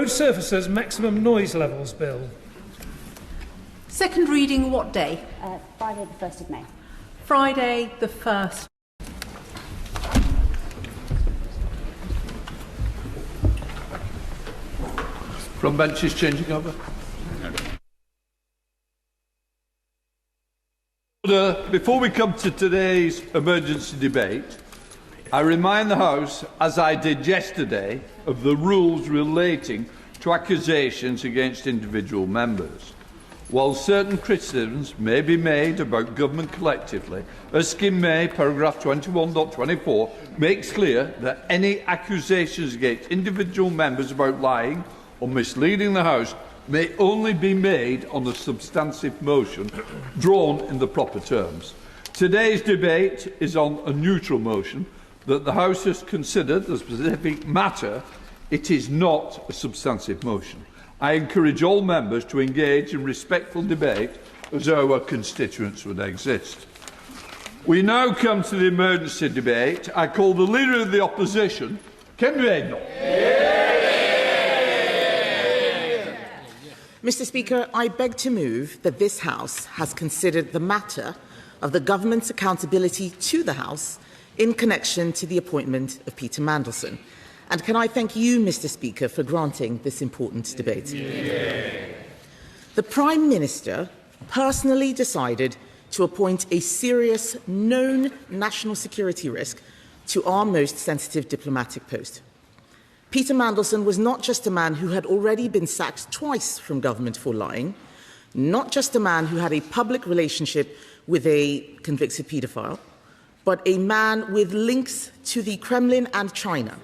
Road Surfacers Maximum Noise Levels Bill. Second reading what day? Friday the 1st of May. Friday the 1st. From benches changing over. Before we come to today's emergency debate, I remind the House, as I did yesterday, of the rules relating to accusations against individual members. While certain criticisms may be made about government collectively, Erskine May, paragraph 21.24, makes clear that any accusations against individual members about lying or misleading the House may only be made on a substantive motion drawn in the proper terms. Today's debate is on a neutral motion that the House has considered the specific matter. It is not a substantive motion. I encourage all members to engage in respectful debate as our constituents would exist. We now come to the emergency debate. I call the Leader of the Opposition, Ken Reidnall. Mr. Speaker, I beg to move that this House has considered the matter of the government's accountability to the House in connection to the appointment of Peter Mandelson. And can I thank you, Mr. Speaker, for granting this important debate? The Prime Minister personally decided to appoint a serious, known national security risk to our most sensitive diplomatic post. Peter Mandelson was not just a man who had already been sacked twice from government for lying, not just a man who had a public relationship with a convicted paedophile, but a man with links to the Kremlin and China,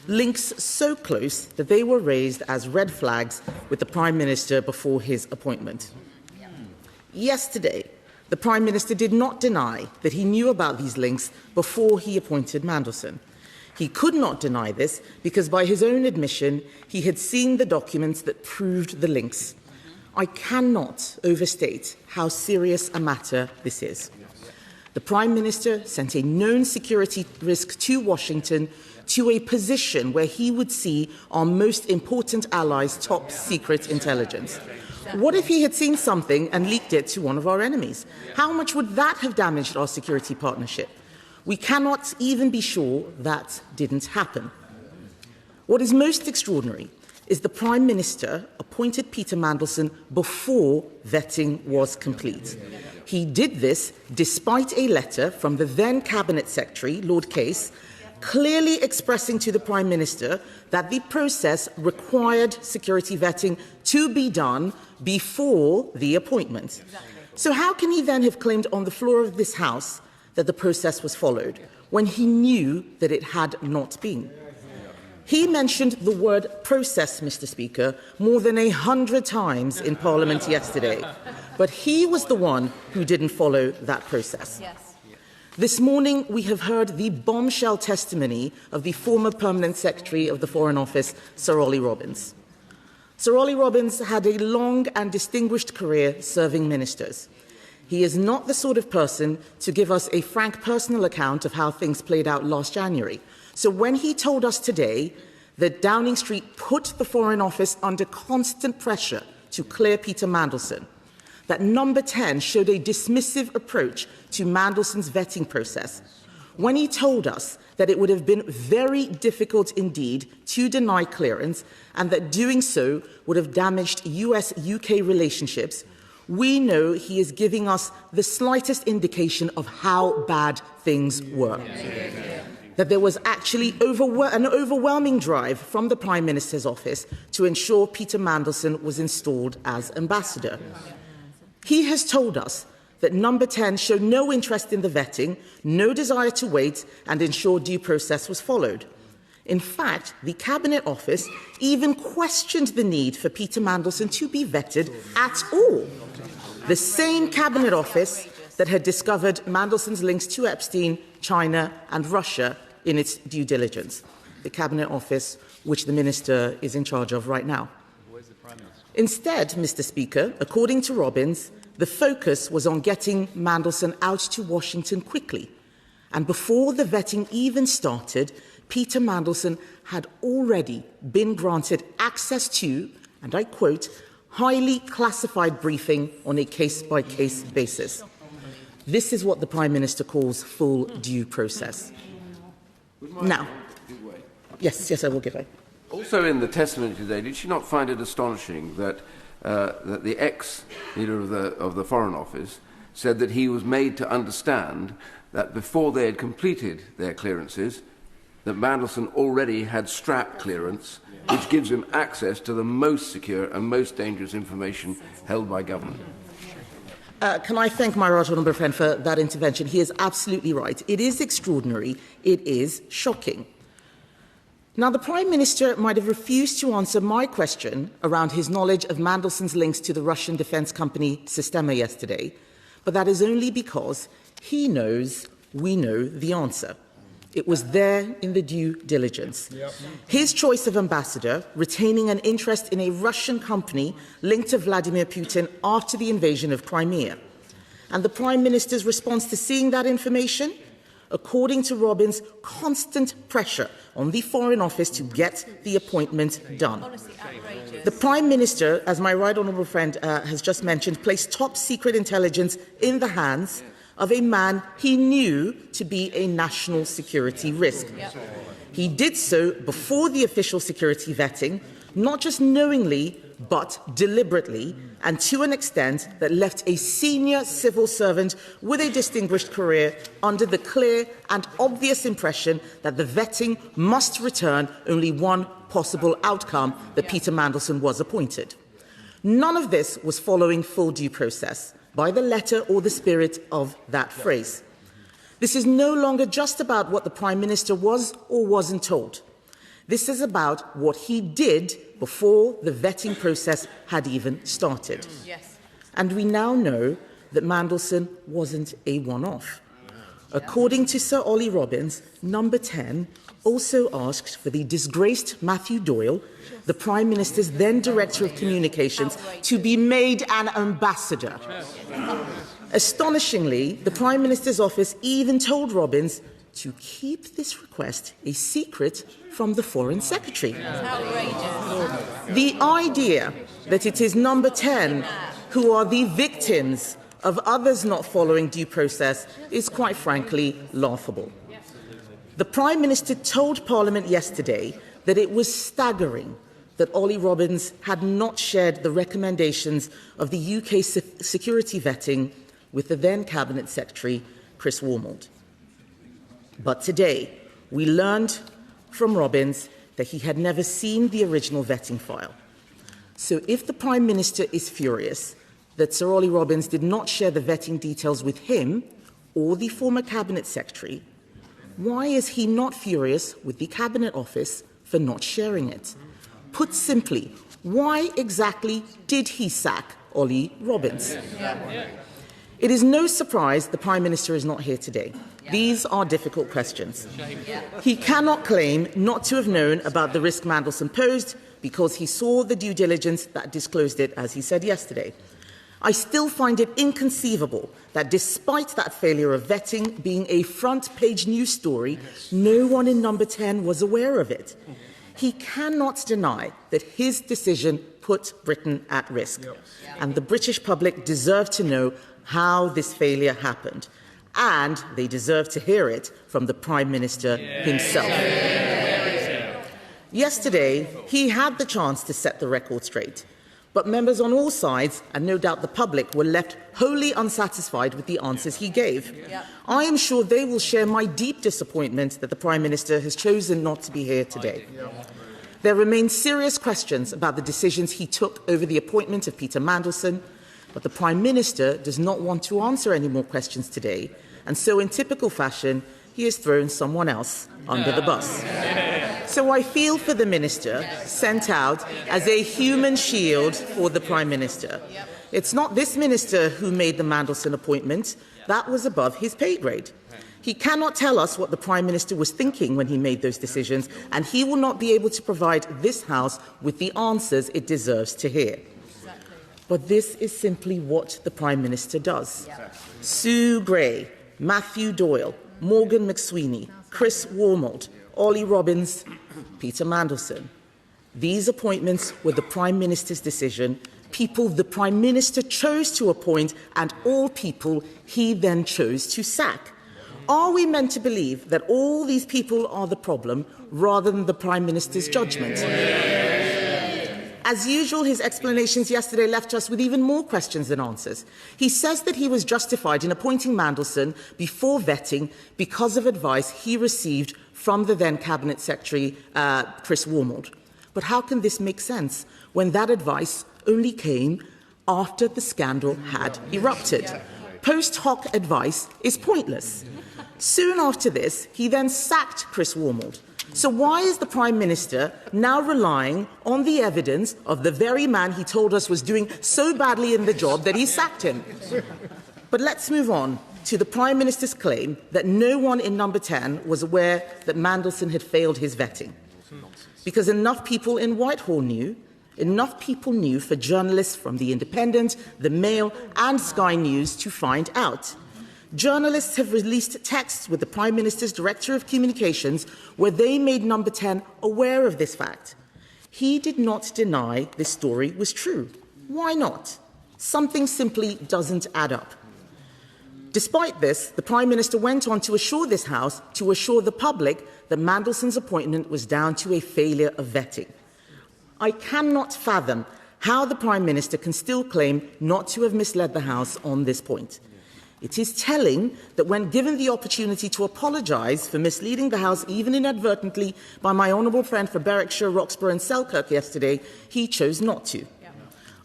links so close that they were raised as red flags with the Prime Minister before his appointment. Yesterday, the Prime Minister did not deny that he knew about these links before he appointed Mandelson. He could not deny this because, by his own admission, he had seen the documents that proved the links. I cannot overstate how serious a matter this is. The Prime Minister sent a known security risk to Washington, to a position where he would see our most important allies' top secret intelligence. What if he had seen something and leaked it to one of our enemies? How much would that have damaged our security partnership? We cannot even be sure that didn't happen. What is most extraordinary is the Prime Minister appointed Peter Mandelson before vetting was complete. He did this despite a letter from the then Cabinet Secretary, Lord Case, clearly expressing to the Prime Minister that the process required security vetting to be done before the appointment. So how can he then have claimed on the floor of this House that the process was followed when he knew that it had not been? He mentioned the word process, Mr. Speaker, more than 100 times in Parliament yesterday, but he was the one who didn't follow that process. Yes. This morning, we have heard the bombshell testimony of the former Permanent Secretary of the Foreign Office, Sir Ollie Robbins. Sir Ollie Robbins had a long and distinguished career serving ministers. He is not the sort of person to give us a frank personal account of how things played out last January. So when he told us today that Downing Street put the Foreign Office under constant pressure to clear Peter Mandelson, that Number 10 showed a dismissive approach to Mandelson's vetting process, when he told us that it would have been very difficult indeed to deny clearance and that doing so would have damaged US-UK relationships, we know he is giving us the slightest indication of how bad things were. That there was actually an overwhelming drive from the Prime Minister's office to ensure Peter Mandelson was installed as ambassador. He has told us that Number 10 showed no interest in the vetting, no desire to wait and ensure due process was followed. In fact, the Cabinet Office even questioned the need for Peter Mandelson to be vetted at all. The same Cabinet Office that had discovered Mandelson's links to Epstein, China and Russia in its due diligence. The Cabinet Office which the Minister is in charge of right now. Instead, Mr. Speaker, according to Robbins, the focus was on getting Mandelson out to Washington quickly. And before the vetting even started, Peter Mandelson had already been granted access to, and I quote, highly classified briefing on a case-by-case basis. This is what the Prime Minister calls full due process. Now, yes, I will give way. Also in the testimony today, did she not find it astonishing that that the ex-leader of the Foreign Office said that he was made to understand that before they had completed their clearances, that Mandelson already had strap clearance, which gives him access to the most secure and most dangerous information held by government? Can I thank my right honourable friend for that intervention? He is absolutely right. It is extraordinary. It is shocking. Now, the Prime Minister might have refused to answer my question around his knowledge of Mandelson's links to the Russian defence company Sistema yesterday, but that is only because he knows we know the answer. It was there in the due diligence. Yep. His choice of ambassador, retaining an interest in a Russian company linked to Vladimir Putin after the invasion of Crimea. And the Prime Minister's response to seeing that information? According to Robbins, constant pressure on the Foreign Office to get the appointment done. The Prime Minister, as my right honourable friend has just mentioned, placed top-secret intelligence in the hands of a man he knew to be a national security risk. Yep. He did so before the official security vetting, not just knowingly, but deliberately, and to an extent that left a senior civil servant with a distinguished career under the clear and obvious impression that the vetting must return only one possible outcome, that Peter Mandelson was appointed. None of this was following full due process, by the letter or the spirit of that phrase. This is no longer just about what the Prime Minister was or wasn't told. This is about what he did before the vetting process had even started. Yes. And we now know that Mandelson wasn't a one-off. According to Sir Ollie Robbins, number 10 also asked for the disgraced Matthew Doyle, the Prime Minister's then Director of Communications, to be made an ambassador. Astonishingly, the Prime Minister's office even told Robbins to keep this request a secret from the Foreign Secretary. The idea that it is number 10 who are the victims of others not following due process is quite frankly laughable. The Prime Minister told Parliament yesterday that it was staggering that Ollie Robbins had not shared the recommendations of the UK security vetting with the then Cabinet Secretary, Chris Wormold. But today, we learned from Robbins that he had never seen the original vetting file. So if the Prime Minister is furious that Sir Ollie Robbins did not share the vetting details with him or the former Cabinet Secretary, why is he not furious with the Cabinet Office for not sharing it? Put simply, why exactly did he sack Ollie Robbins? It is no surprise the Prime Minister is not here today. These are difficult questions. He cannot claim not to have known about the risk Mandelson posed because he saw the due diligence that disclosed it, as he said yesterday. I still find it inconceivable that despite that failure of vetting being a front-page news story, no one in number 10 was aware of it. He cannot deny that his decision put Britain at risk, and the British public deserve to know how this failure happened, and they deserve to hear it from the Prime Minister himself. Yesterday, he had the chance to set the record straight. But members on all sides, and no doubt the public, were left wholly unsatisfied with the answers he gave. I am sure they will share my deep disappointment that the Prime Minister has chosen not to be here today. There remain serious questions about the decisions he took over the appointment of Peter Mandelson, but the Prime Minister does not want to answer any more questions today, and so in typical fashion, he has thrown someone else under the bus. So I feel for the Minister sent out as a human shield for the Prime Minister. It's not this Minister who made the Mandelson appointment. That was above his pay grade. He cannot tell us what the Prime Minister was thinking when he made those decisions, and he will not be able to provide this House with the answers it deserves to hear. But this is simply what the Prime Minister does. Sue Gray, Matthew Doyle, Morgan McSweeney, Chris Wormold, Ollie Robbins, Peter Mandelson. These appointments were the Prime Minister's decision, people the Prime Minister chose to appoint, and all people he then chose to sack. Are we meant to believe that all these people are the problem rather than the Prime Minister's judgment? As usual, his explanations yesterday left us with even more questions than answers. He says that he was justified in appointing Mandelson before vetting because of advice he received from the then Cabinet Secretary, Chris Wormold. But how can this make sense when that advice only came after the scandal had erupted? Post hoc advice is pointless. Soon after this, he then sacked Chris Wormold. So why is the Prime Minister now relying on the evidence of the very man he told us was doing so badly in the job that he sacked him? But let's move on to the Prime Minister's claim that no one in Number 10 was aware that Mandelson had failed his vetting. Because enough people in Whitehall knew, enough people knew for journalists from The Independent, The Mail and Sky News to find out. Journalists have released texts with the Prime Minister's Director of Communications where they made Number 10 aware of this fact. He did not deny this story was true. Why not? Something simply doesn't add up. Despite this, the Prime Minister went on to assure this House, to assure the public, that Mandelson's appointment was down to a failure of vetting. I cannot fathom how the Prime Minister can still claim not to have misled the House on this point. It is telling that when given the opportunity to apologise for misleading the House, even inadvertently, by my honourable friend for Berwickshire, Roxburgh and Selkirk yesterday, he chose not to.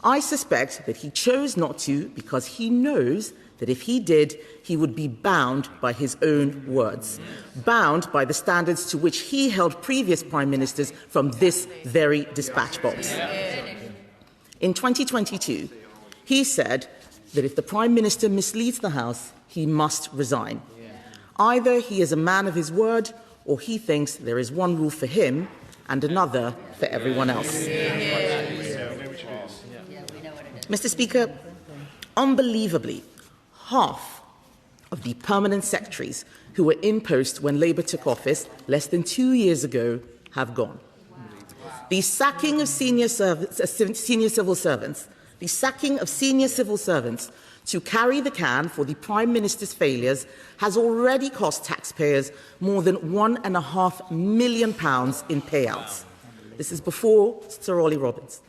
I suspect that he chose not to because he knows that if he did, he would be bound by his own words, bound by the standards to which he held previous Prime Ministers from this very dispatch box. In 2022, he said that if the Prime Minister misleads the House, he must resign. Either he is a man of his word, or he thinks there is one rule for him and another for everyone else. Mr. Speaker, unbelievably, half of the permanent secretaries who were in post when Labour took office less than 2 years ago have gone. The sacking of senior civil servants to carry the can for the Prime Minister's failures has already cost taxpayers more than £1.5 million in payouts. This is before Sir Ollie Robbins.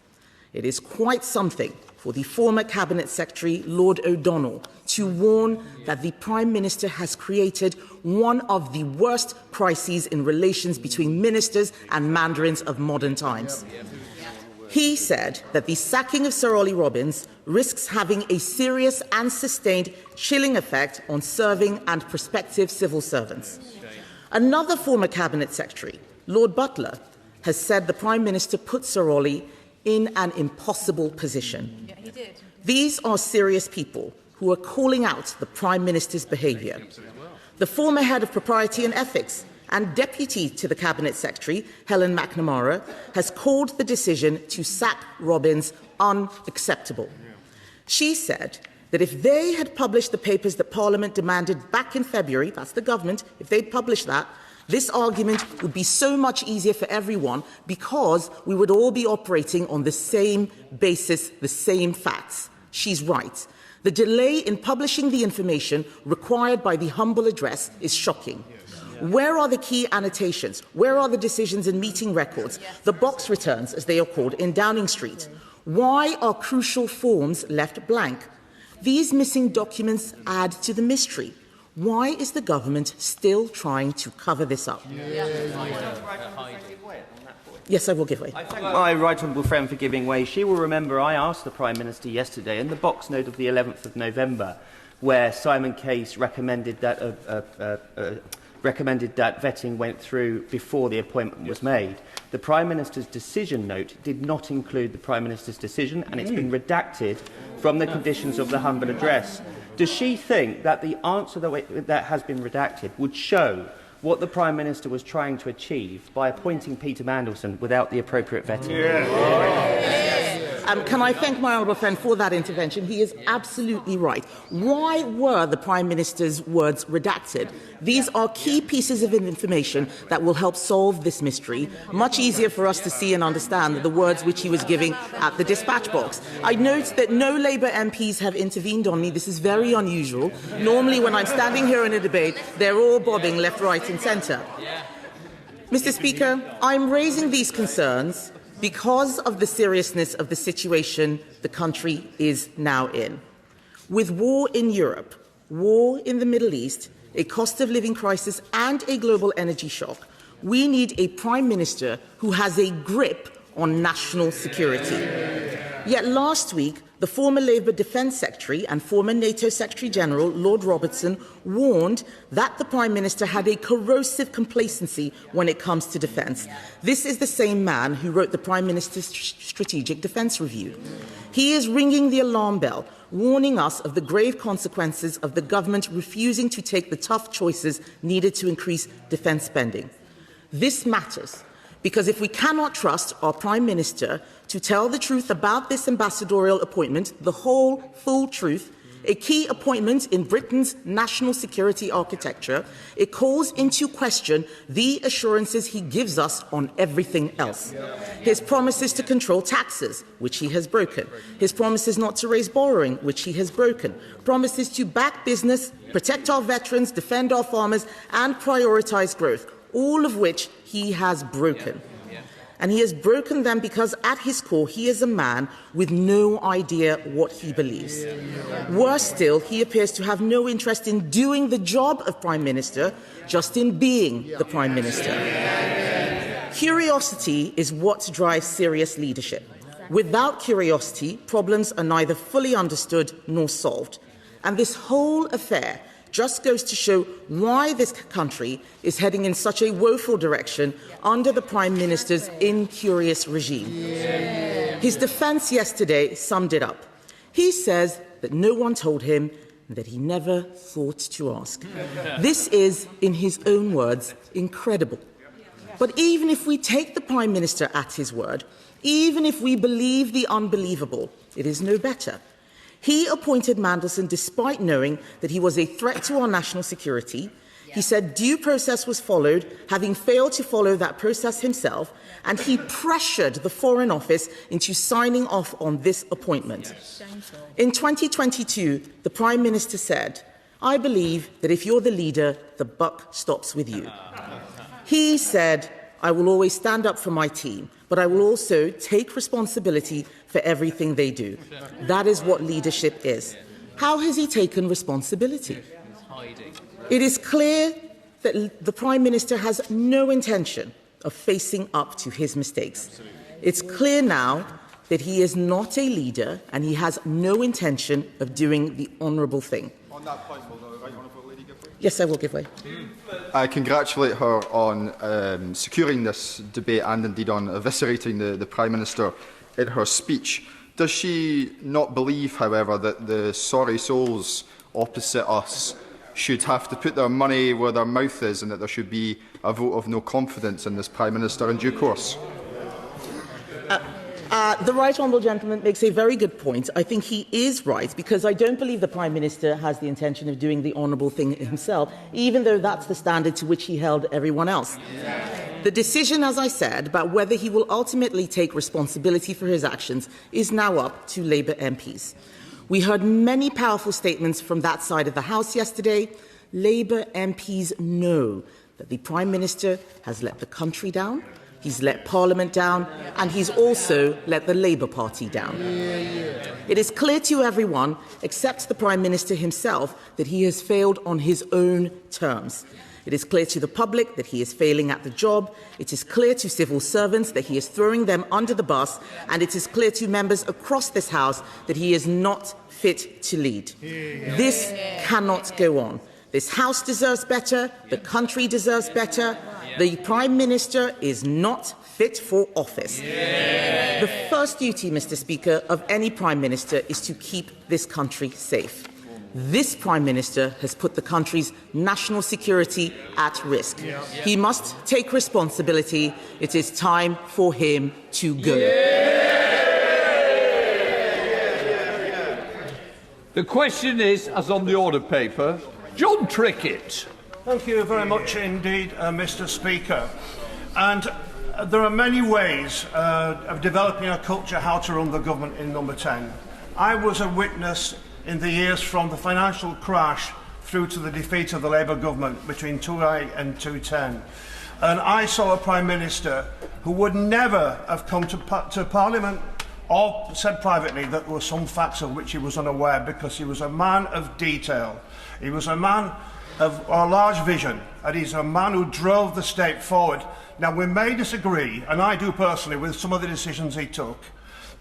It is quite something for the former Cabinet Secretary, Lord O'Donnell, to warn that the Prime Minister has created one of the worst crises in relations between ministers and mandarins of modern times. He said that the sacking of Sir Ollie Robbins risks having a serious and sustained chilling effect on serving and prospective civil servants. Another former Cabinet Secretary, Lord Butler, has said the Prime Minister put Sir Ollie in an impossible position. Yeah, he did. These are serious people who are calling out the Prime Minister's behaviour. The former head of propriety and ethics and deputy to the Cabinet Secretary, Helen McNamara, has called the decision to sack Robbins unacceptable. She said that if they had published the papers that Parliament demanded back in February, that's the government, if they'd published that, this argument would be so much easier for everyone because we would all be operating on the same basis, the same facts. She's right. The delay in publishing the information required by the humble address is shocking. Where are the key annotations? Where are the decisions and meeting records? The box returns, as they are called, in Downing Street. Why are crucial forms left blank? These missing documents add to the mystery. Why is the government still trying to cover this up? Yes, I will give way. I thank my right honourable friend for giving way. She will remember I asked the Prime Minister yesterday in the box note of the 11th of November, where Simon Case recommended that vetting went through before the appointment was made. The Prime Minister's decision note did not include the Prime Minister's decision, and it's been redacted from the conditions of the humble address. Does she think that the answer that has been redacted would show what the Prime Minister was trying to achieve by appointing Peter Mandelson without the appropriate vetting? Can I thank my honourable friend for that intervention? He is absolutely right. Why were the Prime Minister's words redacted? These are key pieces of information that will help solve this mystery. Much easier for us to see and understand the words which he was giving at the dispatch box. I note that no Labour MPs have intervened on me. This is very unusual. Normally, when I'm standing here in a debate, they're all bobbing left, right and centre. Mr. Speaker, I'm raising these concerns because of the seriousness of the situation the country is now in. With war in Europe, war in the Middle East, a cost of living crisis and a global energy shock, we need a Prime Minister who has a grip on national security. Yet last week, the former Labour Defence Secretary and former NATO Secretary-General, Lord Robertson, warned that the Prime Minister had a corrosive complacency when it comes to defence. This is the same man who wrote the Prime Minister's Strategic Defence Review. He is ringing the alarm bell, warning us of the grave consequences of the government refusing to take the tough choices needed to increase defence spending. This matters because if we cannot trust our Prime Minister to tell the truth about this ambassadorial appointment, the whole, full truth, a key appointment in Britain's national security architecture, it calls into question the assurances he gives us on everything else. His promises to control taxes, which he has broken. His promises not to raise borrowing, which he has broken. Promises to back business, protect our veterans, defend our farmers, and prioritise growth, all of which he has broken. And he has broken them because at his core he is a man with no idea what he believes. Worse still, he appears to have no interest in doing the job of Prime Minister, just in being the Prime Minister. Curiosity is what drives serious leadership. Without curiosity, problems are neither fully understood nor solved. And this whole affair just goes to show why this country is heading in such a woeful direction under the Prime Minister's incurious regime. His defence yesterday summed it up. He says that no one told him and that he never thought to ask. This is, in his own words, incredible. But even if we take the Prime Minister at his word, even if we believe the unbelievable, it is no better. He appointed Mandelson despite knowing that he was a threat to our national security. He said due process was followed, having failed to follow that process himself, and he pressured the Foreign Office into signing off on this appointment. In 2022, the Prime Minister said, "I believe that if you're the leader, the buck stops with you." He said, "I will always stand up for my team, but I will also take responsibility for everything they do." That is what leadership is. How has he taken responsibility? It is clear that the Prime Minister has no intention of facing up to his mistakes. It's clear now that he is not a leader and he has no intention of doing the honourable thing. On that point, will the Right Honourable Lady give way? Yes, I will give way. I congratulate her on securing this debate and indeed on eviscerating the Prime Minister in her speech. Does she not believe, however, that the sorry souls opposite us should have to put their money where their mouth is and that there should be a vote of no confidence in this Prime Minister in due course? The Right Honourable Gentleman makes a very good point. I think he is right, because I don't believe the Prime Minister has the intention of doing the honourable thing himself, even though that's the standard to which he held everyone else. The decision, as I said, about whether he will ultimately take responsibility for his actions is now up to Labour MPs. We heard many powerful statements from that side of the House yesterday. Labour MPs know that the Prime Minister has let the country down, he's let Parliament down, and he's also let the Labour Party down. It is clear to everyone, except the Prime Minister himself, that he has failed on his own terms. It is clear to the public that he is failing at the job. It is clear to civil servants that he is throwing them under the bus. And it is clear to members across this House that he is not fit to lead. This cannot go on. This House deserves better. The country deserves better. The Prime Minister is not fit for office. The first duty, Mr. Speaker, of any Prime Minister is to keep this country safe. This Prime Minister has put the country's national security at risk. He must take responsibility. It is time for him to go. The question is, as on the order paper, John Trickett. Thank you very much indeed, Mr. Speaker. And there are many ways of developing a culture how to run the government in Number 10. I was a witness in the years from the financial crash through to the defeat of the Labour government between 2008 and 2010. And I saw a Prime Minister who would never have come to Parliament or said privately that there were some facts of which he was unaware, because he was a man of detail. He was a man of a large vision, and he's a man who drove the state forward. Now, we may disagree, and I do personally, with some of the decisions he took,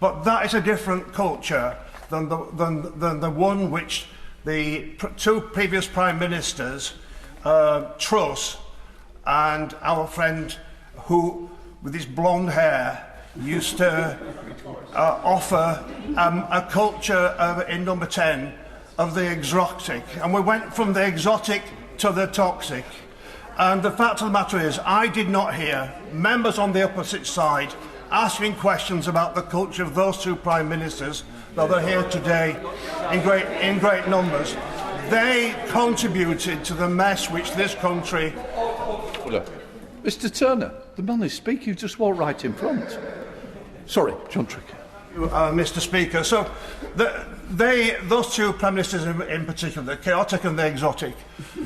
but that is a different culture than the one which the two previous Prime Ministers, Truss and our friend who, with his blonde hair, used to offer a culture in Number 10 of the exotic. And we went from the exotic to the toxic. And the fact of the matter is, I did not hear members on the opposite side asking questions about the culture of those two Prime Ministers that are here today in great numbers. They contributed to the mess which this country... Mr Turner, the man is speaking, you just walked right in front. Sorry, John Trickett. Mr. Speaker. So those two Prime Ministers in particular, the chaotic and the exotic,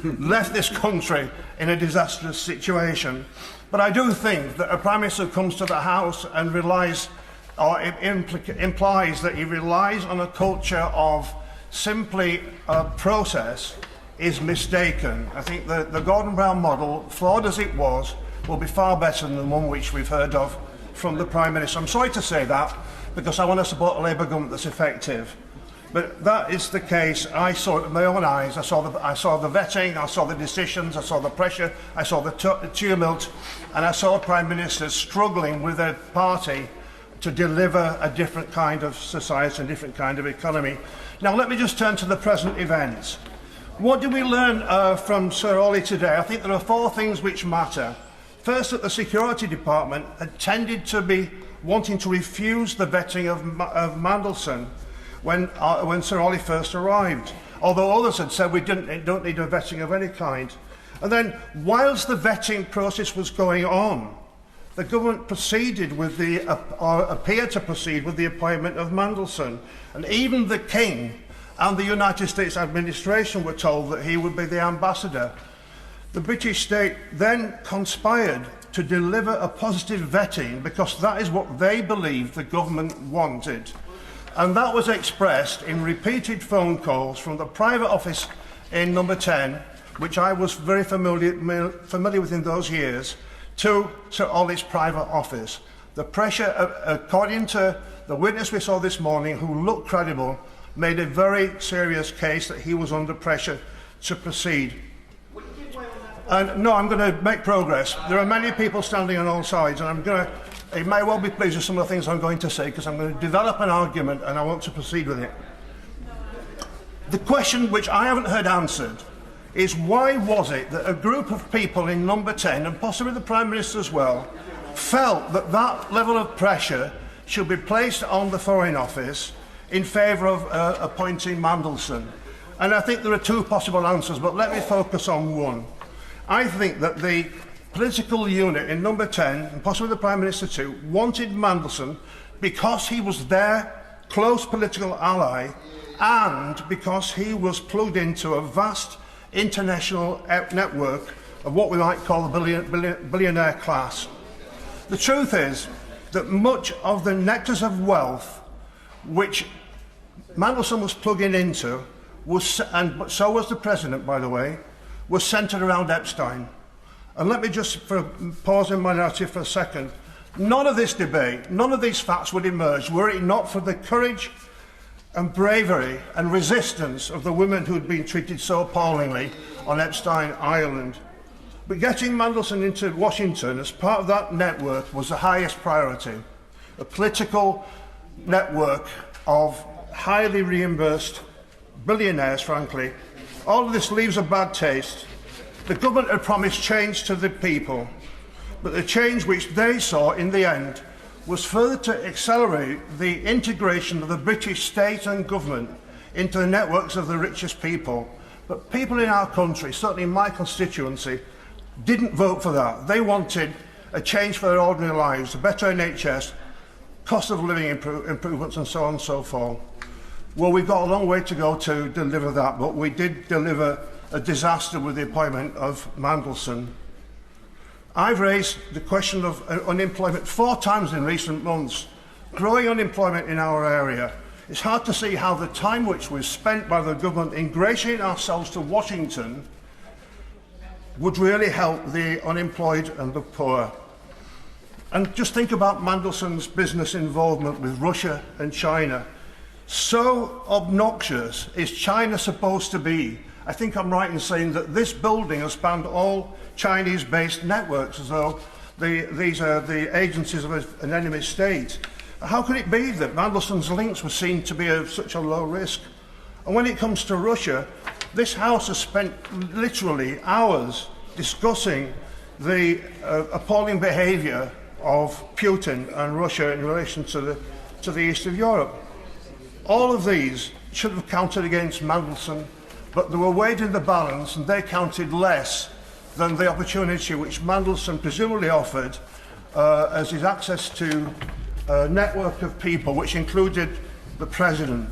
left this country in a disastrous situation. But I do think that a Prime Minister who comes to the House and relies, or implies that he relies on a culture of simply a process is mistaken. I think the Gordon Brown model, flawed as it was, will be far better than the one which we've heard of from the Prime Minister. I'm sorry to say that, because I want to support a Labour government that's effective. But that is the case. I saw it with my own eyes. I saw the vetting, I saw the decisions, I saw the pressure, I saw the tumult, and I saw Prime Ministers struggling with their party to deliver a different kind of society, a different kind of economy. Now, let me just turn to the present events. What did we learn from Sir Ollie today? I think there are four things which matter. First, that the Security Department had tended to be wanting to refuse the vetting of Mandelson when Sir Ollie first arrived, although others had said we don't need a vetting of any kind. And then, whilst the vetting process was going on, the government proceeded with or appeared to proceed with the appointment of Mandelson. And even the King and the United States administration were told that he would be the ambassador. The British state then conspired to deliver a positive vetting because that is what they believed the government wanted. And that was expressed in repeated phone calls from the private office in Number 10, which I was very familiar with in those years, to Sir Ollie's private office. The pressure, according to the witness we saw this morning, who looked credible, made a very serious case that he was under pressure to proceed. And no, I'm going to make progress. There are many people standing on all sides, and it may well be pleased with some of the things I'm going to say, because I'm going to develop an argument and I want to proceed with it. The question which I haven't heard answered is, why was it that a group of people in Number 10, and possibly the Prime Minister as well, felt that that level of pressure should be placed on the Foreign Office in favour of appointing Mandelson? And I think there are two possible answers, but let me focus on one. I think that the political unit in Number 10, and possibly the Prime Minister too, wanted Mandelson because he was their close political ally and because he was plugged into a vast international network of what we might call the billionaire class. The truth is that much of the nectars of wealth which Mandelson was plugging into, and so was the President, by the way, was centred around Epstein. And let me just pause in my narrative for a second. None of this debate, none of these facts would emerge were it not for the courage and bravery and resistance of the women who had been treated so appallingly on Epstein Island. But getting Mandelson into Washington as part of that network was the highest priority. A political network of highly reimbursed billionaires, frankly. All of this leaves a bad taste. The government had promised change to the people, but the change which they saw in the end was further to accelerate the integration of the British state and government into the networks of the richest people. But people in our country, certainly in my constituency, didn't vote for that. They wanted a change for their ordinary lives, a better NHS, cost of living improvements and so on and so forth. Well, we've got a long way to go to deliver that, but we did deliver a disaster with the appointment of Mandelson. I've raised the question of unemployment 4 times in recent months. Growing unemployment in our area. It's hard to see how the time which was spent by the government ingratiating ourselves to Washington would really help the unemployed and the poor. And just think about Mandelson's business involvement with Russia and China. So obnoxious is China supposed to be? I think I'm right in saying that this building has spanned all Chinese-based networks, as though these are the agencies of an enemy state. How could it be that Mandelson's links were seen to be of such a low risk? And when it comes to Russia, this House has spent literally hours discussing the appalling behaviour of Putin and Russia in relation to the east of Europe. All of these should have counted against Mandelson, but they were weighed in the balance and they counted less than the opportunity which Mandelson presumably offered as his access to a network of people, which included the President.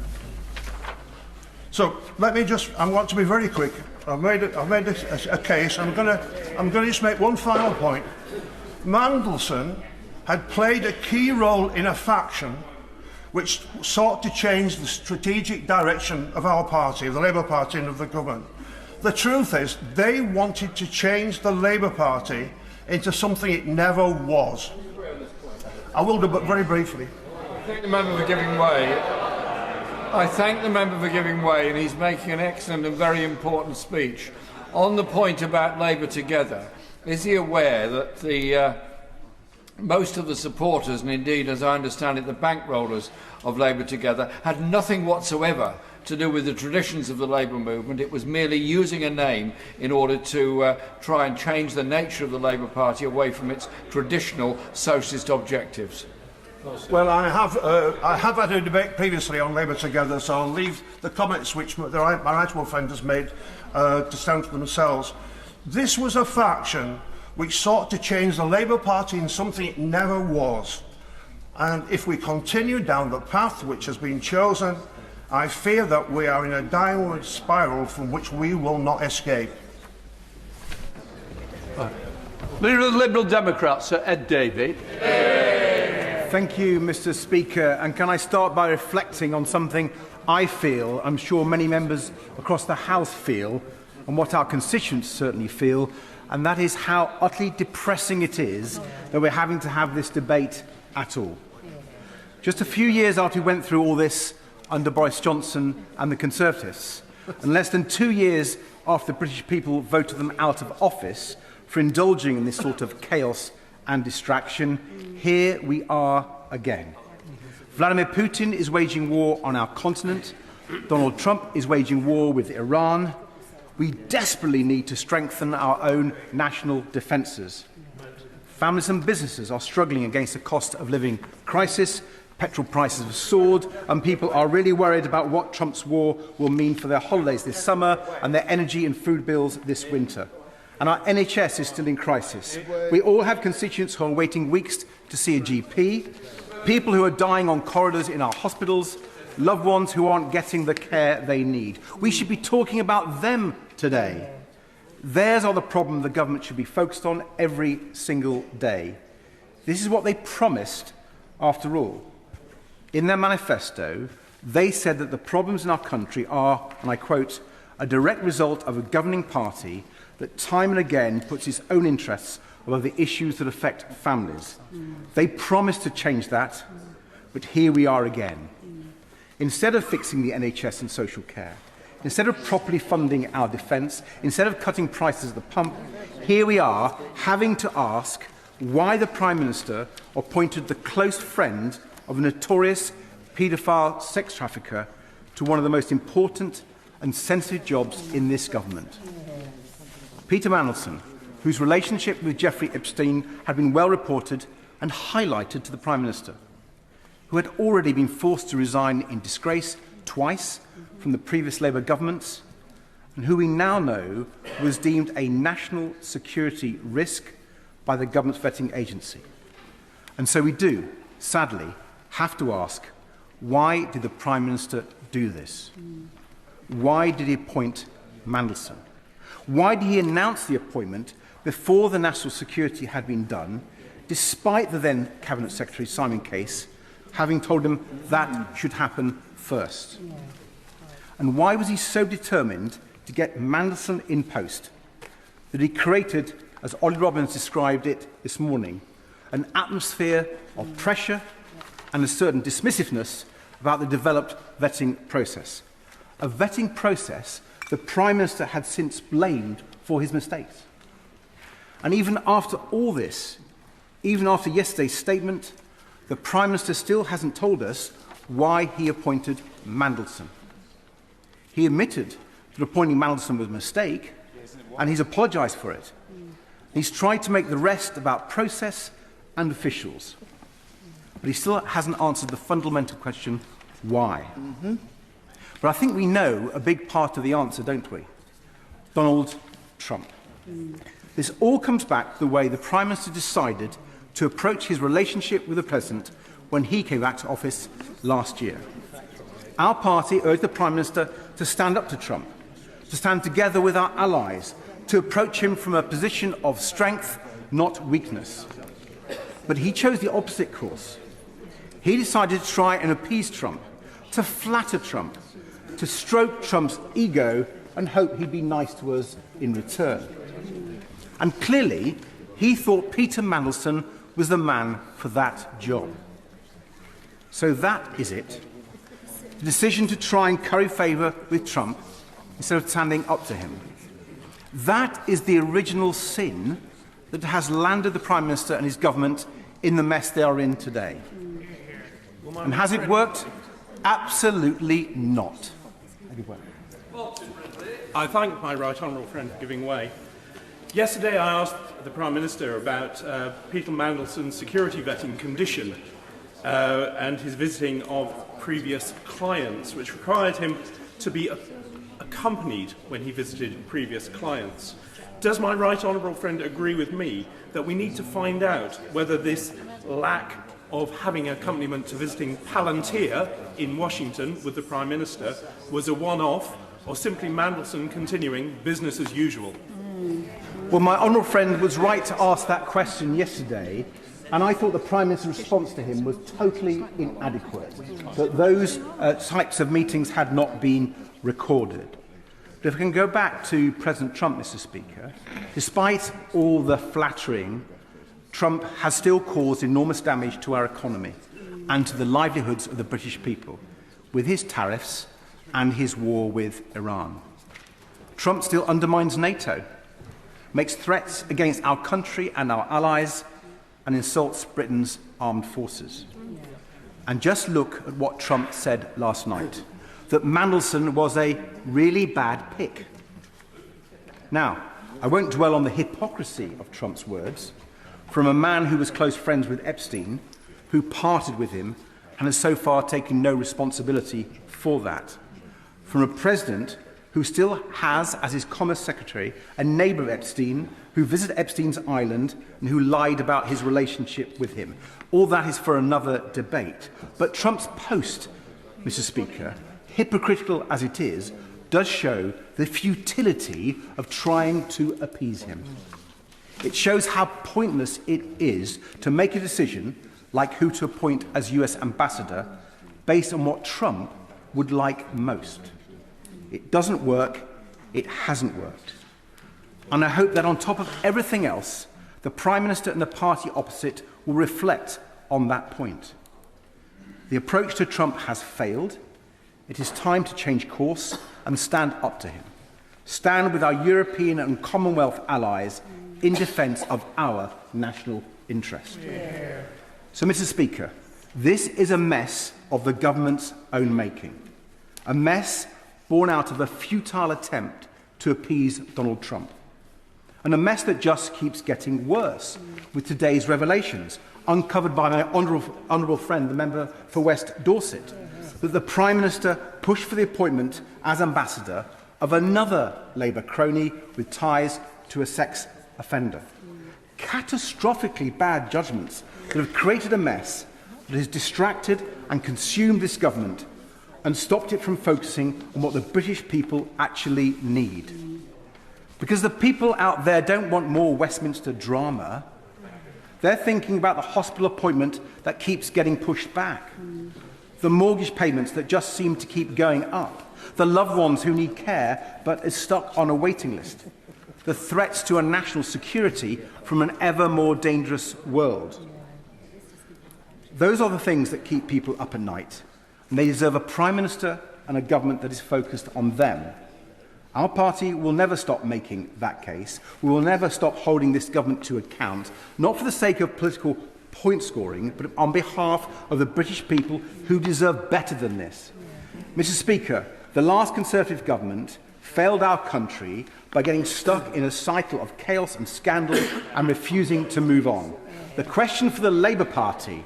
So let me I want to be very quick. I've made a case. I'm going to just make one final point. Mandelson had played a key role in a faction which sought to change the strategic direction of our party, the Labour Party, and of the government. The truth is, they wanted to change the Labour Party into something it never was. I will do, but very briefly. I thank the member for giving way. I thank the member for giving way, and he's making an excellent and very important speech. On the point about Labour Together, is he aware that most of the supporters, and indeed, as I understand it, the bankrollers of Labour Together, had nothing whatsoever to do with the traditions of the Labour movement? It was merely using a name in order to try and change the nature of the Labour Party away from its traditional socialist objectives. Well, I have had a debate previously on Labour Together, so I'll leave the comments which my right friend has made to stand for themselves. This was a faction which sought to change the Labour Party in something it never was. And if we continue down the path which has been chosen, I fear that we are in a downward spiral from which we will not escape. Leader of the Liberal Democrats, Sir Ed Davey. Thank you, Mr. Speaker. And can I start by reflecting on something I feel, I'm sure many members across the House feel, and what our constituents certainly feel, and that is how utterly depressing it is that we're having to have this debate at all. Just a few years after we went through all this under Boris Johnson and the Conservatives, and less than 2 years after the British people voted them out of office for indulging in this sort of chaos and distraction, here we are again. Vladimir Putin is waging war on our continent. Donald Trump is waging war with Iran. We desperately need to strengthen our own national defences. Families and businesses are struggling against the cost of living crisis. Petrol prices have soared, and people are really worried about what Trump's war will mean for their holidays this summer and their energy and food bills this winter. And our NHS is still in crisis. We all have constituents who are waiting weeks to see a GP, people who are dying on corridors in our hospitals, loved ones who aren't getting the care they need. We should be talking about them today. Theirs are the problem the government should be focused on every single day. This is what they promised after all. In their manifesto, they said that the problems in our country are, and I quote, a direct result of a governing party that time and again puts its own interests above the issues that affect families. They promised to change that, but here we are again. Instead of fixing the NHS and social care, instead of properly funding our defence, instead of cutting prices at the pump, here we are having to ask why the Prime Minister appointed the close friend of a notorious paedophile sex trafficker to one of the most important and sensitive jobs in this government. Peter Mandelson, whose relationship with Jeffrey Epstein had been well reported and highlighted to the Prime Minister, who had already been forced to resign in disgrace twice from the previous Labour governments, and who we now know was deemed a national security risk by the government's vetting agency. And so we do, sadly, have to ask, why did the Prime Minister do this? Why did he appoint Mandelson? Why did he announce the appointment before the national security had been done, despite the then Cabinet Secretary Simon Case having told him that should happen first? And why was he so determined to get Mandelson in post that he created, as Ollie Robbins described it this morning, an atmosphere of pressure and a certain dismissiveness about the developed vetting process? A vetting process the Prime Minister had since blamed for his mistakes. And even after all this, even after yesterday's statement, the Prime Minister still hasn't told us why he appointed Mandelson. He admitted that appointing Mandelson was a mistake, and he's apologised for it. He's tried to make the rest about process and officials. But he still hasn't answered the fundamental question, why? But I think we know a big part of the answer, don't we? Donald Trump. This all comes back to the way the Prime Minister decided to approach his relationship with the President when he came back to office last year. Our party urged the Prime Minister to stand up to Trump, to stand together with our allies, to approach him from a position of strength, not weakness. But he chose the opposite course. He decided to try and appease Trump, to flatter Trump, to stroke Trump's ego and hope he'd be nice to us in return. And clearly, he thought Peter Mandelson was the man for that job. So that is it. The decision to try and curry favour with Trump instead of standing up to him. That is the original sin that has landed the Prime Minister and his government in the mess they are in today. And has it worked? Absolutely not. I thank my right honourable friend for giving way. Yesterday I asked the Prime Minister about Peter Mandelson's security vetting condition and his visiting of previous clients, which required him to be accompanied when he visited previous clients. Does my right honourable friend agree with me that we need to find out whether this lack of having accompaniment to visiting Palantir in Washington with the Prime Minister was a one-off, or simply Mandelson continuing business as usual? Well, my honourable friend was right to ask that question yesterday, and I thought the Prime Minister's response to him was totally inadequate, that those types of meetings had not been recorded. But if we can go back to President Trump, Mr. Speaker, despite all the flattering, Trump has still caused enormous damage to our economy and to the livelihoods of the British people with his tariffs and his war with Iran. Trump still undermines NATO, makes threats against our country and our allies, and insults Britain's armed forces. And just look at what Trump said last night, that Mandelson was a really bad pick. Now, I won't dwell on the hypocrisy of Trump's words, from a man who was close friends with Epstein, who parted with him and has so far taken no responsibility for that. From a president who still has, as his Commerce Secretary, a neighbour of Epstein, who visited Epstein's island and who lied about his relationship with him. All that is for another debate. But Trump's post, Mr. Speaker, hypocritical as it is, does show the futility of trying to appease him. It shows how pointless it is to make a decision like who to appoint as US ambassador based on what Trump would like most. It doesn't work. It hasn't worked. And I hope that on top of everything else, the Prime Minister and the party opposite will reflect on that point. The approach to Trump has failed. It is time to change course and stand up to him. Stand with our European and Commonwealth allies in defence of our national interest. Yeah. So, Mr. Speaker, this is a mess of the government's own making. A mess born out of a futile attempt to appease Donald Trump. And a mess that just keeps getting worse with today's revelations, uncovered by my honourable friend, the member for West Dorset, that the Prime Minister pushed for the appointment as ambassador of another Labour crony with ties to a sex offender. Catastrophically bad judgments that have created a mess that has distracted and consumed this government and stopped it from focusing on what the British people actually need. Because the people out there don't want more Westminster drama. They're thinking about the hospital appointment that keeps getting pushed back, the mortgage payments that just seem to keep going up, the loved ones who need care but is stuck on a waiting list, the threats to our national security from an ever more dangerous world. Those are the things that keep people up at night, and they deserve a Prime Minister and a government that is focused on them. Our party will never stop making that case. We will never stop holding this government to account, not for the sake of political point scoring, but on behalf of the British people who deserve better than this. Mr. Speaker, the last Conservative government failed our country by getting stuck in a cycle of chaos and scandal and refusing to move on. The question for the Labour Party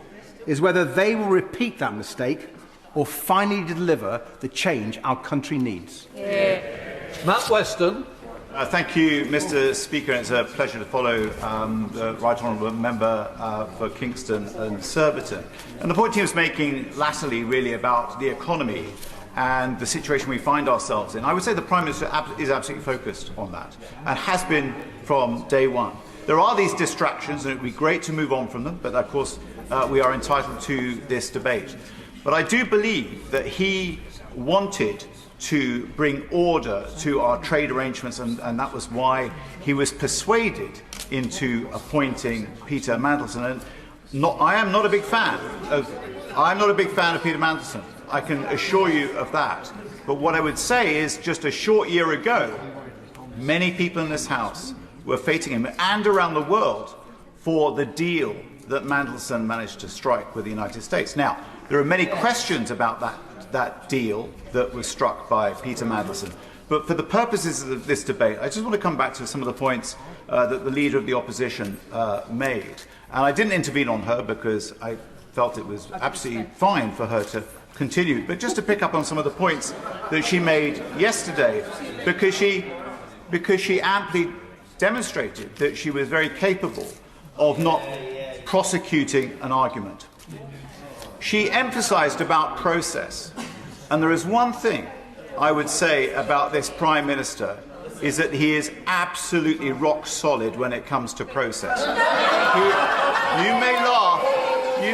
is whether they will repeat that mistake or finally deliver the change our country needs. Matt Weston. Thank you, Mr. Speaker. It's a pleasure to follow the Right Honourable Member for Kingston and Surbiton. And the point he was making latterly really about the economy and the situation we find ourselves in, I would say the Prime Minister is absolutely focused on that and has been from day one. There are these distractions and it would be great to move on from them, but of course we are entitled to this debate. But I do believe that he wanted to bring order to our trade arrangements, and that was why he was persuaded into appointing Peter Mandelson. And I am not a big fan of Peter Mandelson. I can assure you of that. But what I would say is, just a short year ago, many people in this House were fating him and around the world for the deal that Mandelson managed to strike with the United States. Now, there are many questions about that deal that was struck by Peter Mandelson. But for the purposes of this debate, I just want to come back to some of the points that the Leader of the Opposition made. And I didn't intervene on her because I felt it was absolutely fine for her to continue. But just to pick up on some of the points that she made yesterday, because she amply demonstrated that she was very capable of not prosecuting an argument. She emphasised about process. And there is one thing I would say about this Prime Minister, is that he is absolutely rock solid when it comes to process. You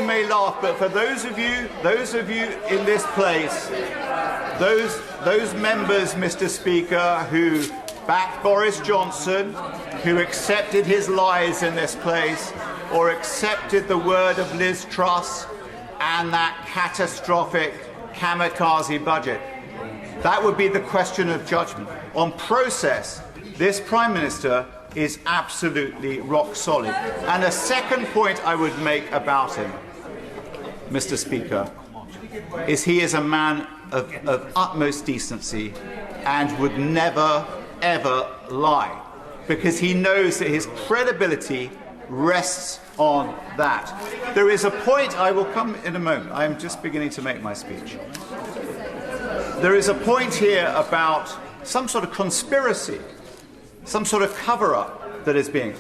may laugh, but for those of you in this place, those members, Mr. Speaker, who backed Boris Johnson, who accepted his lies in this place, or accepted the word of Liz Truss and that catastrophic kamikaze budget, that would be the question of judgment. On process, this Prime Minister is absolutely rock solid. And a second point I would make about him, Mr. Speaker, is he is a man of utmost decency and would never, ever lie, because he knows that his credibility rests on that. There is a point, I will come in a moment, I am just beginning to make my speech. There is a point here about some sort of conspiracy, some sort of cover-up that is being.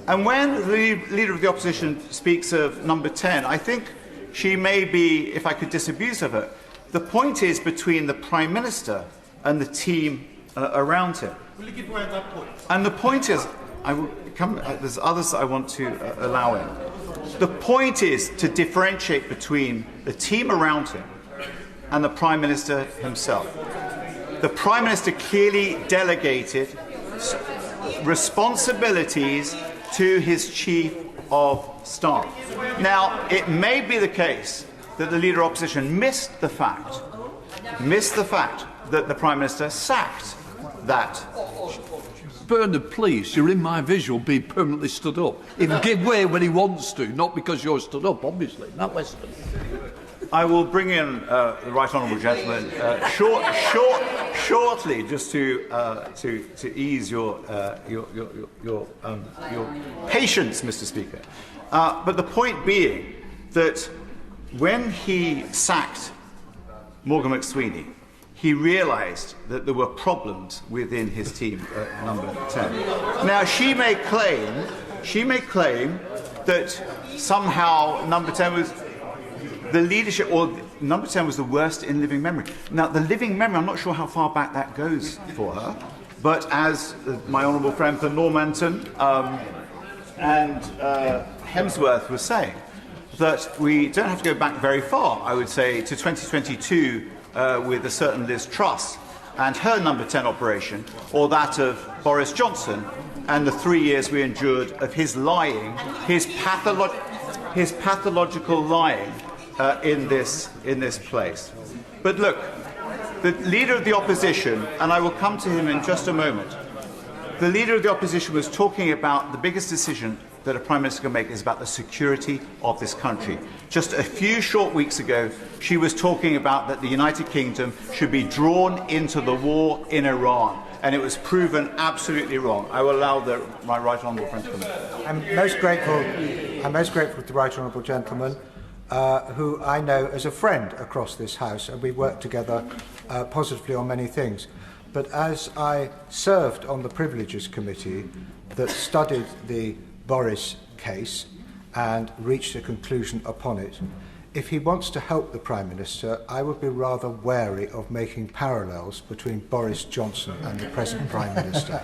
And when the Leader of the Opposition speaks of number 10, I think she may be, if I could disabuse of her, the point is between the Prime Minister and the team around him. Will you give away that point? And the point is, I will come, there's others I want to allow in. The point is to differentiate between the team around him and the Prime Minister himself. The Prime Minister clearly delegated responsibilities to his Chief of Staff. Now, it may be the case that the Leader of Opposition missed the fact that the Prime Minister sacked that. Bernard, please, you're in my visual being permanently stood up. He'll give way when he wants to, not because you're stood up, obviously. Not Weston. I will bring in the Right Honourable Gentleman shortly, just to ease your patience, Mr. Speaker. But the point being that when he sacked Morgan McSweeney, he realised that there were problems within his team at number 10. Now, she may claim that somehow number 10 was the leadership, or number 10 was the worst in living memory. Now, the living memory, I'm not sure how far back that goes for her, but as my honourable friend for Normanton and Hemsworth was saying, that we don't have to go back very far, I would say, to 2022 with a certain Liz Truss and her number 10 operation, or that of Boris Johnson and the 3 years we endured of his lying, his pathological lying in this place. But look, the Leader of the Opposition, and I will come to him in just a moment, the Leader of the Opposition was talking about the biggest decision that a Prime Minister can make is about the security of this country. Just a few short weeks ago, she was talking about that the United Kingdom should be drawn into the war in Iran, and it was proven absolutely wrong. I will allow my right honourable friend to come in. I'm most grateful to the right honourable gentleman, who I know as a friend across this House, and we worked together positively on many things. But as I served on the Privileges Committee that studied the Boris case and reached a conclusion upon it, if he wants to help the Prime Minister, I would be rather wary of making parallels between Boris Johnson and the present Prime Minister.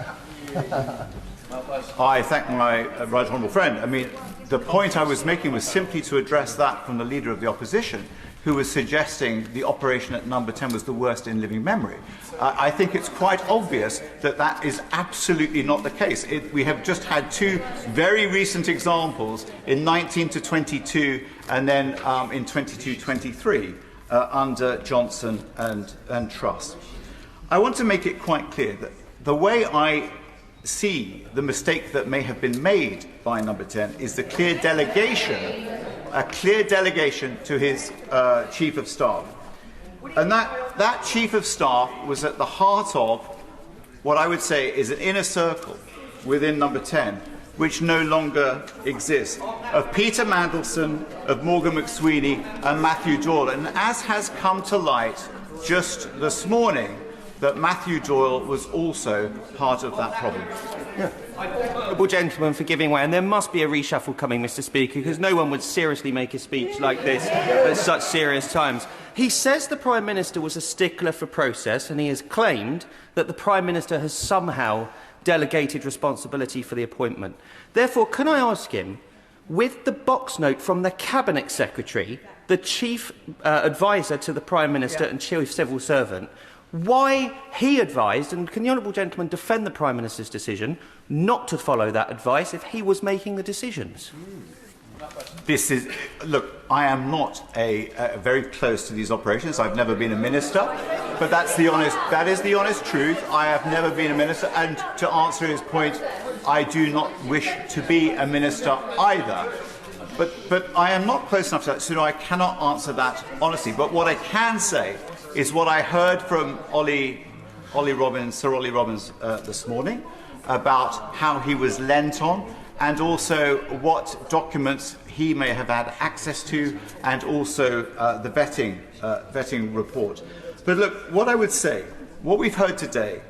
I thank my right honourable friend. I mean, the point I was making was simply to address that from the Leader of the Opposition, who was suggesting the operation at number 10 was the worst in living memory. I think it's quite obvious that that is absolutely not the case. We have just had two very recent examples in 19 to 22 and then in 22-23 under Johnson and Truss. I want to make it quite clear that the way I see the mistake that may have been made by number 10 is the clear delegation, a clear delegation to his Chief of Staff. And that Chief of Staff was at the heart of what I would say is an inner circle within number 10, which no longer exists, of Peter Mandelson, of Morgan McSweeney and Matthew Doyle. And as has come to light just this morning, that Matthew Doyle was also part of that problem. Honourable gentleman for giving way, and there must be a reshuffle coming, Mr. Speaker, because no one would seriously make a speech like this at such serious times. He says the Prime Minister was a stickler for process, and he has claimed that the Prime Minister has somehow delegated responsibility for the appointment. Therefore, can I ask him, with the box note from the Cabinet Secretary, the Chief Advisor to the Prime Minister and Chief Civil Servant, why he advised, and can the honourable gentleman defend the Prime Minister's decision not to follow that advice if he was making the decisions? Look, I am not very close to these operations. I've never been a minister, but that is the honest truth. I have never been a minister, and to answer his point, I do not wish to be a minister either. But I am not close enough to that, so I cannot answer that honestly. But what I can say is what I heard from Sir Ollie Robbins this morning about how he was lent on, and also what documents he may have had access to, and also the vetting report. But look, what I would say, what we've heard today,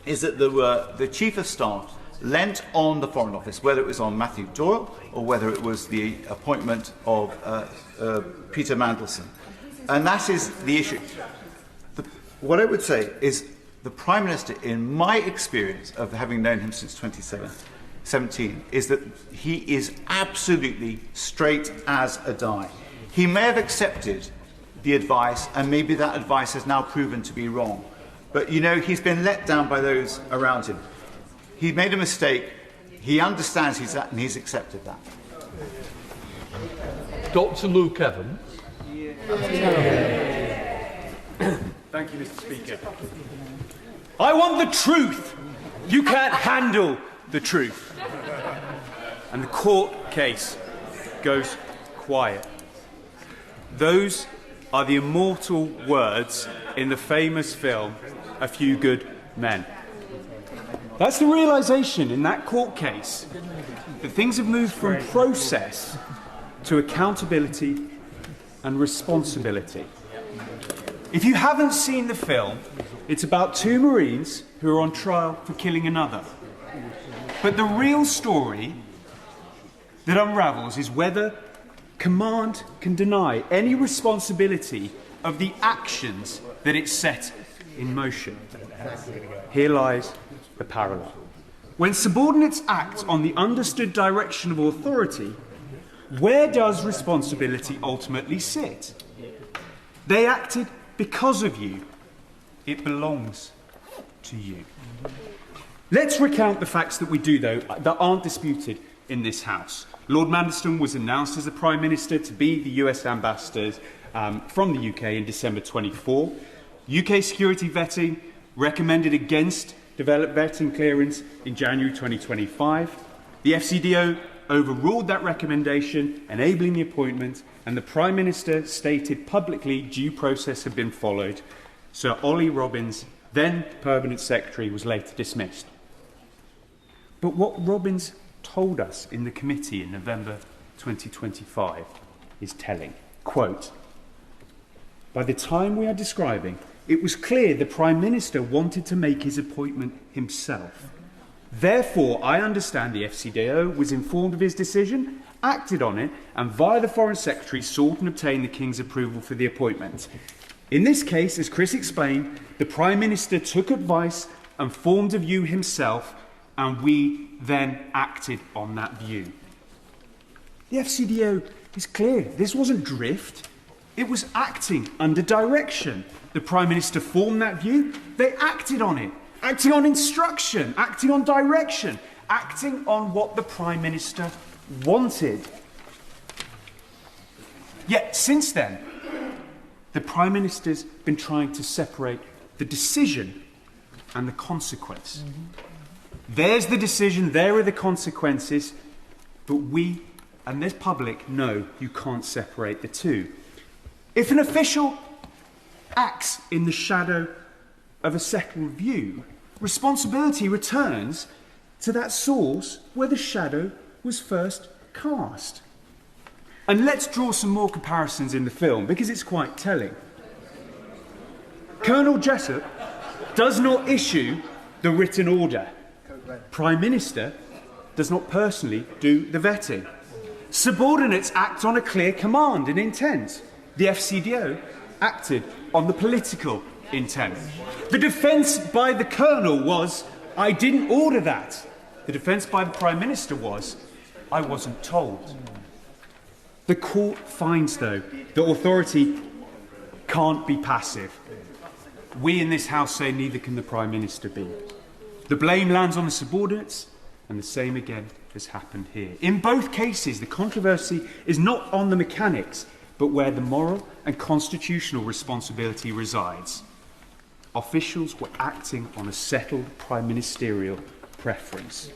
is that the Chief of Staff lent on the Foreign Office, whether it was on Matthew Doyle or whether it was the appointment of Peter Mandelson. And that is the issue. What I would say is the Prime Minister, in my experience of having known him since 2017, is that he is absolutely straight as a die. He may have accepted the advice, and maybe that advice has now proven to be wrong. But, you know, he's been let down by those around him. He made a mistake. He understands and he's accepted that. Dr. Luke Evans. Thank you, Mr. Speaker. I want the truth. You can't handle the truth. And the court case goes quiet. Those are the immortal words in the famous film A Few Good Men. That's the realisation in that court case that things have moved from process to accountability and responsibility. If you haven't seen the film, it's about two Marines who are on trial for killing another. But the real story that unravels is whether command can deny any responsibility of the actions that it set in motion. Here lies the parallel. When subordinates act on the understood direction of authority, where does responsibility ultimately sit? They acted because of you. It belongs to you. Let's recount the facts that we do, though, that aren't disputed in this House. Lord Mandelston was announced as the Prime Minister to be the US Ambassador from the UK in December 24. UK security vetting recommended against developed vetting clearance in January 2025. The FCDO overruled that recommendation, enabling the appointment, and the Prime Minister stated publicly due process had been followed. Sir Ollie Robbins, then Permanent Secretary, was later dismissed. But what Robbins told us in the committee in November 2025 is telling. Quote, "By the time we are describing, it was clear the Prime Minister wanted to make his appointment himself. Therefore, I understand the FCDO was informed of his decision, acted on it, and via the Foreign Secretary sought and obtained the King's approval for the appointment. In this case, as Chris explained, the Prime Minister took advice and formed a view himself, and we then acted on that view." The FCDO is clear. This wasn't drift. It was acting under direction. The Prime Minister formed that view. They acted on it. Acting on instruction. Acting on direction. Acting on what the Prime Minister wanted. Yet, since then, the Prime Minister's been trying to separate the decision and the consequence. There's the decision, there are the consequences, but we and this public know you can't separate the two. If an official acts in the shadow of a settled view, responsibility returns to that source where the shadow was first cast. And let's draw some more comparisons in the film, because it's quite telling. Colonel Jessup does not issue the written order. Prime Minister does not personally do the vetting. Subordinates act on a clear command and intent. The FCDO acted on the political intent. The defence by the Colonel was, "I didn't order that." The defence by the Prime Minister was, "I wasn't told." The court finds, though, that authority can't be passive. We in this House say neither can the Prime Minister be. The blame lands on the subordinates, and the same again has happened here. In both cases, the controversy is not on the mechanics, but where the moral and constitutional responsibility resides. Officials were acting on a settled prime ministerial preference.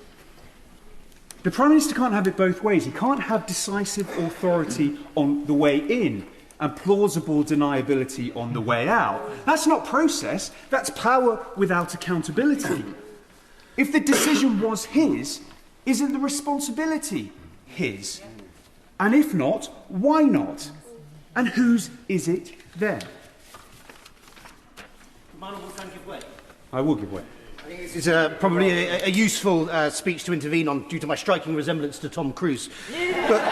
The Prime Minister can't have it both ways. He can't have decisive authority on the way in and plausible deniability on the way out. That's not process, that's power without accountability. If the decision was his, isn't the responsibility his? And if not, why not? And whose is it then? I will give way. I think this is probably a useful speech to intervene on due to my striking resemblance to Tom Cruise. But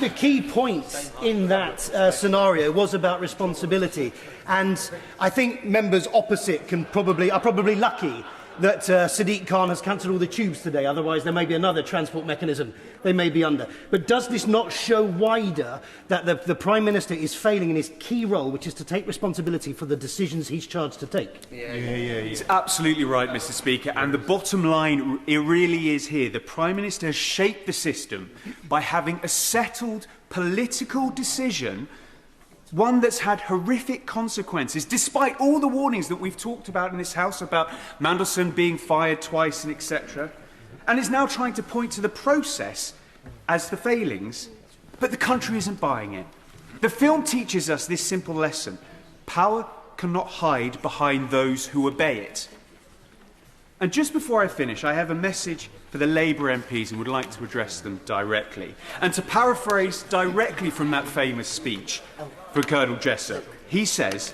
the key point in that scenario was about responsibility. And I think members opposite are probably lucky that Sadiq Khan has cancelled all the tubes today, otherwise there may be another transport mechanism they may be under. But does this not show wider that the Prime Minister is failing in his key role, which is to take responsibility for the decisions he's charged to take? Yeah. He's absolutely right, Mr. Speaker. And the bottom line, it really is here. The Prime Minister has shaped the system by having a settled political decision, one that's had horrific consequences, despite all the warnings that we've talked about in this House about Mandelston being fired twice and etc. And is now trying to point to the process as the failings, but the country isn't buying it. The film teaches us this simple lesson: power cannot hide behind those who obey it. And just before I finish, I have a message for the Labour MPs and would like to address them directly. And to paraphrase directly from that famous speech from Colonel Jessup, he says,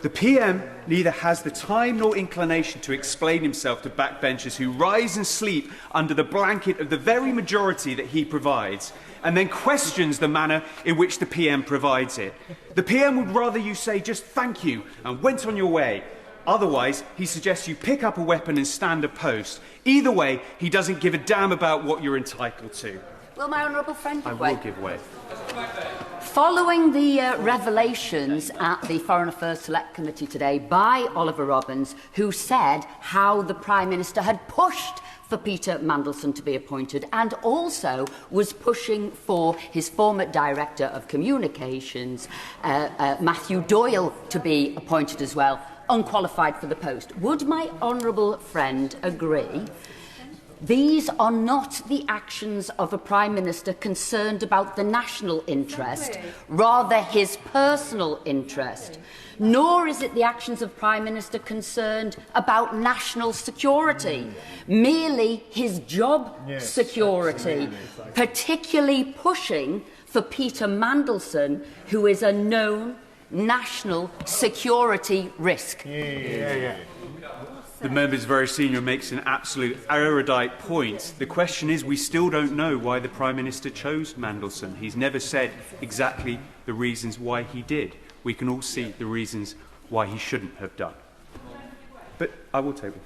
The PM neither has the time nor inclination to explain himself to backbenchers who rise and sleep under the blanket of the very majority that he provides, and then questions the manner in which the PM provides it. The PM would rather you say just thank you and went on your way. Otherwise, he suggests you pick up a weapon and stand a post. Either way, he doesn't give a damn about what you're entitled to. Will my honourable friend give way? I will give way. Following the revelations at the Foreign Affairs Select Committee today by Oliver Robbins, who said how the Prime Minister had pushed for Peter Mandelson to be appointed and also was pushing for his former Director of Communications, Matthew Doyle, to be appointed as well, unqualified for the post. Would my honourable friend agree? These are not the actions of a Prime Minister concerned about the national interest, rather his personal interest. Nor is it the actions of Prime Minister concerned about national security, merely his job security, particularly pushing for Peter Mandelson, who is a known national security risk. The member's very senior makes an absolute erudite point. The question is, we still don't know why the Prime Minister chose Mandelson. He's never said exactly the reasons why he did. We can all see the reasons why he shouldn't have done. But I will take it.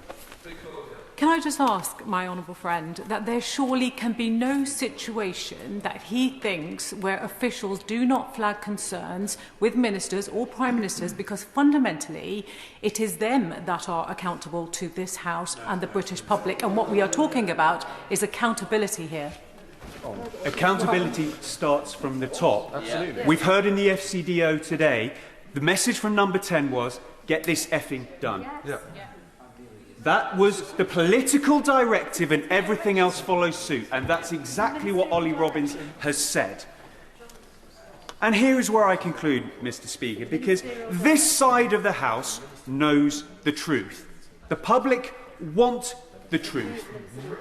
Can I just ask my honourable friend that there surely can be no situation that he thinks where officials do not flag concerns with ministers or prime ministers, because fundamentally it is them that are accountable to this House and the British public, and what we are talking about is accountability here. Accountability starts from the top. Absolutely. We've heard in the FCDO today, the message from number 10 was, get this effing done. That was the political directive, and everything else follows suit. And that's exactly what Ollie Robbins has said. And here is where I conclude, Mr. Speaker, because this side of the House knows the truth. The public want the truth.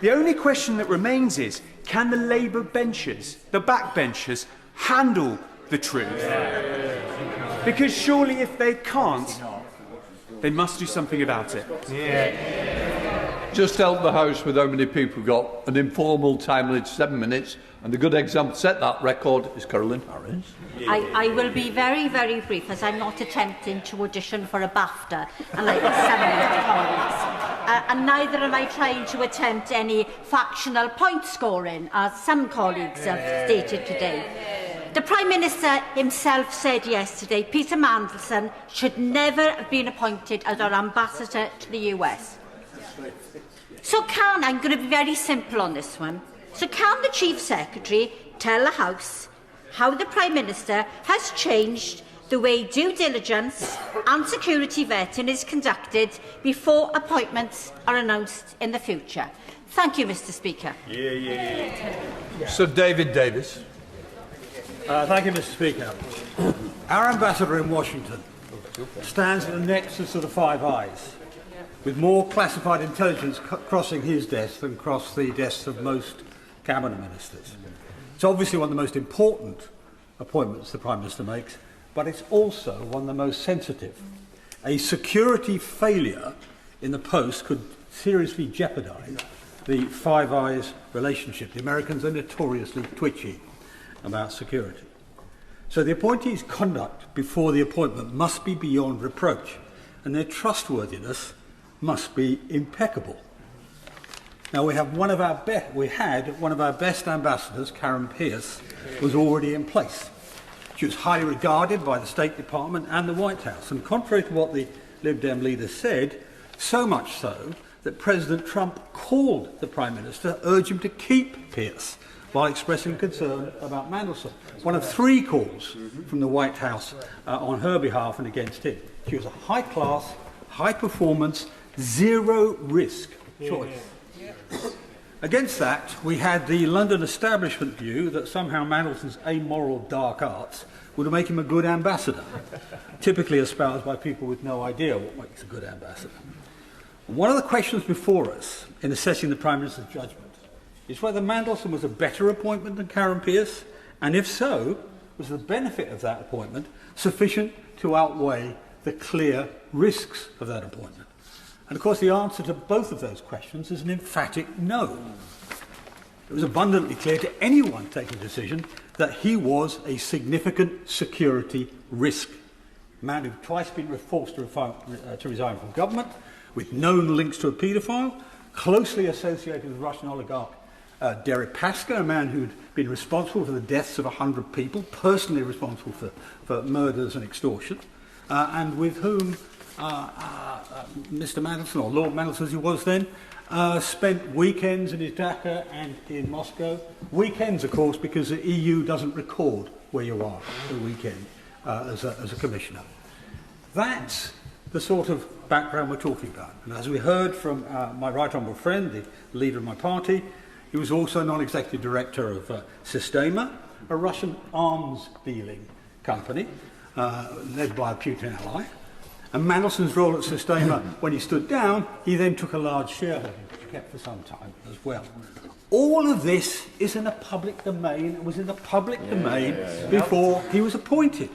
The only question that remains is, can the Labour benchers, the backbenchers, handle the truth? Because surely if they can't, they must do something about it. Just help the House with how many people got an informal time limit, 7 minutes, and the good example set that record is Caroline Harris. I will be very, very brief, as I'm not attempting to audition for a BAFTA, unlike some of my colleagues. And neither am I trying to attempt any factional point scoring, as some colleagues have stated today. The Prime Minister himself said yesterday Peter Mandelson should never have been appointed as our ambassador to the US. So I'm going to be very simple on this one. So can the Chief Secretary tell the House how the Prime Minister has changed the way due diligence and security vetting is conducted before appointments are announced in the future? Thank you, Mr. Speaker. Sir David Davis. Thank you, Mr. Speaker. Our ambassador in Washington stands at the nexus of the Five Eyes, with more classified intelligence crossing his desk than cross the desks of most cabinet ministers. It's obviously one of the most important appointments the Prime Minister makes, but it's also one of the most sensitive. A security failure in the post could seriously jeopardise the Five Eyes relationship. The Americans are notoriously twitchy about security. So the appointee's conduct before the appointment must be beyond reproach, and their trustworthiness must be impeccable. Now we had one of our best ambassadors, Karen Pierce, was already in place. She was highly regarded by the State Department and the White House, and contrary to what the Lib Dem leader said, so much so that President Trump called the Prime Minister, urged him to keep Pierce, while expressing concern about Mandelson. One of 3 calls from the White House on her behalf and against him. She was a high-class, high-performance, zero-risk choice. Against that, we had the London establishment view that somehow Mandelson's amoral dark arts would make him a good ambassador, typically espoused by people with no idea what makes a good ambassador. One of the questions before us in assessing the Prime Minister's judgment is whether Mandelson was a better appointment than Karen Pierce, and if so, was the benefit of that appointment sufficient to outweigh the clear risks of that appointment? And of course the answer to both of those questions is an emphatic no. It was abundantly clear to anyone taking a decision that he was a significant security risk. A man who'd twice been forced to resign from government, with known links to a paedophile, closely associated with Russian oligarch Deripaska, a man who'd been responsible for the deaths of 100 people, personally responsible for murders and extortion, and with whom Mr. Mandelson, or Lord Mandelson as he was then, spent weekends in his Dhaka and in Moscow. Weekends, of course, because the EU doesn't record where you are for the weekend as a commissioner. That's the sort of background we're talking about. And as we heard from my right honourable friend, the leader of my party, he was also non-executive director of Sistema, a Russian arms dealing company led by a Putin ally. And Mandelson's role at Sistema, when he stood down, he then took a large shareholding, which he kept for some time as well. All of this is in the public domain. It was in the public domain before he was appointed.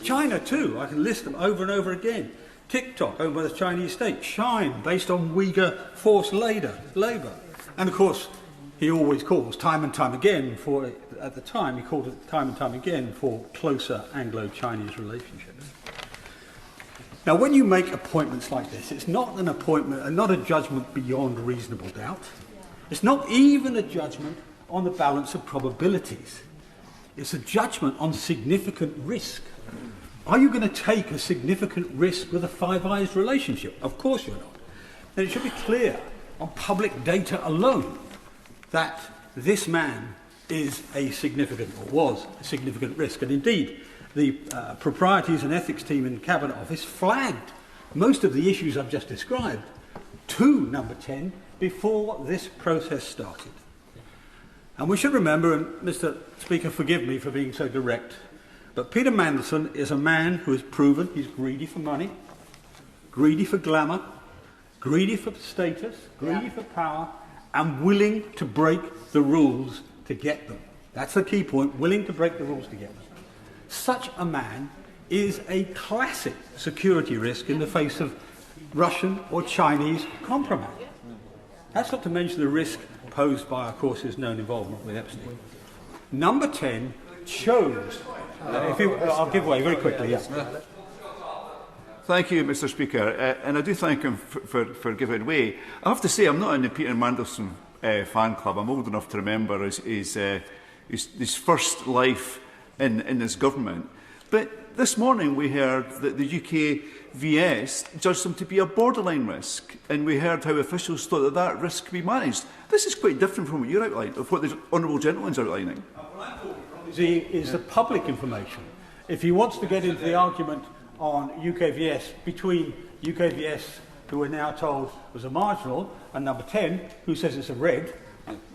China too, I can list them over and over again. TikTok, owned by the Chinese state. Shine, based on Uyghur forced labour. And of course, he always calls time and time again for, at the time, he called it time and time again for closer Anglo-Chinese relationships. Now, when you make appointments like this, it's not an appointment, and not a judgment beyond reasonable doubt. It's not even a judgment on the balance of probabilities. It's a judgment on significant risk. Are you going to take a significant risk with a Five Eyes relationship? Of course you're not. And it should be clear on public data alone that this man is a significant, or was a significant risk. And indeed, the proprieties and ethics team in the Cabinet Office flagged most of the issues I've just described to Number 10 before this process started. And we should remember, and Mr. Speaker, forgive me for being so direct, but Peter Mandelson is a man who has proven he's greedy for money, greedy for glamour, greedy for status, greedy for power, and willing to break the rules to get them. That's the key point, willing to break the rules to get them. Such a man is a classic security risk in the face of Russian or Chinese compromise. That's not to mention the risk posed by, of course, his known involvement with Epstein. Number 10 chose... I'll give way very quickly, yes. Thank you, Mr. Speaker, and I do thank him for giving way. I have to say, I'm not in the Peter Mandelson fan club. I'm old enough to remember his first life in this government. But this morning we heard that the UK VS judged him to be a borderline risk, and we heard how officials thought that that risk could be managed. This is quite different from what you're outlining, of what the honourable gentleman's outlining. Is the public information. If he wants to get into the argument on UKVS between UKVS, who we're now told was a marginal, and Number 10, who says it's a red,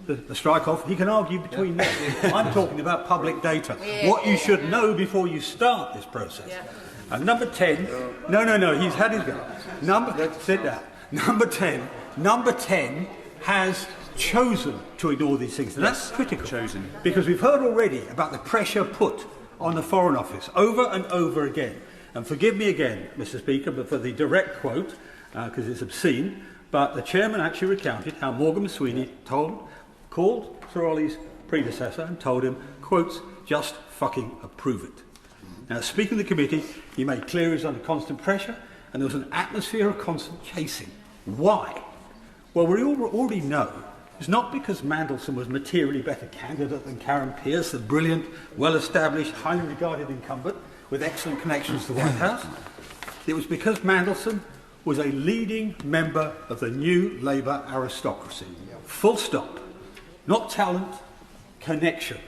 the strike-off, he can argue between them. I'm talking about public data. What you should know before you start this process. And Number 10, no, he's had his go. Sit down. Number 10 has chosen to ignore these things. And that's critical. Because we've heard already about the pressure put on the Foreign Office over and over again. And forgive me again, Mr. Speaker, but for the direct quote, because it's obscene, but the chairman actually recounted how Morgan McSweeney called Sir Ollie's predecessor and told him, quotes, just fucking approve it. Now, speaking of the committee, he made clear he was under constant pressure and there was an atmosphere of constant chasing. Why? Well, we already know it's not because Mandelson was a materially better candidate than Karen Pierce, the brilliant, well-established, highly regarded incumbent with excellent connections to the White House. It was because Mandelson was a leading member of the new Labour aristocracy. Full stop. Not talent, connection.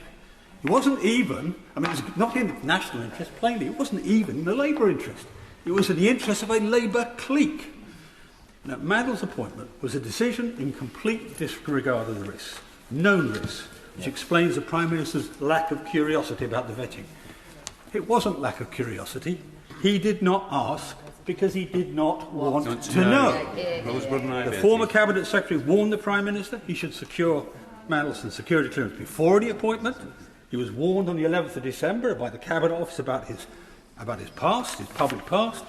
It wasn't even, it was not in national interest, plainly, it wasn't even in the Labour interest. It was in the interest of a Labour clique. Now, Mandel's appointment was a decision in complete disregard of the risks, known risks, which explains the Prime Minister's lack of curiosity about the vetting. It wasn't lack of curiosity. He did not ask because he did not want to know. The former Cabinet Secretary warned the Prime Minister he should secure Mandelson's security clearance before the appointment. He was warned on the 11th of December by the Cabinet Office about his about his past, his public past,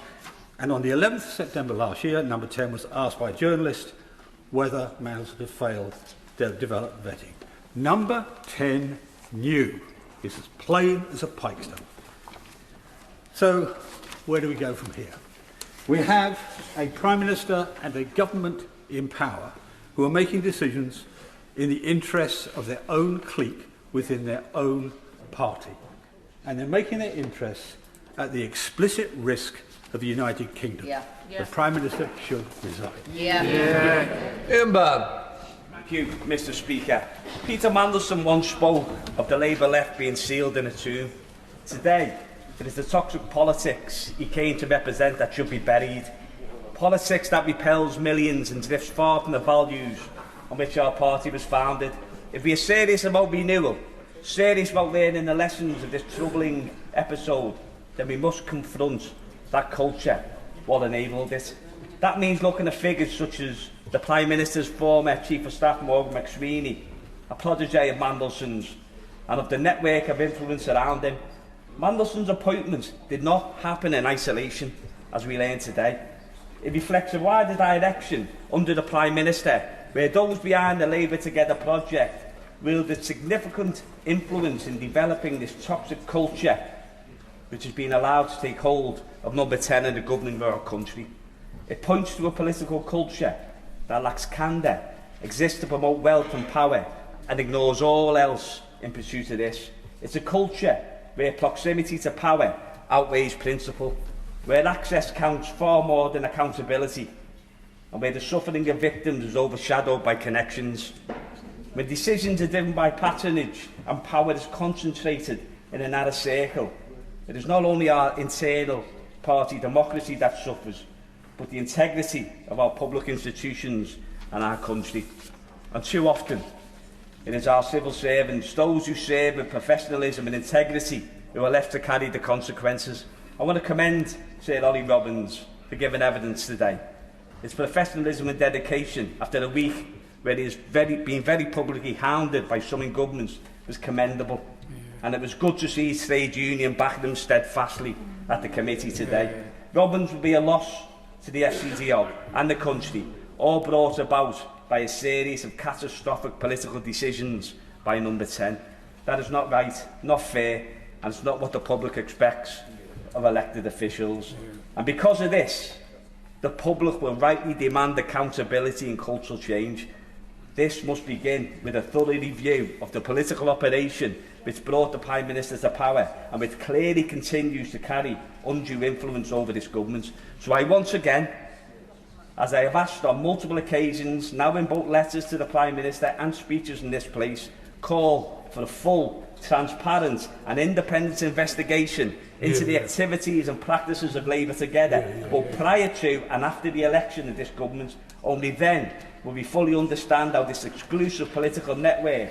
and on the 11th of September last year, number 10 was asked by a journalist whether Mandelson had failed to develop vetting. Number 10 knew. It's as plain as a pikestone. So, where do we go from here? We have a Prime Minister and a government in power who are making decisions in the interests of their own clique within their own party. And they're making their interests at the explicit risk of the United Kingdom. The Prime Minister should resign. Thank you, Mr. Speaker. Peter Mandelson once spoke of the Labour left being sealed in a tomb. Today, it is the toxic politics he came to represent that should be buried. Politics that repels millions and drifts far from the values on which our party was founded. If we are serious about renewal, serious about learning the lessons of this troubling episode, then we must confront that culture, what enabled it. That means looking at figures such as the Prime Minister's former Chief of Staff, Morgan McSweeney, a protege of Mandelson's, and of the network of influence around him. Mandelson's appointment did not happen in isolation, as we learn today. It reflects a wider direction under the Prime Minister, where those behind the Labour Together project wielded significant influence in developing this toxic culture, which has been allowed to take hold of number 10 in the governing of our country. It points to a political culture that lacks candour, exists to promote wealth and power, and ignores all else in pursuit of this. It's a culture where proximity to power outweighs principle, where access counts far more than accountability, and where the suffering of victims is overshadowed by connections. When decisions are driven by patronage and power is concentrated in a narrow circle, it is not only our internal party democracy that suffers, but the integrity of our public institutions and our country. And too often, it is our civil servants, those who serve with professionalism and integrity, who are left to carry the consequences. I want to commend Sir Ollie Robbins for giving evidence today. His professionalism and dedication after a week where he has been very publicly hounded by some in government was commendable. And it was good to see his trade union backing him steadfastly at the committee today. Robbins will be a loss to the FCDO and the country, all brought about by a series of catastrophic political decisions by number 10. That is not right, not fair, and it's not what the public expects of elected officials. And because of this, the public will rightly demand accountability and cultural change. This must begin with a thorough review of the political operation which brought the Prime Minister to power and which clearly continues to carry undue influence over this government. So I once again, as I have asked on multiple occasions, now in both letters to the Prime Minister and speeches in this place, call for a full, transparent and independent investigation into the activities and practices of Labour Together, both prior to and after the election of this government. Only then will we fully understand how this exclusive political network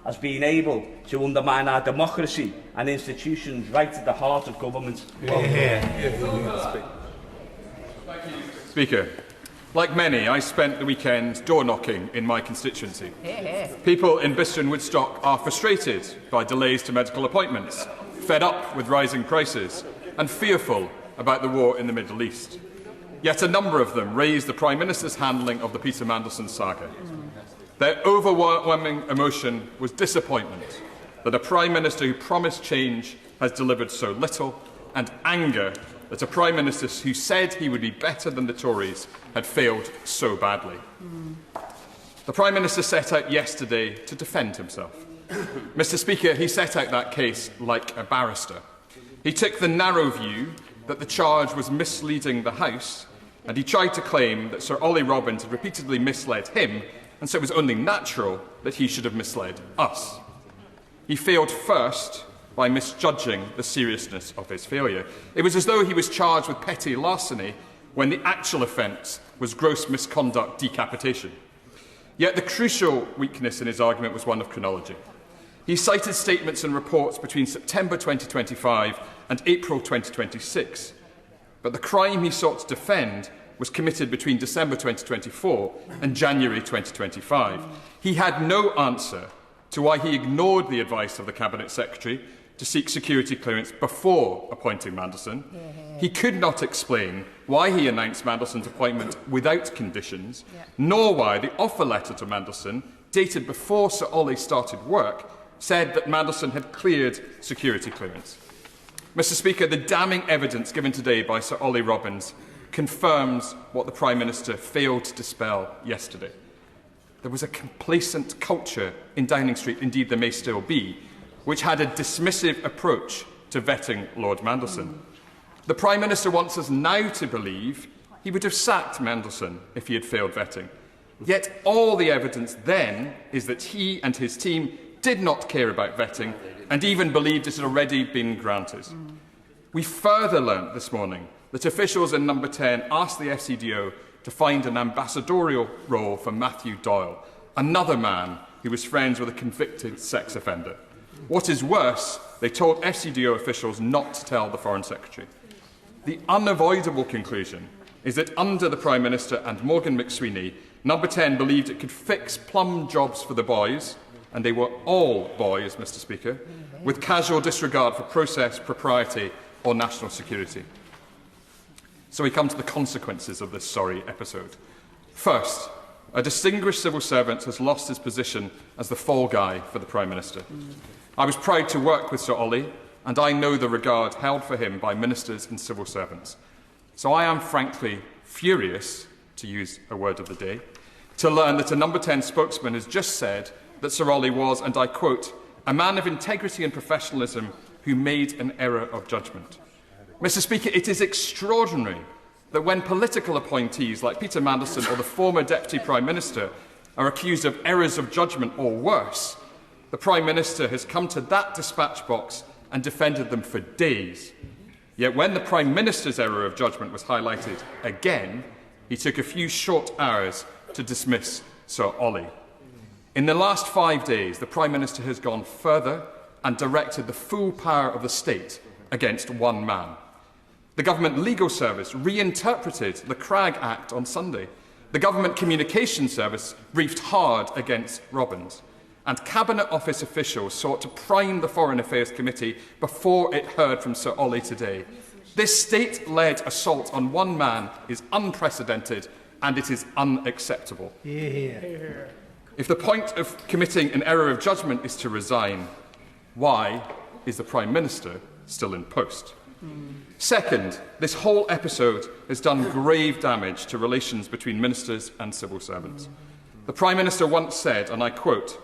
has been able to undermine our democracy and institutions right at the heart of government. Speaker, like many, I spent the weekend door-knocking in my constituency. People in Bicester and Woodstock are frustrated by delays to medical appointments, fed up with rising prices and fearful about the war in the Middle East. Yet a number of them raised the Prime Minister's handling of the Peter Mandelson saga. Their overwhelming emotion was disappointment that a Prime Minister who promised change has delivered so little, and anger that a Prime Minister who said he would be better than the Tories had failed so badly. The Prime Minister set out yesterday to defend himself. Mr. Speaker, he set out that case like a barrister. He took the narrow view that the charge was misleading the House, and he tried to claim that Sir Ollie Robbins had repeatedly misled him, and so it was only natural that he should have misled us. He failed first by misjudging the seriousness of his failure. It was as though he was charged with petty larceny when the actual offence was gross misconduct decapitation. Yet the crucial weakness in his argument was one of chronology. He cited statements and reports between September 2025 and April 2026, but the crime he sought to defend was committed between December 2024 and January 2025. He had no answer to why he ignored the advice of the Cabinet Secretary to seek security clearance before appointing Mandelson. He could not explain why he announced Mandelson's appointment without conditions, nor why the offer letter to Mandelson, dated before Sir Ollie started work, said that Mandelson had cleared security clearance. Mr. Speaker, the damning evidence given today by Sir Ollie Robbins confirms what the Prime Minister failed to dispel yesterday. There was a complacent culture in Downing Street, indeed there may still be, which had a dismissive approach to vetting Lord Mandelson. The Prime Minister wants us now to believe he would have sacked Mandelson if he had failed vetting. Yet all the evidence then is that he and his team did not care about vetting and even believed it had already been granted. We further learnt this morning that officials in Number 10 asked the FCDO to find an ambassadorial role for Matthew Doyle, another man who was friends with a convicted sex offender. What is worse, they told FCDO officials not to tell the Foreign Secretary. The unavoidable conclusion is that under the Prime Minister and Morgan McSweeney, Number 10 believed it could fix plum jobs for the boys, and they were all boys, Mr. Speaker, with casual disregard for process, propriety or national security. So we come to the consequences of this sorry episode. First, a distinguished civil servant has lost his position as the fall guy for the Prime Minister. I was proud to work with Sir Ollie, and I know the regard held for him by ministers and civil servants. So I am frankly furious, to use a word of the day, to learn that a Number 10 spokesman has just said that Sir Ollie was, and I quote, a man of integrity and professionalism who made an error of judgment. Mr. Speaker, it is extraordinary that when political appointees like Peter Mandelson or the former Deputy Prime Minister are accused of errors of judgment or worse, the Prime Minister has come to that dispatch box and defended them for days. Yet when the Prime Minister's error of judgment was highlighted again, he took a few short hours to dismiss Sir Ollie. In the last 5 days, the Prime Minister has gone further and directed the full power of the state against one man. The Government Legal Service reinterpreted the Cragg Act on Sunday. The Government Communications Service briefed hard against Robbins. And Cabinet Office officials sought to prime the Foreign Affairs Committee before it heard from Sir Ollie today. This state-led assault on one man is unprecedented and it is unacceptable. If the point of committing an error of judgment is to resign, why is the Prime Minister still in post? Second, this whole episode has done grave damage to relations between ministers and civil servants. The Prime Minister once said, and I quote,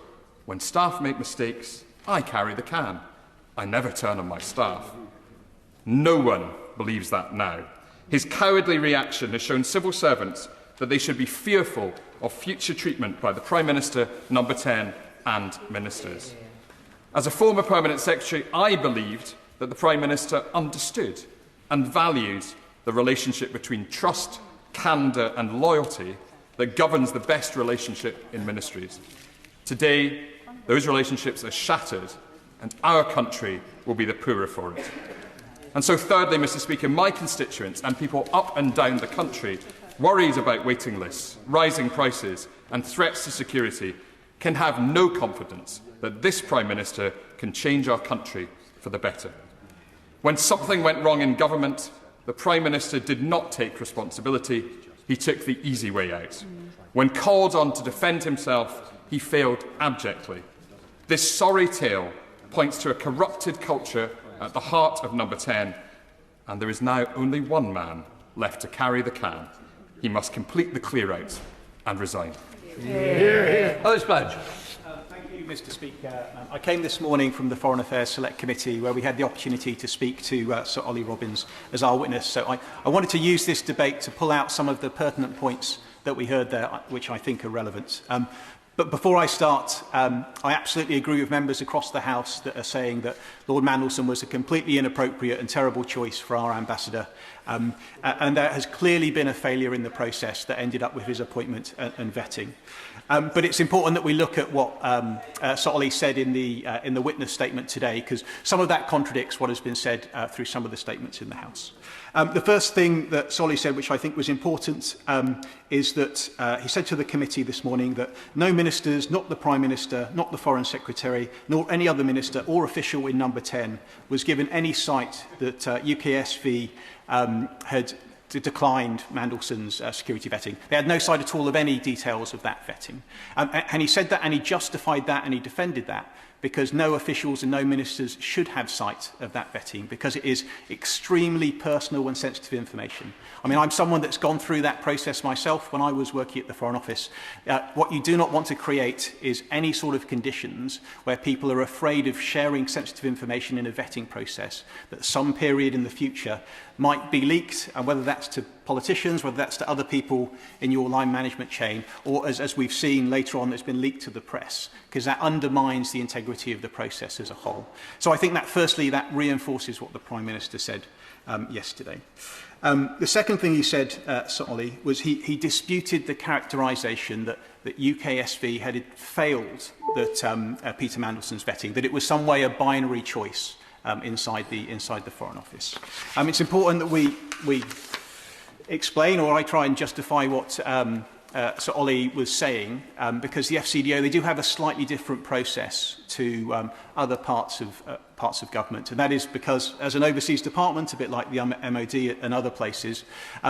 "When staff make mistakes, I carry the can. I never turn on my staff." No one believes that now. His cowardly reaction has shown civil servants that they should be fearful of future treatment by the Prime Minister, Number 10 and ministers. As a former Permanent Secretary, I believed that the Prime Minister understood and valued the relationship between trust, candour and loyalty that governs the best relationship in ministries. Today, those relationships are shattered and our country will be the poorer for it. And so thirdly, Mr. Speaker, my constituents and people up and down the country worried about waiting lists, rising prices and threats to security can have no confidence that this Prime Minister can change our country for the better. When something went wrong in government, the Prime Minister did not take responsibility, he took the easy way out. When called on to defend himself, he failed abjectly. This sorry tale points to a corrupted culture at the heart of Number 10, and there is now only one man left to carry the can. He must complete the clear-out and resign. Others pledge. Thank you, Mr. Speaker. I came this morning from the Foreign Affairs Select Committee where we had the opportunity to speak to Sir Ollie Robbins as our witness. So I wanted to use this debate to pull out some of the pertinent points that we heard there, which I think are relevant. But before I start, I absolutely agree with members across the House that are saying that Lord Mandelson was a completely inappropriate and terrible choice for our ambassador. And there has clearly been a failure in the process that ended up with his appointment and vetting. But it's important that we look at what Sir Ollie said in the witness statement today, because some of that contradicts what has been said through some of the statements in the House. The first thing that Sir Ollie said, which I think was important, is that he said to the committee this morning that no ministers, not the Prime Minister, not the Foreign Secretary, nor any other minister or official in number 10 was given any sight that UKSV had declined Mandelson's security vetting. They had no sight at all of any details of that vetting. And he said that, and he justified that, and he defended that, because no officials and no ministers should have sight of that vetting, because it is extremely personal and sensitive information. I mean, I'm someone that's gone through that process myself when I was working at the Foreign Office. What you do not want to create is any sort of conditions where people are afraid of sharing sensitive information in a vetting process that some period in the future might be leaked, and whether that's to politicians, whether that's to other people in your line management chain, or as we've seen later on, it's been leaked to the press, because that undermines the integrity of the process as a whole. So I think that, firstly, that reinforces what the Prime Minister said yesterday. The second thing he said, Sir Ollie, was he disputed the characterisation that UKSV had failed that Peter Mandelson's vetting, that it was some way a binary choice inside the Foreign Office. It's important that we explain, or I try and justify what Sir Ollie was saying, because the FCDO, they do have a slightly different process to other parts of government, and that is because as an overseas department, a bit like the MOD and other places,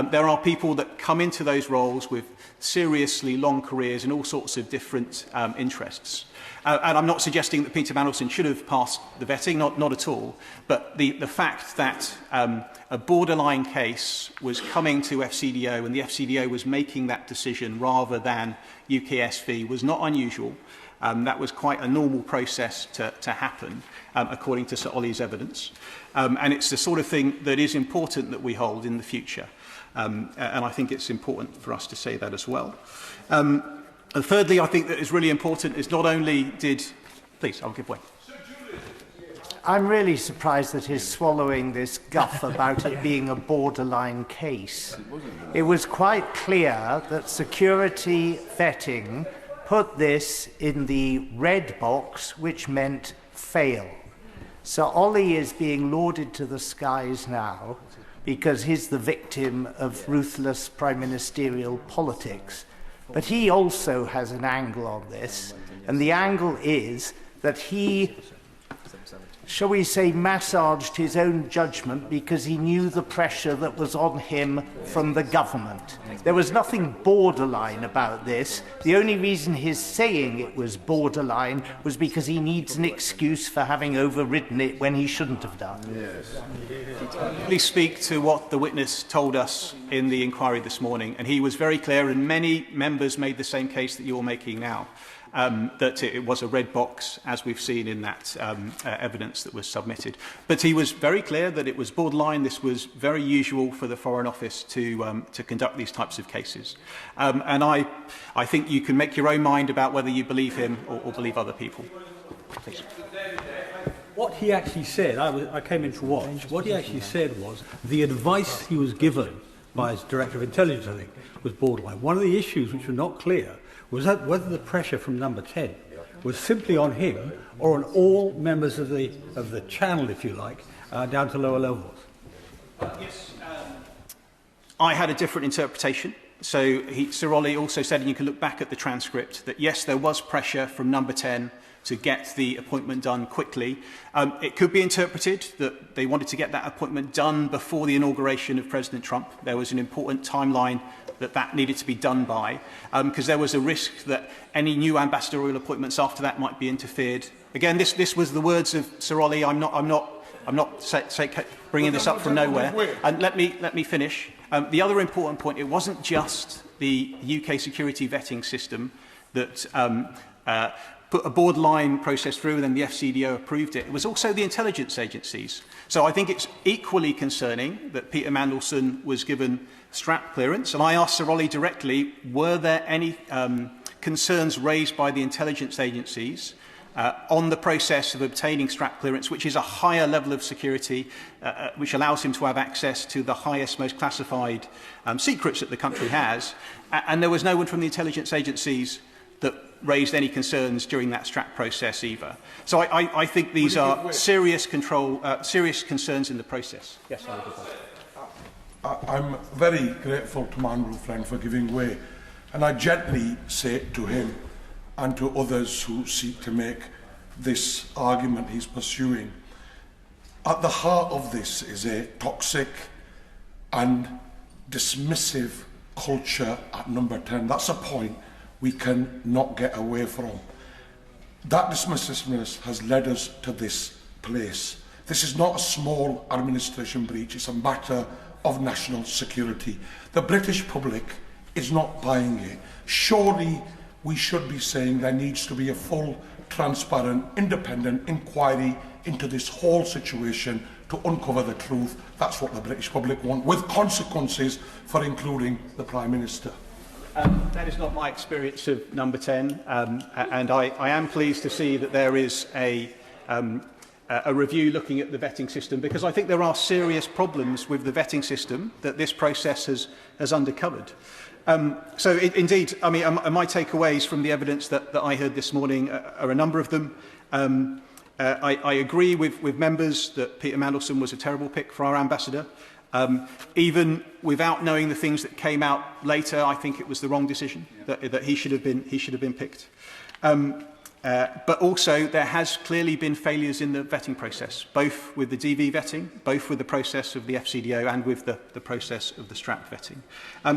there are people that come into those roles with seriously long careers and all sorts of different interests. And I'm not suggesting that Peter Mandelson should have passed the vetting, not at all, but the fact that a borderline case was coming to FCDO and the FCDO was making that decision rather than UKSV was not unusual. That was quite a normal process to happen, according to Sir Ollie's evidence. And it's the sort of thing that is important that we hold in the future. And I think it's important for us to say that as well. And thirdly, I think that is really important is not only did... Please, I'll give way. I'm really surprised that he's swallowing this guff about it being a borderline case. It was quite clear that security vetting put this in the red box, which meant fail. Sir Ollie is being lauded to the skies now because he's the victim of ruthless prime ministerial politics. But he also has an angle on this, and the angle is that he, shall we say, massaged his own judgment because he knew the pressure that was on him from the government. There was nothing borderline about this. The only reason he's saying it was borderline was because he needs an excuse for having overridden it when he shouldn't have done. Yes. Please speak to what the witness told us in the inquiry this morning, and he was very clear, and many members made the same case that you're making now. That it was a red box, as we've seen in that evidence that was submitted. But he was very clear that it was borderline. This was very usual for the Foreign Office to conduct these types of cases. And I think you can make your own mind about whether you believe him or believe other people. Please. What he actually said, I came in to watch, what he actually said was the advice he was given by his Director of Intelligence, I think, was borderline. One of the issues which were not clear was that whether the pressure from number 10 was simply on him or on all members of the channel, if you like, down to lower levels. Yes, I had a different interpretation. So Sir Ollie also said, and you can look back at the transcript, that yes, there was pressure from number 10 to get the appointment done quickly. It could be interpreted that they wanted to get that appointment done before the inauguration of President Trump. There was an important timeline that needed to be done by, because there was a risk that any new ambassadorial appointments after that might be interfered. Again, this was the words of Sir Ollie. I'm not bringing this up from nowhere. And let me finish. The other important point: it wasn't just the UK security vetting system that put a borderline process through, and then the FCDO approved it. It was also the intelligence agencies. So I think it's equally concerning that Peter Mandelson was given strap clearance. And I asked Sir Ollie directly, were there any concerns raised by the intelligence agencies on the process of obtaining strap clearance, which is a higher level of security, which allows him to have access to the highest, most classified secrets that the country has. And there was no one from the intelligence agencies that raised any concerns during that strap process either. So I think these are serious concerns in the process. Yes, I'm very grateful to my honourable friend for giving way, and I gently say to him and to others who seek to make this argument he's pursuing, at the heart of this is a toxic and dismissive culture at number 10. That's a point we can not get away from. That dismissiveness has led us to this place. This is not a small administration breach, it's a matter of national security. The British public is not buying it. Surely we should be saying there needs to be a full, transparent, independent inquiry into this whole situation to uncover the truth. That's what the British public want, with consequences for including the Prime Minister. That is not my experience of number 10, and I am pleased to see that there is a review looking at the vetting system, because I think there are serious problems with the vetting system that this process has uncovered. Indeed, I mean, my takeaways from the evidence that I heard this morning are a number of them. I agree with members that Peter Mandelson was a terrible pick for our ambassador. Even without knowing the things that came out later, I think it was the wrong decision that he should have been picked. But also, there has clearly been failures in the vetting process, both with the DV vetting, both with the process of the FCDO and with the process of the strap vetting.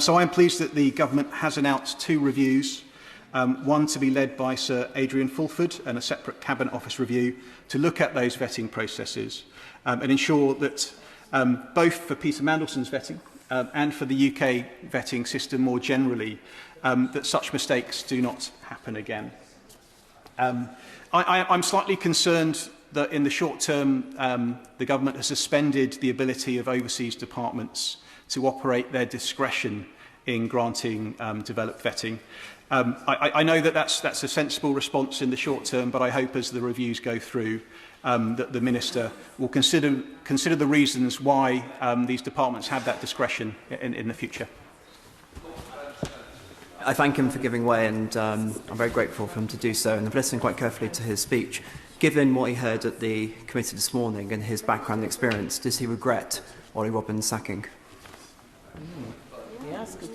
So I am pleased that the government has announced 2 reviews, one to be led by Sir Adrian Fulford and a separate Cabinet Office review to look at those vetting processes and ensure that both for Peter Mandelson's vetting and for the UK vetting system more generally, that such mistakes do not happen again. I'm slightly concerned that in the short term, the government has suspended the ability of overseas departments to operate their discretion in granting developed vetting. I know that that's a sensible response in the short term, but I hope as the reviews go through that the Minister will consider the reasons why these departments have that discretion in the future. I thank him for giving way, and I'm very grateful for him to do so, and I've listened quite carefully to his speech. Given what he heard at the committee this morning and his background and experience, does he regret Ollie Robbins' sacking?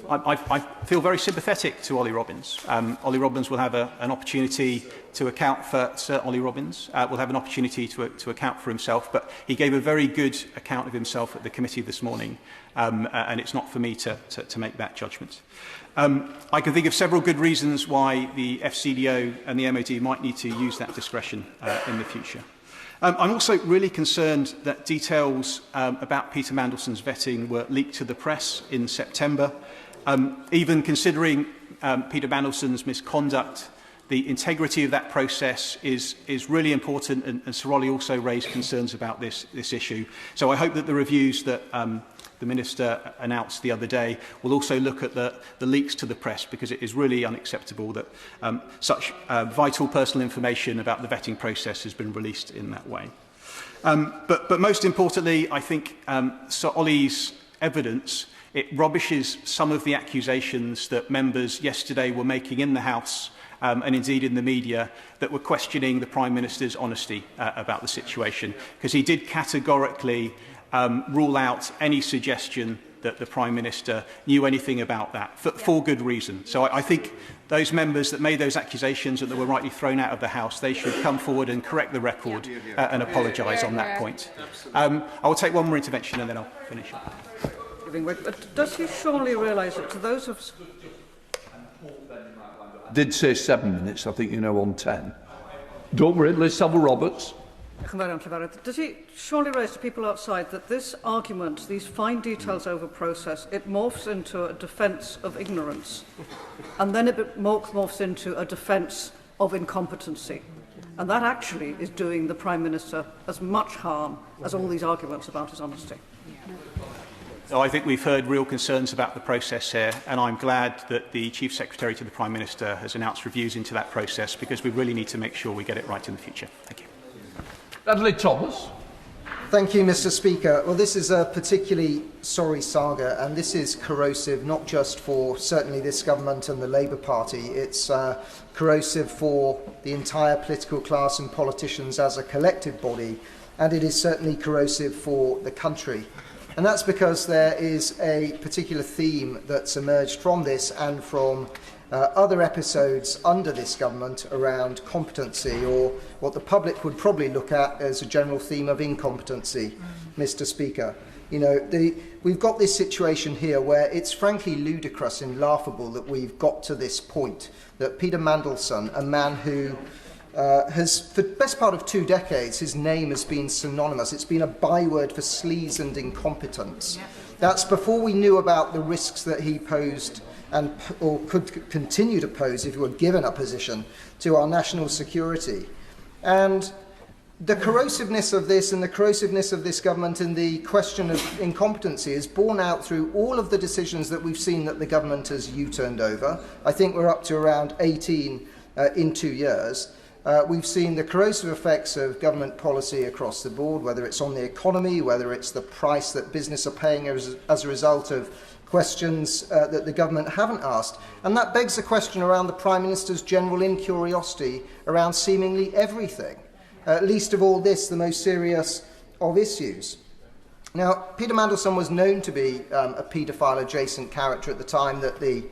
I feel very sympathetic to Ollie Robbins. Ollie Robbins will have an opportunity to account for Sir Ollie Robbins, will have an opportunity to account for himself, but he gave a very good account of himself at the committee this morning, and it's not for me to make that judgment. I can think of several good reasons why the FCDO and the MOD might need to use that discretion in the future. I'm also really concerned that details about Peter Mandelson's vetting were leaked to the press in September. Even considering Peter Mandelson's misconduct, the integrity of that process is really important, and Sir Ollie also raised concerns about this issue. So I hope that the reviews that the Minister announced the other day will also look at the leaks to the press, because it is really unacceptable that such vital personal information about the vetting process has been released in that way. But most importantly, I think Sir Ollie's evidence, it rubbishes some of the accusations that members yesterday were making in the House and indeed in the media, that were questioning the Prime Minister's honesty about the situation, because he did categorically rule out any suggestion that the Prime Minister knew anything about that, for good reason. So I think those members that made those accusations and that were rightly thrown out of the House, they should come forward and correct the record and apologise on that point. I will take one more intervention and then I'll finish up. But does he surely realise that to those of us... Did say 7 minutes, I think you know on 10. Don't worry, Liz Savile-Roberts. Does he surely raise to people outside that this argument, these fine details over process, it morphs into a defence of ignorance, and then it morphs into a defence of incompetency, and that actually is doing the Prime Minister as much harm as all these arguments about his honesty? I think we've heard real concerns about the process here, and I'm glad that the Chief Secretary to the Prime Minister has announced reviews into that process, because we really need to make sure we get it right in the future. Thank you. Dudley Thomas. Thank you, Mr. Speaker. Well, this is a particularly sorry saga, and this is corrosive not just for certainly this government and the Labour Party. It's corrosive for the entire political class and politicians as a collective body, and it is certainly corrosive for the country. And that's because there is a particular theme that's emerged from this and from other episodes under this government around competency, or what the public would probably look at as a general theme of incompetency, Mr. Speaker. You know, we've got this situation here where it's frankly ludicrous and laughable that we've got to this point, that Peter Mandelson, a man who has, for the best part of 2 decades, his name has been synonymous. It's been a byword for sleaze and incompetence. That's before we knew about the risks that he posed or could continue to pose if he were given a position to our national security. And the corrosiveness of this and the corrosiveness of this government and the question of incompetency is borne out through all of the decisions that we've seen that the government has U-turned over. I think we're up to around 18 in 2 years. We've seen the corrosive effects of government policy across the board, whether it's on the economy, whether it's the price that business are paying as a result of questions that the government haven't asked. And that begs the question around the Prime Minister's general incuriosity around seemingly everything, least of all this, the most serious of issues. Now, Peter Mandelson was known to be a paedophile-adjacent character at the time that the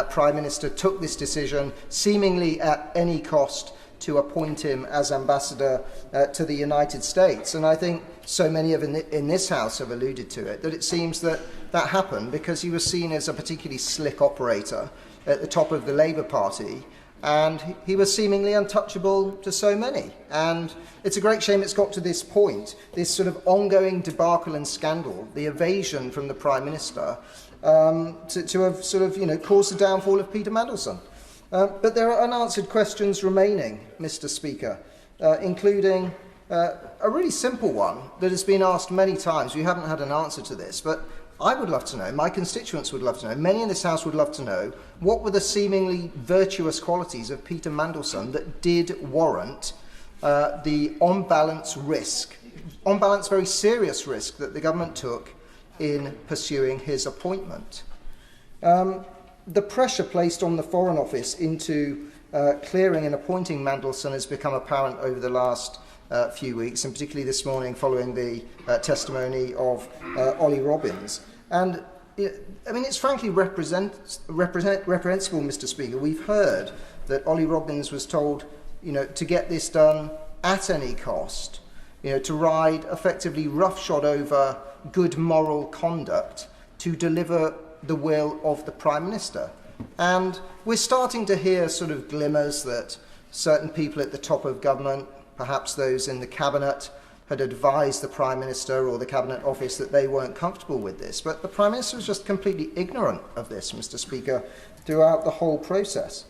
Prime Minister took this decision, seemingly at any cost, to appoint him as ambassador to the United States. And I think so many in this House have alluded to it, that it seems that that happened because he was seen as a particularly slick operator at the top of the Labour Party, and he was seemingly untouchable to so many. And it's a great shame it's got to this point, this sort of ongoing debacle and scandal, the evasion from the Prime Minister, to have sort of, you know, caused the downfall of Peter Mandelson. But there are unanswered questions remaining, Mr. Speaker, including a really simple one that has been asked many times. We haven't had an answer to this, but I would love to know, my constituents would love to know, many in this House would love to know, what were the seemingly virtuous qualities of Peter Mandelson that did warrant the on-balance risk, on-balance very serious risk that the government took in pursuing his appointment. The pressure placed on the Foreign Office into clearing and appointing Mandelson has become apparent over the last few weeks, and particularly this morning following the testimony of Ollie Robbins. And I mean, it's frankly reprehensible, Mr. Speaker. We've heard that Ollie Robbins was told, you know, to get this done at any cost, you know, to ride effectively roughshod over good moral conduct to deliver the will of the Prime Minister. And we're starting to hear sort of glimmers that certain people at the top of government, perhaps those in the Cabinet, had advised the Prime Minister or the Cabinet Office that they weren't comfortable with this. But the Prime Minister was just completely ignorant of this, Mr. Speaker, throughout the whole process.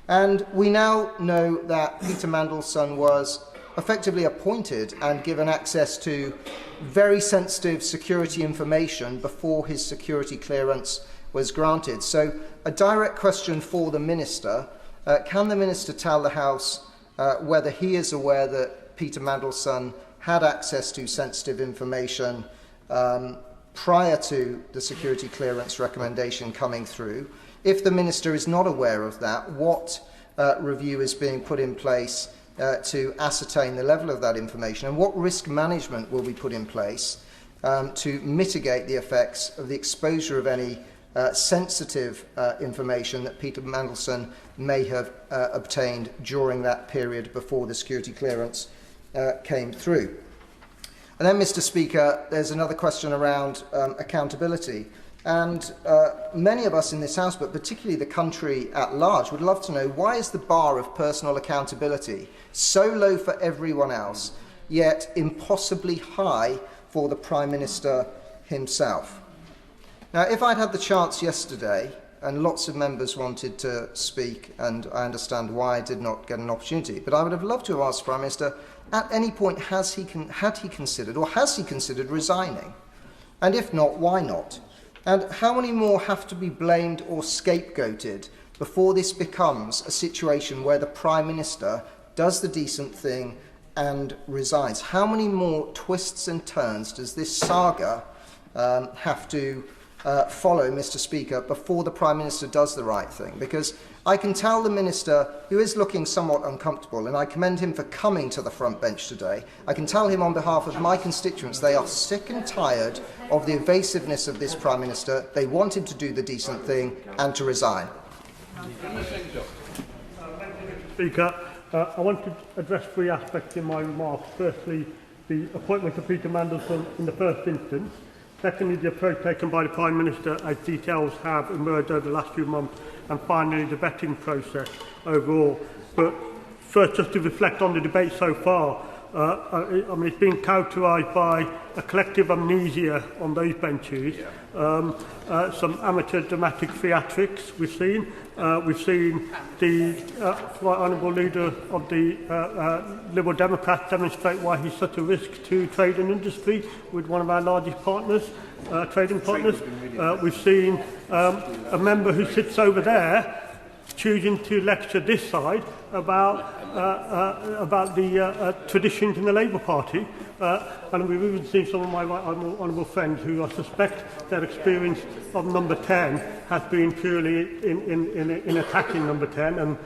And we now know that Peter Mandelson was effectively appointed and given access to very sensitive security information before his security clearance was granted. So a direct question for the Minister, can the Minister tell the House whether he is aware that Peter Mandelson had access to sensitive information prior to the security clearance recommendation coming through? If the Minister is not aware of that, what review is being put in place to ascertain the level of that information, and what risk management will be put in place to mitigate the effects of the exposure of any sensitive information that Peter Mandelson may have obtained during that period before the security clearance came through. And then, Mr. Speaker, there's another question around accountability. And many of us in this House, but particularly the country at large, would love to know, why is the bar of personal accountability so low for everyone else, yet impossibly high for the Prime Minister himself? Now, if I'd had the chance yesterday, and lots of members wanted to speak, and I understand why I did not get an opportunity, but I would have loved to have asked the Prime Minister, at any point, had he considered resigning? And if not, why not? And how many more have to be blamed or scapegoated before this becomes a situation where the Prime Minister does the decent thing and resigns? How many more twists and turns does this saga have to follow, Mr. Speaker, before the Prime Minister does the right thing? Because I can tell the Minister, who is looking somewhat uncomfortable, and I commend him for coming to the front bench today, I can tell him on behalf of my constituents they are sick and tired of the evasiveness of this Prime Minister. They want him to do the decent thing and to resign. Speaker, I want to address three aspects in my remarks. Firstly, the appointment of Peter Mandelson in the first instance. Secondly, the approach taken by the Prime Minister as details have emerged over the last few months. And finally, the vetting process overall. But first, just to reflect on the debate so far, it's been characterised by a collective amnesia on those benches, some amateur dramatic theatrics we've seen. We've seen the Right Honourable Leader of the Liberal Democrats demonstrate why he's such a risk to trade and industry with one of our largest partners, trading partners. We've seen a member who sits over there choosing to lecture this side about the traditions in the Labour Party. And we've even seen some of my right honourable friends who I suspect their experience of number 10 has been purely in attacking number 10 and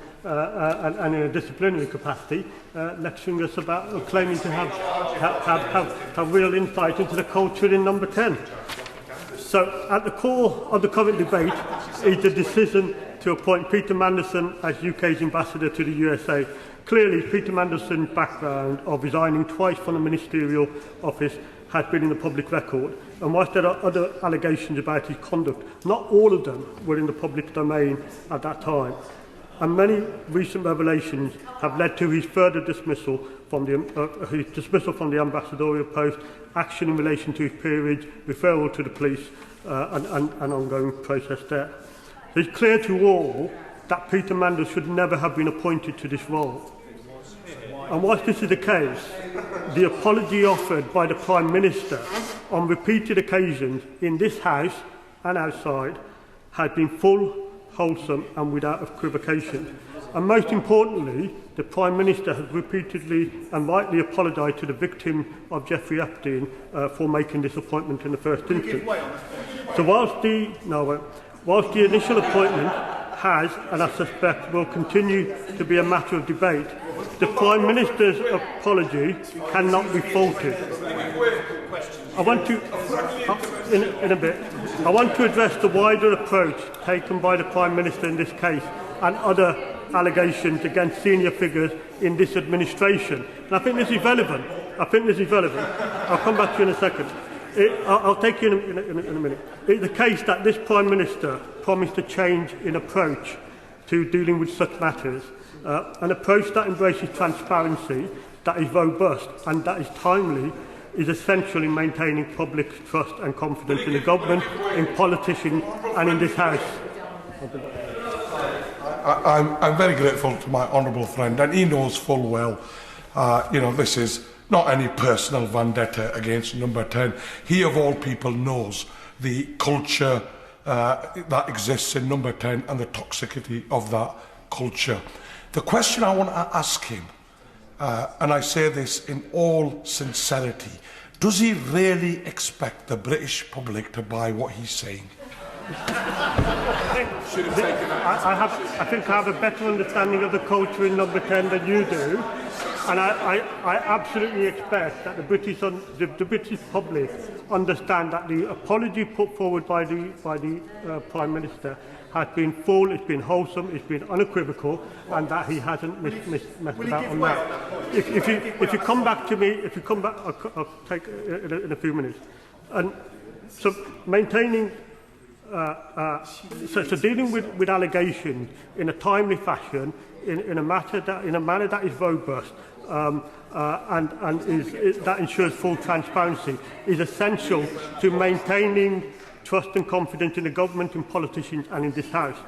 in a disciplinary capacity, lecturing us about claiming to have real insight into the culture in number 10. So at the core of the current debate is the decision to appoint Peter Mandelson as UK's ambassador to the USA. Clearly, Peter Mandelson's background of resigning twice from the ministerial office has been in the public record, and whilst there are other allegations about his conduct, not all of them were in the public domain at that time. And many recent revelations have led to his further dismissal from the ambassadorial post, action in relation to his peerage, referral to the police, and ongoing process there. It's clear to all that Peter Mandel should never have been appointed to this role. And whilst this is the case, the apology offered by the Prime Minister on repeated occasions in this House and outside has been full, wholesome and without equivocation. And most importantly, the Prime Minister has repeatedly and rightly apologised to the victim of Jeffrey Epstein for making this appointment in the first instance. So whilst the initial appointment has, and I suspect will continue to be a matter of debate, the Prime Minister's apology cannot be faulted. I want to, in a bit, I want to address the wider approach taken by the Prime Minister in this case and other allegations against senior figures in this administration. And I think this is relevant. I'll come back to you in a second. I'll take you in a minute. It's the case that this Prime Minister promised a change in approach to dealing with such matters, an approach that embraces transparency, that is robust and that is timely, is essential in maintaining public trust and confidence in the government, in politicians and in this House. I'm very grateful to my honourable friend, and he knows full well, this is not any personal vendetta against number 10. He, of all people, knows the culture that exists in number 10 and the toxicity of that culture. The question I want to ask him, and I say this in all sincerity, does he really expect the British public to buy what he's saying? I think I have a better understanding of the culture in number 10 than you do. And I absolutely expect that the British public understand that the apology put forward by the Prime Minister has been full, it's been wholesome, it's been unequivocal, and that he hasn't messed about on that. If you come back to me, I'll take in a few minutes. And so maintaining, so dealing with allegations in a timely fashion, in a manner that is robust, that ensures full transparency, is essential to maintaining trust and confidence in the government, in politicians and in this House.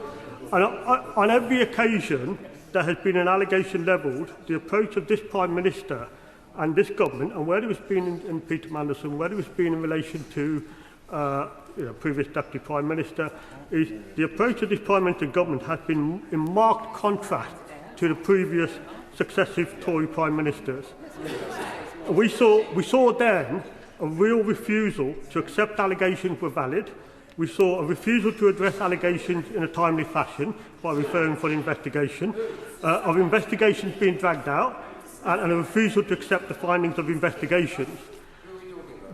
And on every occasion there has been an allegation levelled, the approach of this Prime Minister and this government, and whether it's been in Peter Mandelson, whether it's been in relation to previous Deputy Prime Minister, is the approach of this Prime Minister government has been in marked contrast to the previous successive Tory Prime Ministers. We saw then a real refusal to accept allegations were valid. We saw a refusal to address allegations in a timely fashion by referring for an investigation, of investigations being dragged out, and a refusal to accept the findings of investigations.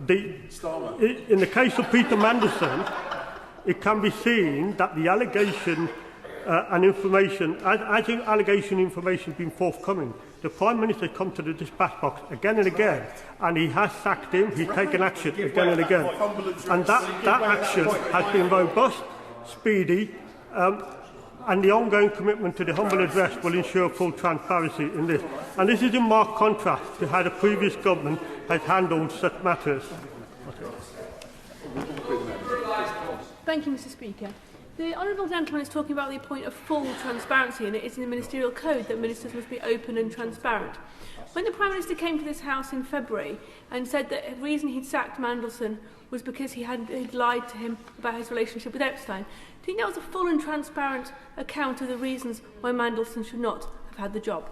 In the case of Peter Mandelson, it can be seen that the allegation and information, as allegation information has been forthcoming, the Prime Minister has come to the dispatch box again and again, and he has sacked him, he's taken action again and again. And that action has been robust, speedy, and the ongoing commitment to the humble address will ensure full transparency in this. And this is in marked contrast to how the previous government has handled such matters. Thank you, Mr. Speaker. The honourable gentleman is talking about the point of full transparency, and it is in the Ministerial Code that ministers must be open and transparent. When the Prime Minister came to this House in February and said that the reason he'd sacked Mandelson was because he'd lied to him about his relationship with Epstein, do you think that was a full and transparent account of the reasons why Mandelson should not have had the job?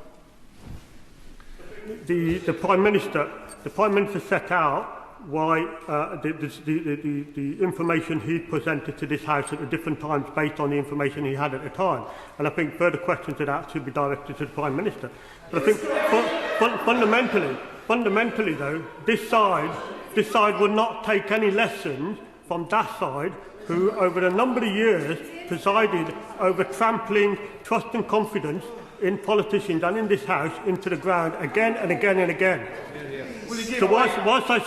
The Prime Minister set out why the information he presented to this House at different times based on the information he had at the time. And I think further questions to that should be directed to the Prime Minister. But I think fundamentally though, this side will not take any lessons from that side who over a number of years presided over trampling trust and confidence in politicians and in this House into the ground again and again and again. So whilst I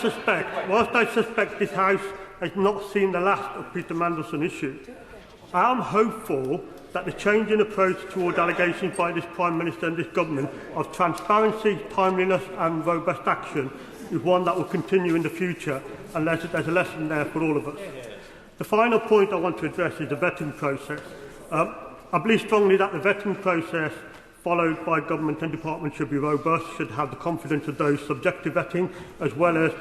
suspect this House has not seen the last of Peter Mandelson issue, I am hopeful that the change in approach towards allegations by this Prime Minister and this Government of transparency, timeliness and robust action is one that will continue in the future, and there's a lesson there for all of us. The final point I want to address is the vetting process. I believe strongly that the vetting process followed by government and departments should be robust, should have the confidence of those subject to vetting, as well as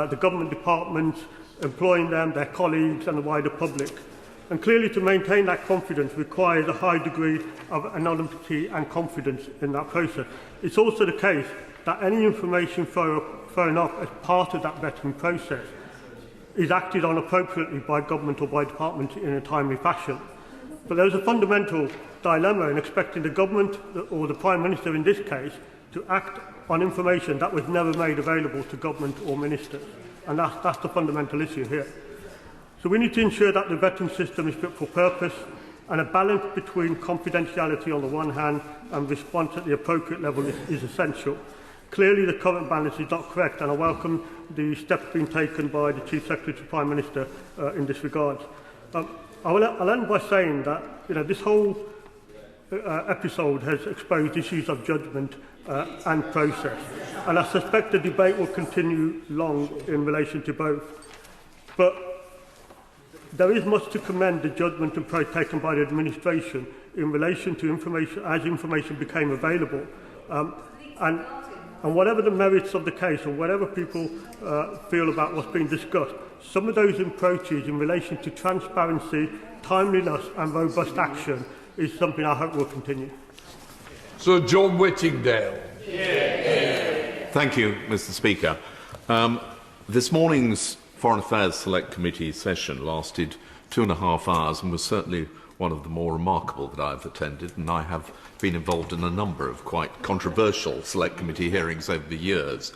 the government departments employing them, their colleagues and the wider public. And clearly to maintain that confidence requires a high degree of anonymity and confidence in that process. It's also the case that any information thrown up as part of that vetting process is acted on appropriately by government or by department in a timely fashion. But there's a fundamental dilemma in expecting the government, or the Prime Minister in this case, to act on information that was never made available to government or ministers. And that's the fundamental issue here. So we need to ensure that the vetting system is fit for purpose, and a balance between confidentiality on the one hand and response at the appropriate level is essential. Clearly the current balance is not correct, and I welcome the steps being taken by the Chief Secretary to the Prime Minister in this regard. I'll end by saying that this whole episode has exposed issues of judgment and process, and I suspect the debate will continue long in relation to both. But there is much to commend the judgment and approach taken by the administration in relation to information as information became available. And whatever the merits of the case, or whatever people feel about what's being discussed, some of those approaches in relation to transparency, timeliness and robust action is something I hope will continue. So John Whittingdale. Thank you, Mr. Speaker. This morning's Foreign Affairs Select Committee session lasted 2.5 hours and was certainly one of the more remarkable that I've attended, and I have been involved in a number of quite controversial Select Committee hearings over the years.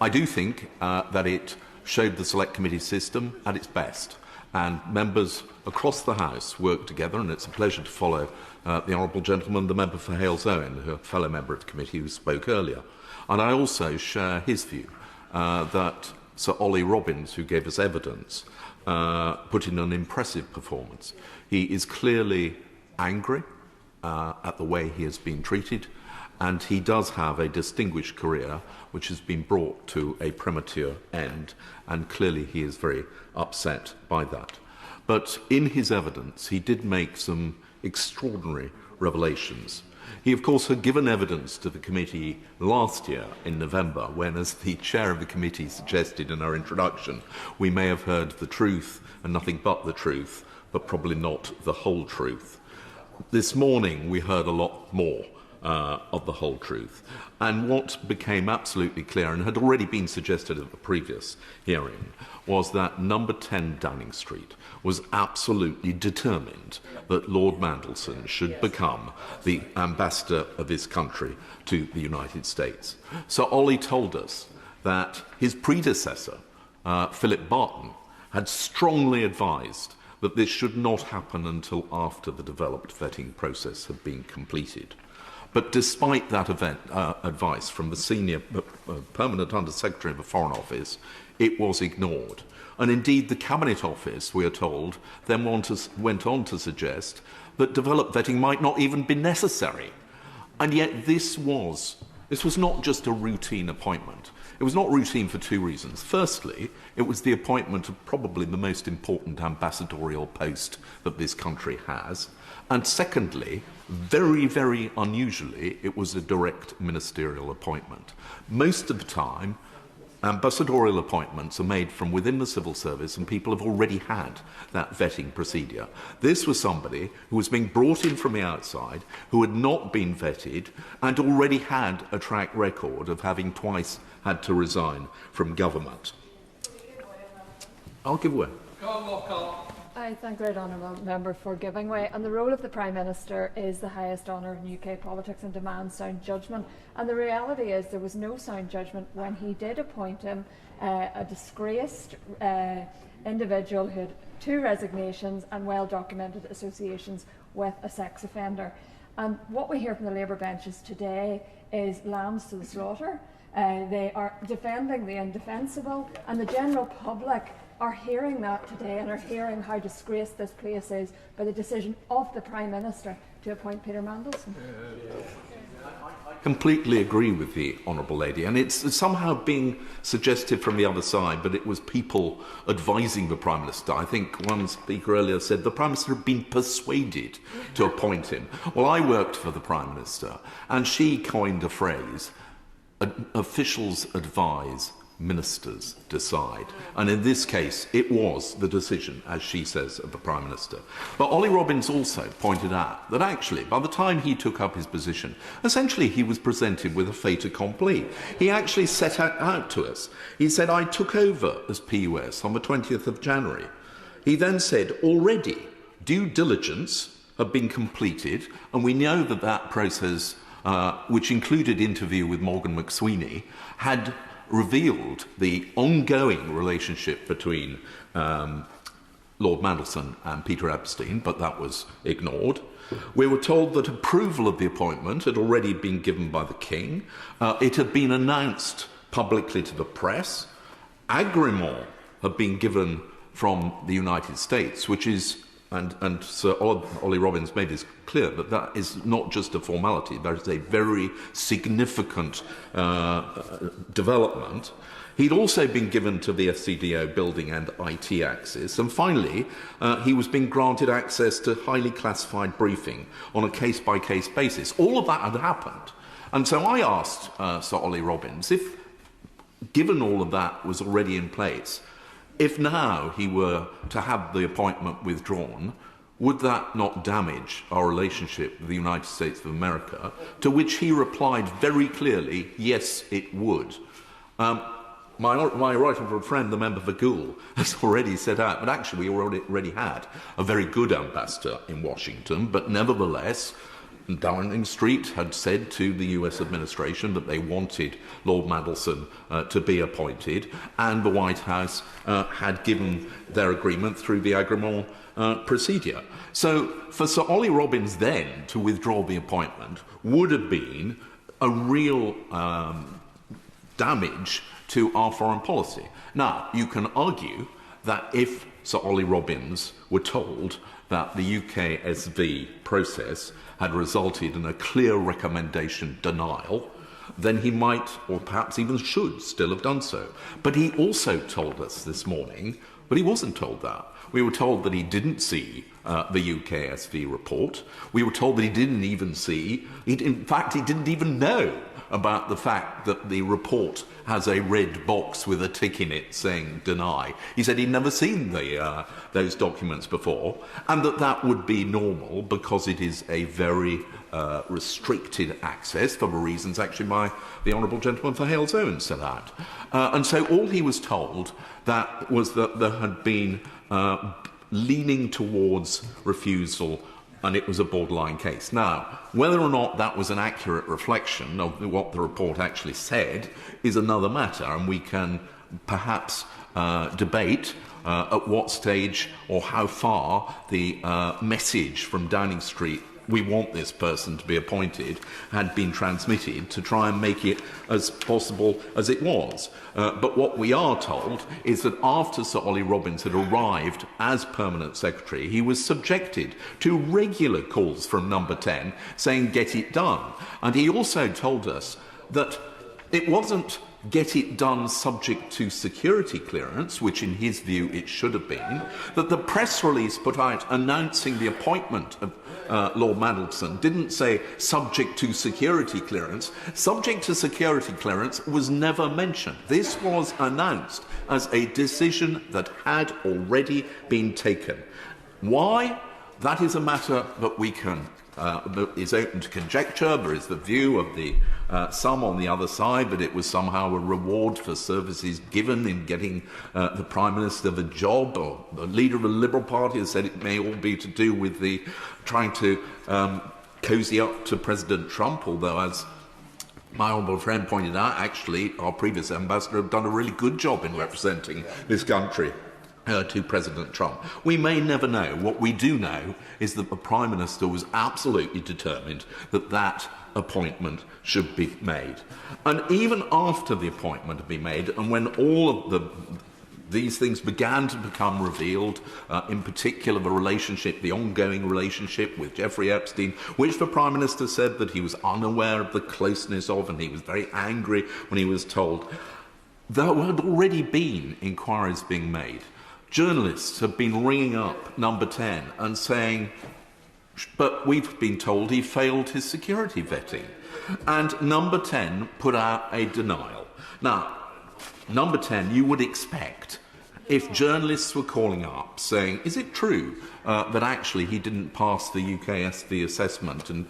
I do think that it showed the Select Committee system at its best, and members across the House worked together, and it's a pleasure to follow the Honourable Gentleman, the member for Hales-Owen, a fellow member of the committee who spoke earlier. And I also share his view that Sir Ollie Robbins, who gave us evidence, put in an impressive performance. He is clearly angry at the way he has been treated, and he does have a distinguished career which has been brought to a premature end, and clearly he is very upset by that. But in his evidence, he did make some extraordinary revelations. He, of course, had given evidence to the committee last year in November when, as the chair of the committee suggested in our introduction, we may have heard the truth and nothing but the truth, but probably not the whole truth. This morning we heard a lot more of the whole truth. And what became absolutely clear, and had already been suggested at the previous hearing, was that number 10 Downing Street was absolutely determined that Lord Mandelson should become the ambassador of this country to the United States. So Ollie told us that his predecessor, Philip Barton, had strongly advised that this should not happen until after the developed vetting process had been completed. But despite that advice from the senior permanent Under-Secretary of the Foreign Office, it was ignored. And indeed, the Cabinet Office, we are told, then went on to suggest that developed vetting might not even be necessary. And yet this was not just a routine appointment. It was not routine for two reasons. Firstly, it was the appointment of probably the most important ambassadorial post that this country has. And secondly, very, very unusually, it was a direct ministerial appointment. Most of the time, ambassadorial appointments are made from within the civil service and people have already had that vetting procedure. This was somebody who was being brought in from the outside, who had not been vetted and already had a track record of having twice had to resign from government. I'll give way. I thank the Right Honourable Member for giving way. And the role of the Prime Minister is the highest honour in UK politics and demands sound judgment. And the reality is there was no sound judgment when he did appoint him, a disgraced individual who had 2 resignations and well-documented associations with a sex offender. And what we hear from the Labour benches today is lambs to the slaughter. They are defending the indefensible, and the general public are hearing that today and are hearing how disgraced this place is by the decision of the Prime Minister to appoint Peter Mandelson. I completely agree with the Honourable Lady, and it's somehow being suggested from the other side, but it was people advising the Prime Minister. I think one speaker earlier said the Prime Minister had been persuaded to appoint him. Well, I worked for the Prime Minister, and she coined a phrase, officials advise, ministers decide. And in this case, it was the decision, as she says, of the Prime Minister. But Ollie Robbins also pointed out that actually, by the time he took up his position, essentially he was presented with a fait accompli. He actually set out to us. He said, I took over as PUS on the 20th of January. He then said, already due diligence had been completed, and we know that that process, which included interview with Morgan McSweeney, had revealed the ongoing relationship between Lord Mandelson and Peter Epstein, but that was ignored. We were told that approval of the appointment had already been given by the King. It had been announced publicly to the press. Agreement had been given from the United States, which is, and Sir Ollie Robbins made this clear, that that is not just a formality, that is a very significant development. He'd also been given to the FCDO building and IT access, and finally he was being granted access to highly classified briefing on a case-by-case basis. All of that had happened. And so I asked Sir Ollie Robbins if, given all of that was already in place, if now he were to have the appointment withdrawn, would that not damage our relationship with the United States of America? To which he replied very clearly, yes, it would. My right honourable friend, the member for Goole, has already set out, but actually we already had a very good ambassador in Washington, but nevertheless, Downing Street had said to the US administration that they wanted Lord Mandelson to be appointed, and the White House had given their agreement through the agreement procedure. So for Sir Ollie Robbins then to withdraw the appointment would have been a real damage to our foreign policy. Now, you can argue that if Sir Ollie Robbins were told that the UKSV process had resulted in a clear recommendation denial, then he might, or perhaps even should, still have done so. But he also told us this morning, but he wasn't told that. We were told that he didn't see the UKSV report. We were told that he didn't even see, in fact, he didn't even know about the fact that the report has a red box with a tick in it saying deny. He said he'd never seen those documents before, and that would be normal because it is a very restricted access for the reasons actually the Honourable Gentleman for Hales-Owen set out. And so all he was told was that there had been leaning towards refusal, and it was a borderline case. Now, whether or not that was an accurate reflection of what the report actually said is another matter, and we can perhaps debate at what stage or how far the message from Downing Street, we want this person to be appointed, had been transmitted to try and make it as possible as it was. But what we are told is that after Sir Ollie Robbins had arrived as Permanent Secretary, he was subjected to regular calls from Number 10 saying, get it done. And he also told us that it wasn't get it done subject to security clearance, which in his view it should have been, that the press release put out announcing the appointment of Lord Mandelson didn't say subject to security clearance. Subject to security clearance was never mentioned. This was announced as a decision that had already been taken. Why? That is a matter that we can that is open to conjecture. There is the view of the some on the other side that it was somehow a reward for services given in getting the Prime Minister the job, or the leader of the Liberal Party has said it may all be to do with the trying to cosy up to President Trump, although, as my honourable friend pointed out, actually our previous ambassador have done a really good job in representing this country to President Trump. We may never know. What we do know is that the Prime Minister was absolutely determined that that appointment should be made. And even after the appointment had been made, and when all of these things began to become revealed, in particular the ongoing relationship with Jeffrey Epstein, which the Prime Minister said that he was unaware of the closeness of, and he was very angry when he was told, there had already been inquiries being made. Journalists have been ringing up Number 10 and saying, but we've been told he failed his security vetting. And Number 10 put out a denial. Now, Number 10, you would expect, if journalists were calling up saying, is it true that actually he didn't pass the UKSV assessment and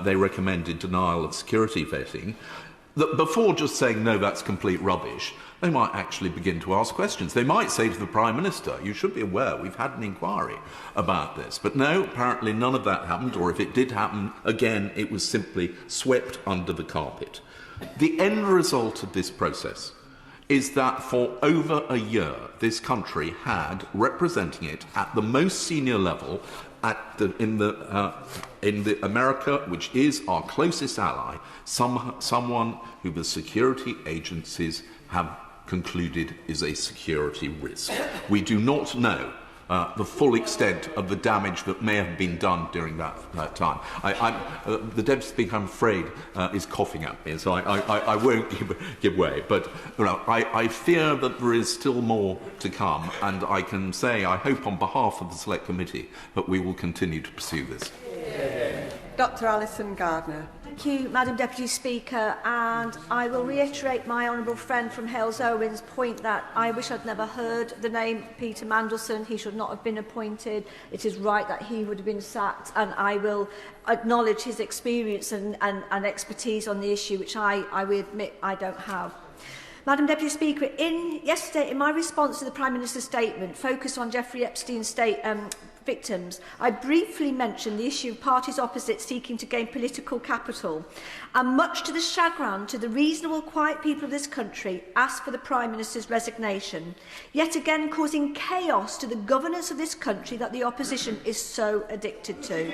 they recommended denial of security vetting, that before just saying, no, that's complete rubbish, they might actually begin to ask questions. They might say to the Prime Minister, you should be aware we've had an inquiry about this. But no, apparently none of that happened, or if it did happen, again, it was simply swept under the carpet. The end result of this process is that for over a year, this country had, representing it at the most senior level, in the America, which is our closest ally, someone who the security agencies have concluded is a security risk. We do not know the full extent of the damage that may have been done during that time. The Deputy Speaker, I'm afraid, is coughing at me, so I won't give way. But I fear that there is still more to come, and I can say, I hope on behalf of the Select Committee, that we will continue to pursue this. Dr. Alison Gardner. Thank you, Madam Deputy Speaker, and I will reiterate my honourable friend from Hales-Owen's point that I wish I'd never heard the name Peter Mandelson. He should not have been appointed. It is right that he would have been sacked, and I will acknowledge his experience and expertise on the issue, which I will admit I don't have. Madam Deputy Speaker, yesterday, in my response to the Prime Minister's statement focused on Jeffrey Epstein's victims, I briefly mentioned the issue of parties opposite seeking to gain political capital, and much to the chagrin to the reasonable, quiet people of this country, asked for the Prime Minister's resignation, yet again causing chaos to the governance of this country that the opposition is so addicted to.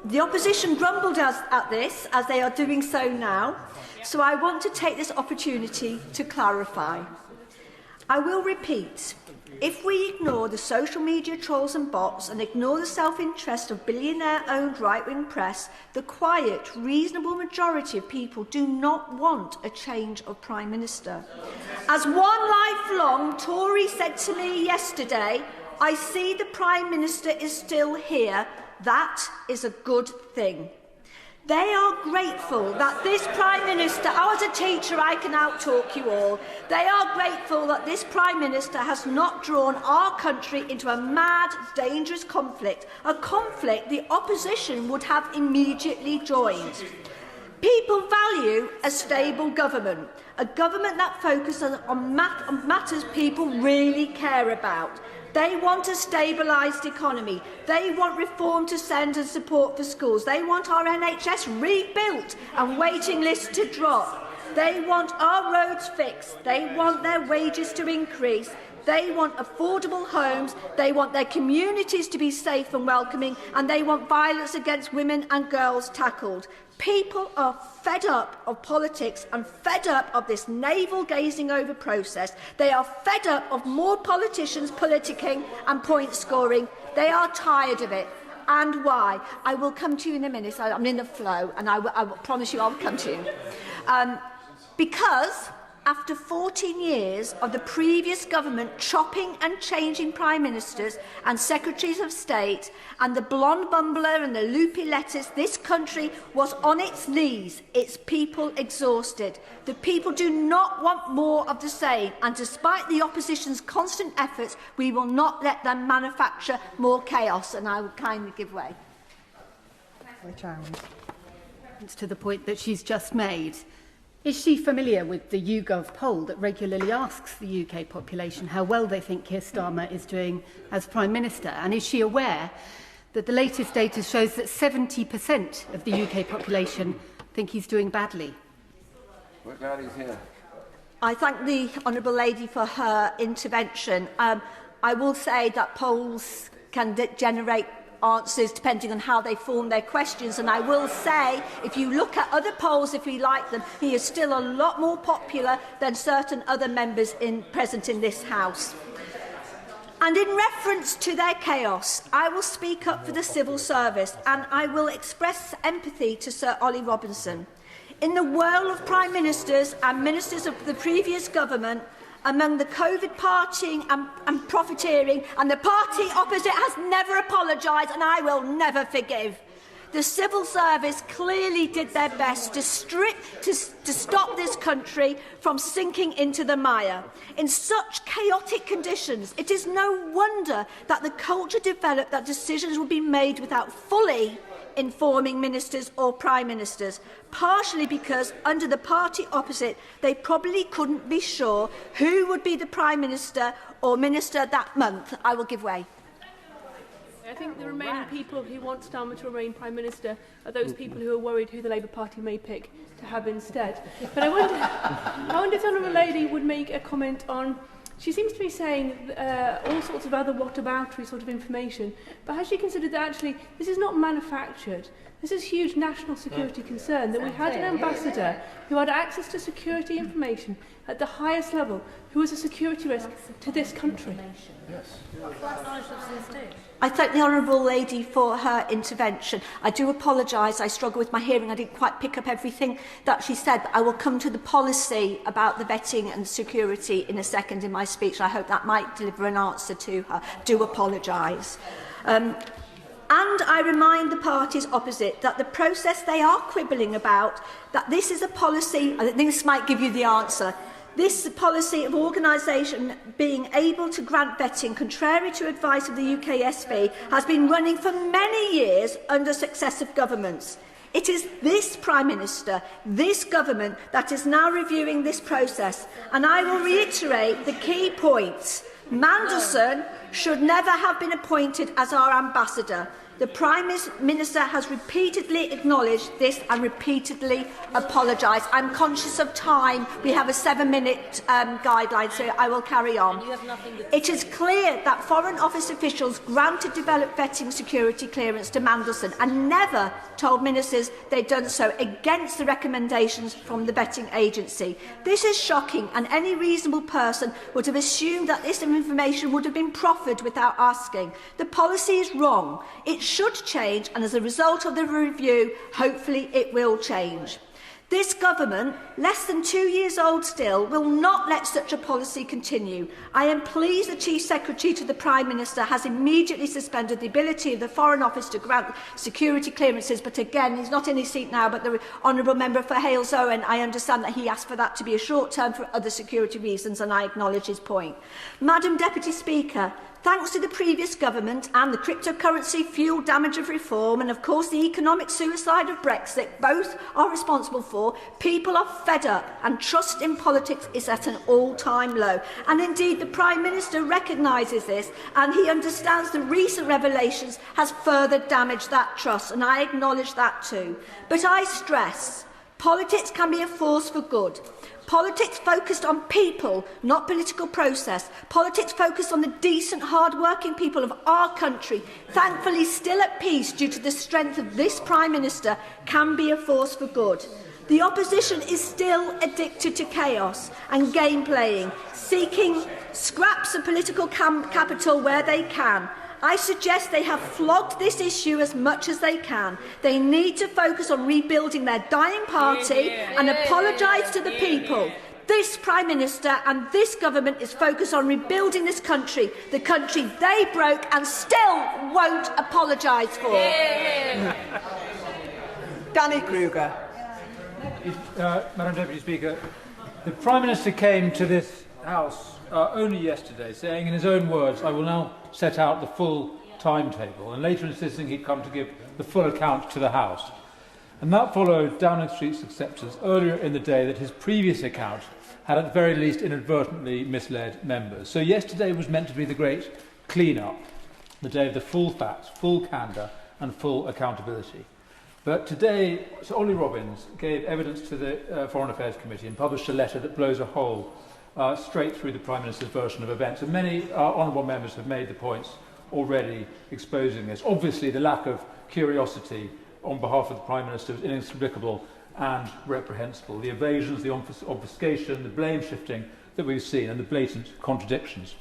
The opposition grumbled at this, as they are doing so now, so I want to take this opportunity to clarify. I will repeat, if we ignore the social media trolls and bots and ignore the self-interest of billionaire-owned right-wing press, the quiet, reasonable majority of people do not want a change of Prime Minister. As one lifelong Tory said to me yesterday, I see the Prime Minister is still here. That is a good thing. They are grateful that this Prime Minister, as a teacher I can out-talk you all, they are grateful that this Prime Minister has not drawn our country into a mad, dangerous conflict, a conflict the opposition would have immediately joined. People value a stable government, a government that focuses on matters people really care about. They want a stabilised economy. They want reform to send and support for schools. They want our NHS rebuilt and waiting lists to drop. They want our roads fixed. They want their wages to increase. They want affordable homes. They want their communities to be safe and welcoming. And they want violence against women and girls tackled. People are fed up of politics and fed up of this navel-gazing over process. They are fed up of more politicians politicking and point-scoring. They are tired of it. And why? I will come to you in a minute. I'm in the flow, and I will promise you I'll come to you. Because after 14 years of the previous government chopping and changing prime ministers and secretaries of state and the blonde bumbler and the loopy letters, this country was on its knees, its people exhausted. The people do not want more of the same, and despite the opposition's constant efforts, we will not let them manufacture more chaos, and I will kindly give way. It's to the point that she's just made. Is she familiar with the YouGov poll that regularly asks the UK population how well they think Keir Starmer is doing as Prime Minister? And is she aware that the latest data shows that 70% of the UK population think he's doing badly? We're glad he's here. I thank the Honourable Lady for her intervention. I will say that polls can generate answers depending on how they form their questions, and I will say, if you look at other polls, if we like them, he is still a lot more popular than certain other members present in this House. And in reference to their chaos, I will speak up for the civil service, and I will express empathy to Sir Ollie Robinson. In the whirl of Prime Ministers and Ministers of the previous government, among the COVID partying and profiteering, and the party opposite has never apologised, and I will never forgive. The civil service clearly did their best to stop this country from sinking into the mire. In such chaotic conditions, it is no wonder that the culture developed that decisions would be made without fully informing ministers or prime ministers, partially because under the party opposite they probably couldn't be sure who would be the prime minister or minister that month. I will give way. I think the remaining people who want Starmer to remain Prime Minister are those people who are worried who the Labour Party may pick to have instead. But I wonder if the Honourable Lady would make a comment on. She seems to be saying all sorts of other whataboutery sort of information, but has she considered that actually this is not manufactured? This is a huge national security concern, that we had an ambassador who had access to security information at the highest level, who was a security risk to this country. Yes. I thank the Honourable Lady for her intervention. I do apologise, I struggle with my hearing. I didn't quite pick up everything that she said, but I will come to the policy about the vetting and security in a second in my speech. I hope that might deliver an answer to her. Do apologise. And I remind the parties opposite that the process they are quibbling about, that this is a policy, I think this might give you the answer, this policy of organisation being able to grant vetting, contrary to advice of the UKSV, has been running for many years under successive governments. It is this Prime Minister, this government, that is now reviewing this process. And I will reiterate the key points. Mandelson should never have been appointed as our ambassador. The Prime Minister has repeatedly acknowledged this and repeatedly apologised. I'm conscious of time. We have a 7-minute guideline, so I will carry on. It is clear that Foreign Office officials granted developed vetting security clearance to Mandelson and never told ministers they'd done so against the recommendations from the vetting agency. This is shocking, and any reasonable person would have assumed that this information would have been proffered without asking. The policy is wrong. It should change, and as a result of the review, hopefully it will change. This government, less than 2 years old still, will not let such a policy continue. I am pleased the Chief Secretary to the Prime Minister has immediately suspended the ability of the Foreign Office to grant security clearances, but again, he's not in his seat now, but the Honourable Member for Hales-Owen, I understand that he asked for that to be a short term for other security reasons, and I acknowledge his point. Madam Deputy Speaker, thanks to the previous government and the cryptocurrency fuel damage of reform and, of course, the economic suicide of Brexit, both are responsible for, people are fed up and trust in politics is at an all-time low. And indeed, the Prime Minister recognises this and he understands the recent revelations has further damaged that trust, and I acknowledge that too. But I stress, politics can be a force for good. Politics focused on people, not political process. Politics focused on the decent, hard-working people of our country, thankfully still at peace due to the strength of this Prime Minister, can be a force for good. The opposition is still addicted to chaos and game-playing, seeking scraps of political capital where they can. I suggest they have flogged this issue as much as they can. They need to focus on rebuilding their dying party and apologise to the people. This Prime Minister and this government is focused on rebuilding this country, the country they broke and still won't apologise for. Danny Kruger. Madam Deputy Speaker, the Prime Minister came to this House only yesterday, saying in his own words, I will now set out the full timetable, and later insisting he'd come to give the full account to the House. And that followed Downing Street's acceptance earlier in the day that his previous account had at the very least inadvertently misled members. So yesterday was meant to be the great clean-up, the day of the full facts, full candour and full accountability. But today, Sir Ollie Robbins gave evidence to the Foreign Affairs Committee and published a letter that blows a hole straight through the Prime Minister's version of events. And many honourable members have made the points already exposing this. Obviously, the lack of curiosity on behalf of the Prime Minister is inexplicable and reprehensible. The evasions, the obfuscation, the blame shifting that we've seen, and the blatant contradictions.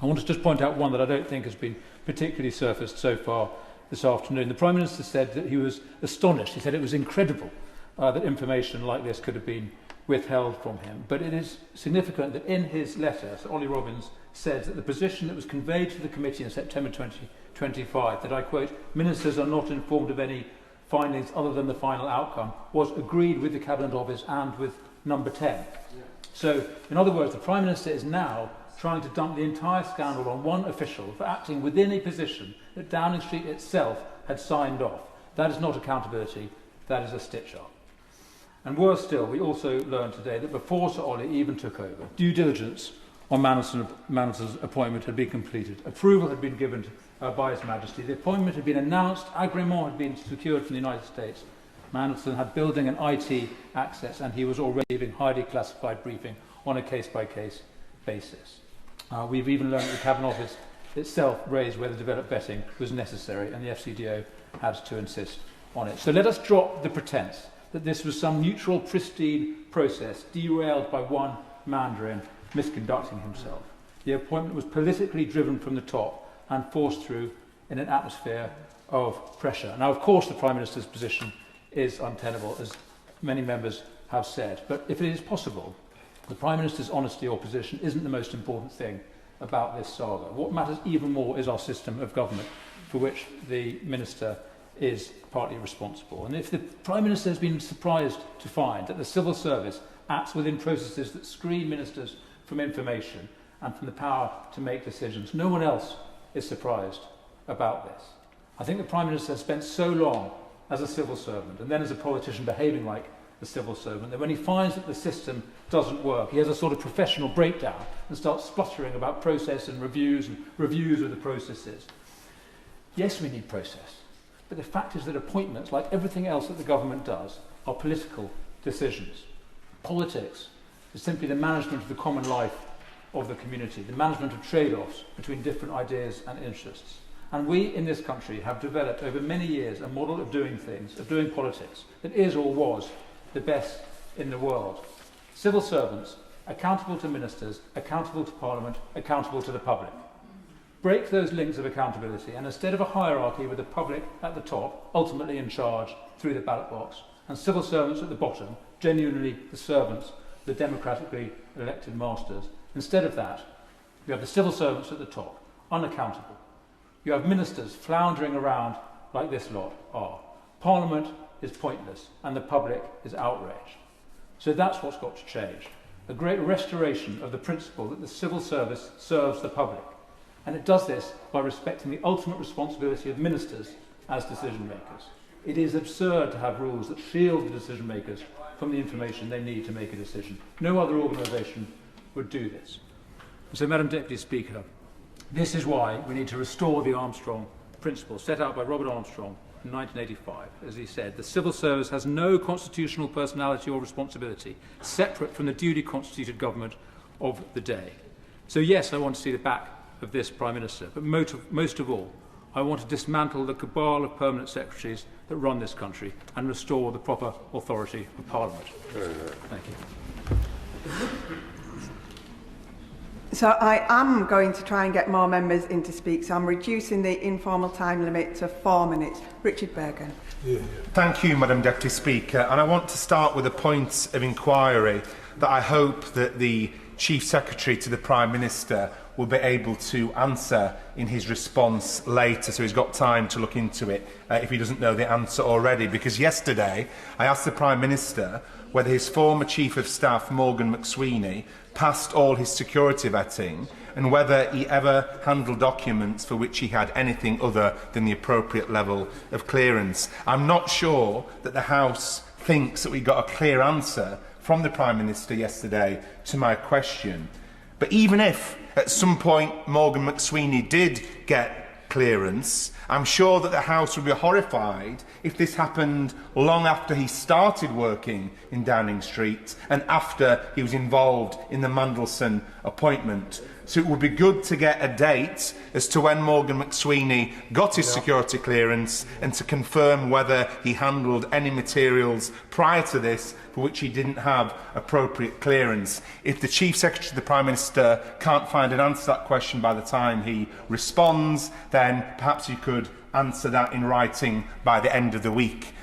I want to just point out one that I don't think has been particularly surfaced so far this afternoon. The Prime Minister said that he was astonished. He said it was incredible that information like this could have been withheld from him. But it is significant that in his letter, Sir Ollie Robbins says that the position that was conveyed to the committee in September 2025, that I quote, ministers are not informed of any findings other than the final outcome, was agreed with the Cabinet Office and with number 10. So, in other words, the Prime Minister is now trying to dump the entire scandal on one official for acting within a position that Downing Street itself had signed off. That is not accountability, that is a stitch-up. And worse still, we also learned today that before Sir Ollie even took over, due diligence on Mandelson's appointment had been completed. Approval had been given by His Majesty. The appointment had been announced. Agreement had been secured from the United States. Mandelson had building and IT access, and he was already giving highly classified briefing on a case-by-case basis. We've even learned that the Cabinet Office itself raised whether developed vetting was necessary, and the FCDO had to insist on it. So let us drop the pretence that this was some neutral, pristine process derailed by one Mandarin misconducting himself. The appointment was politically driven from the top and forced through in an atmosphere of pressure. Now, of course, the Prime Minister's position is untenable, as many members have said. But if it is possible, the Prime Minister's honesty or position isn't the most important thing about this saga. What matters even more is our system of government, for which the Minister is partly responsible. And if the Prime Minister has been surprised to find that the civil service acts within processes that screen ministers from information and from the power to make decisions, no one else is surprised about this. I think the Prime Minister has spent so long as a civil servant and then as a politician behaving like a civil servant that when he finds that the system doesn't work, he has a sort of professional breakdown and starts spluttering about process and reviews of the processes. Yes, we need process. But the fact is that appointments, like everything else that the government does, are political decisions. Politics is simply the management of the common life of the community, the management of trade-offs between different ideas and interests. And we in this country have developed over many years a model of doing things, of doing politics, that is or was the best in the world. Civil servants, accountable to ministers, accountable to Parliament, accountable to the public. Break those links of accountability, and instead of a hierarchy with the public at the top, ultimately in charge through the ballot box, and civil servants at the bottom, genuinely the servants, the democratically elected masters. Instead of that, you have the civil servants at the top, unaccountable. You have ministers floundering around like this lot are. Parliament is pointless and the public is outraged. So that's what's got to change. A great restoration of the principle that the civil service serves the public. And it does this by respecting the ultimate responsibility of ministers as decision makers. It is absurd to have rules that shield the decision makers from the information they need to make a decision. No other organisation would do this. So, Madam Deputy Speaker, this is why we need to restore the Armstrong principle set out by Robert Armstrong in 1985. As he said, the civil service has no constitutional personality or responsibility separate from the duly constituted government of the day. So yes, I want to see the back of this Prime Minister, but most of all, I want to dismantle the cabal of permanent secretaries that run this country and restore the proper authority of Parliament. Thank you. So I am going to try and get more members in to speak, so I'm reducing the informal time limit to 4 minutes. Richard Bergen. Thank you, Madam Deputy Speaker. And I want to start with a point of inquiry that I hope that the Chief Secretary to the Prime Minister will be able to answer in his response later, so he's got time to look into it if he doesn't know the answer already. Because yesterday I asked the Prime Minister whether his former Chief of Staff, Morgan McSweeney, passed all his security vetting and whether he ever handled documents for which he had anything other than the appropriate level of clearance. I'm not sure that the House thinks that we got a clear answer from the Prime Minister yesterday to my question. But even if at some point Morgan McSweeney did get clearance, I'm sure that the House would be horrified if this happened long after he started working in Downing Street and after he was involved in the Mandelson appointment. So it would be good to get a date as to when Morgan McSweeney got his security clearance and to confirm whether he handled any materials prior to this for which he didn't have appropriate clearance. If the Chief Secretary of the Prime Minister can't find an answer to that question by the time he responds, then perhaps you could answer that in writing by the end of the week,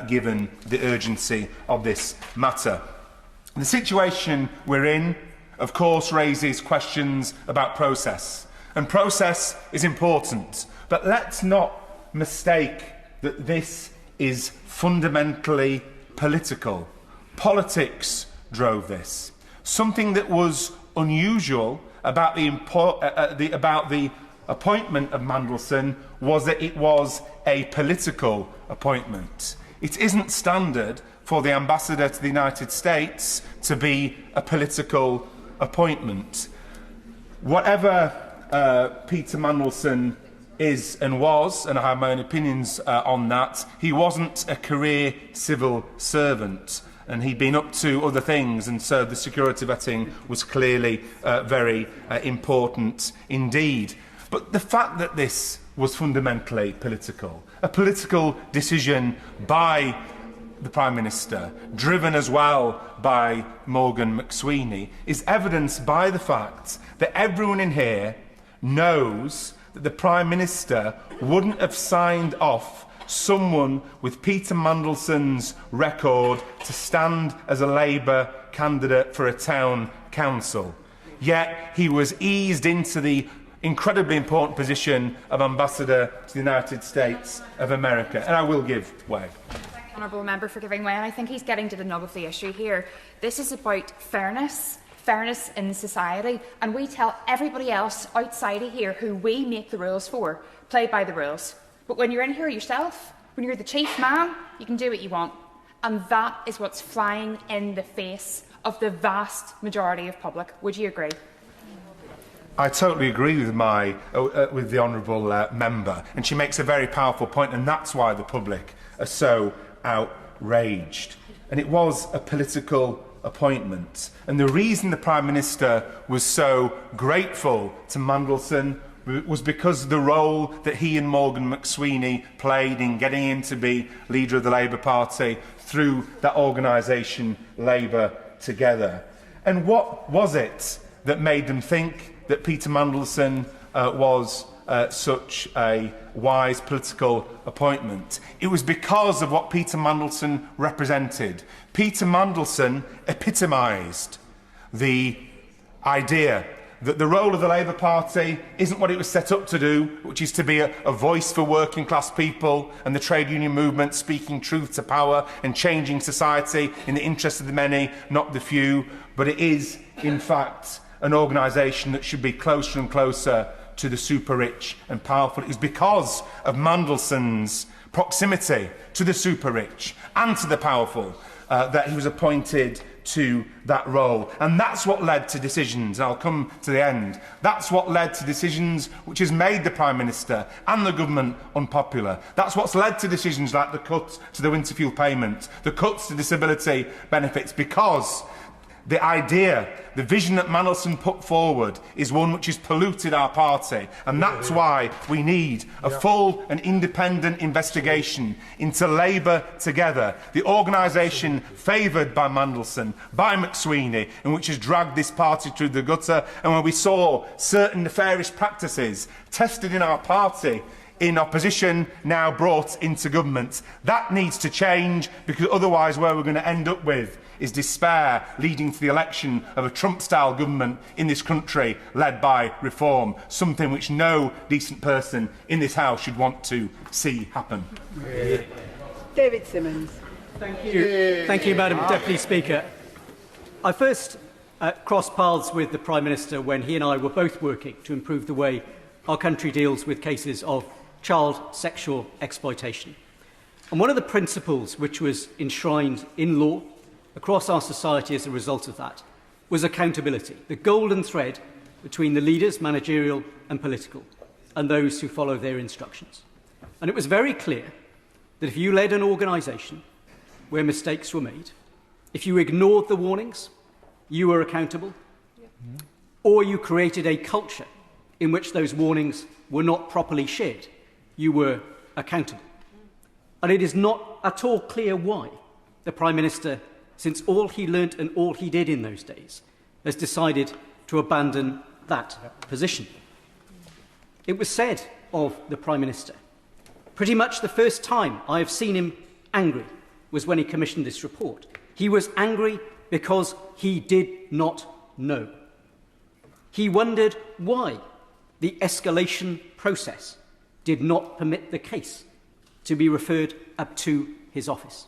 given the urgency of this matter. The situation we're in, of course, raises questions about process. And process is important. But let's not mistake that this is fundamentally political. Politics drove this. Something that was unusual about the appointment of Mandelson was that it was a political appointment. It isn't standard for the ambassador to the United States to be a political appointment. Whatever Peter Mandelson is and was, and I have my own opinions on that, he wasn't a career civil servant, and he'd been up to other things, and so the security vetting was clearly very important indeed. But the fact that this was fundamentally political, a political decision by the Prime Minister, driven as well by Morgan McSweeney, is evidenced by the fact that everyone in here knows that the Prime Minister wouldn't have signed off someone with Peter Mandelson's record to stand as a Labour candidate for a town council. Yet he was eased into the incredibly important position of Ambassador to the United States of America. And I will give way. Honourable Member for giving way, and I think he's getting to the nub of the issue here. This is about fairness in society, and we tell everybody else outside of here who we make the rules for, play by the rules. But when you're in here yourself, when you're the chief man, you can do what you want. And that is what's flying in the face of the vast majority of public. Would you agree? I totally agree with the honourable member, and she makes a very powerful point, and that's why the public are so outraged. And it was a political appointment. And the reason the Prime Minister was so grateful to Mandelson was because of the role that he and Morgan McSweeney played in getting him to be leader of the Labour Party through that organisation, Labour Together. And what was it that made them think that Peter Mandelson was such a wise political appointment. It was because of what Peter Mandelson represented. Peter Mandelson epitomised the idea that the role of the Labour Party isn't what it was set up to do, which is to be a voice for working class people and the trade union movement, speaking truth to power and changing society in the interest of the many, not the few, but it is, in fact, an organisation that should be closer and closer to the super rich and powerful. It was because of Mandelson's proximity to the super rich and to the powerful that he was appointed to that role. And that's what led to decisions, and I'll come to the end, that's what led to decisions which has made the Prime Minister and the government unpopular. That's what's led to decisions like the cuts to the winter fuel payment, the cuts to disability benefits, because the idea, the vision that Mandelson put forward is one which has polluted our party, and that's why we need a full and independent investigation into Labour Together, the organisation favoured by Mandelson, by McSweeney, and which has dragged this party through the gutter, and where we saw certain nefarious practices tested in our party in opposition, now brought into government. That needs to change, because otherwise where we're going to end up with is despair, leading to the election of a Trump-style government in this country led by reform, something which no decent person in this House should want to see happen. David Simmons. Thank you. Thank you, Madam Deputy Speaker. I first crossed paths with the Prime Minister when he and I were both working to improve the way our country deals with cases of child sexual exploitation. And one of the principles which was enshrined in law across our society as a result of that was accountability, the golden thread between the leaders, managerial and political, and those who follow their instructions. And it was very clear that if you led an organisation where mistakes were made, if you ignored the warnings, you were accountable, or you created a culture in which those warnings were not properly shared, you were accountable. And it is not at all clear why the Prime Minister, since all he learnt and all he did in those days, has decided to abandon that position. It was said of the Prime Minister, pretty much the first time I have seen him angry was when he commissioned this report. He was angry because he did not know. He wondered why the escalation process did not permit the case to be referred up to his office.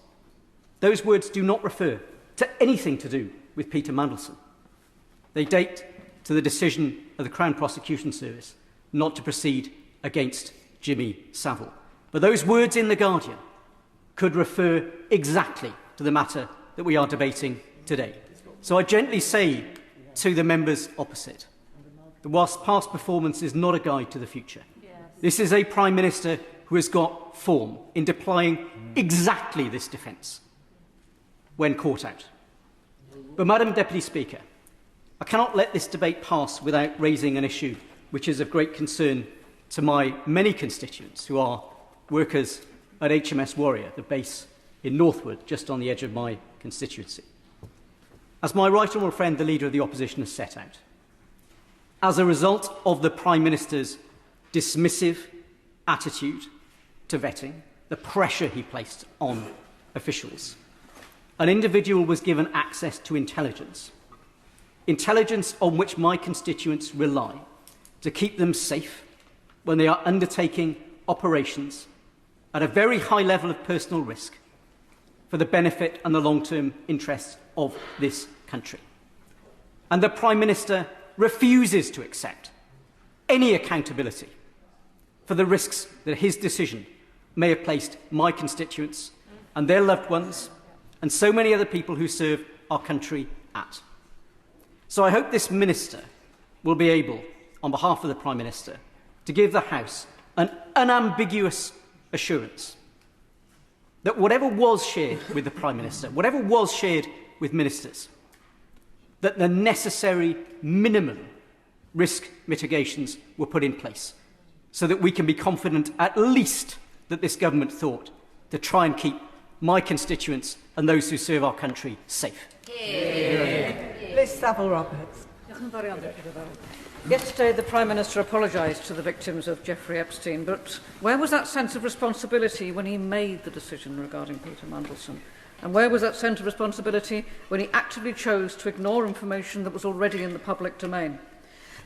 Those words do not refer to anything to do with Peter Mandelson. They date to the decision of the Crown Prosecution Service not to proceed against Jimmy Savile. But those words in The Guardian could refer exactly to the matter that we are debating today. So I gently say to the members opposite that whilst past performance is not a guide to the future, this is a Prime Minister who has got form in deploying exactly this defence when caught out. But, Madam Deputy Speaker, I cannot let this debate pass without raising an issue which is of great concern to my many constituents who are workers at HMS Warrior, the base in Northwood, just on the edge of my constituency. As my right honourable friend, the Leader of the Opposition, has set out, as a result of the Prime Minister's dismissive attitude to vetting, the pressure he placed on officials, an individual was given access to intelligence on which my constituents rely to keep them safe when they are undertaking operations at a very high level of personal risk for the benefit and the long-term interests of this country. And the Prime Minister refuses to accept any accountability for the risks that his decision may have placed my constituents and their loved ones and so many other people who serve our country at. So I hope this Minister will be able, on behalf of the Prime Minister, to give the House an unambiguous assurance that whatever was shared with the Prime Minister, whatever was shared with ministers, that the necessary minimum risk mitigations were put in place so that we can be confident at least that this government thought to try and keep my constituents and those who serve our country safe. Liz Savile-Roberts. Yesterday, the Prime Minister apologised to the victims of Jeffrey Epstein, but where was that sense of responsibility when he made the decision regarding Peter Mandelson? And where was that sense of responsibility when he actively chose to ignore information that was already in the public domain?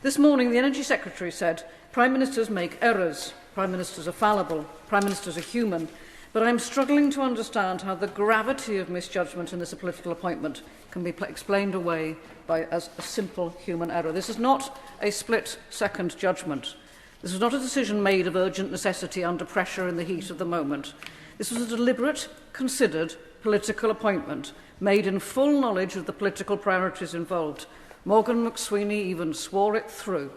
This morning, the Energy Secretary said, Prime Ministers make errors, Prime Ministers are fallible, Prime Ministers are human, but I'm struggling to understand how the gravity of misjudgment in this political appointment can be explained away as a simple human error. This is not a split-second judgment. This was not a decision made of urgent necessity under pressure in the heat of the moment. This was a deliberate, considered political appointment made in full knowledge of the political priorities involved. Morgan McSweeney even swore it through.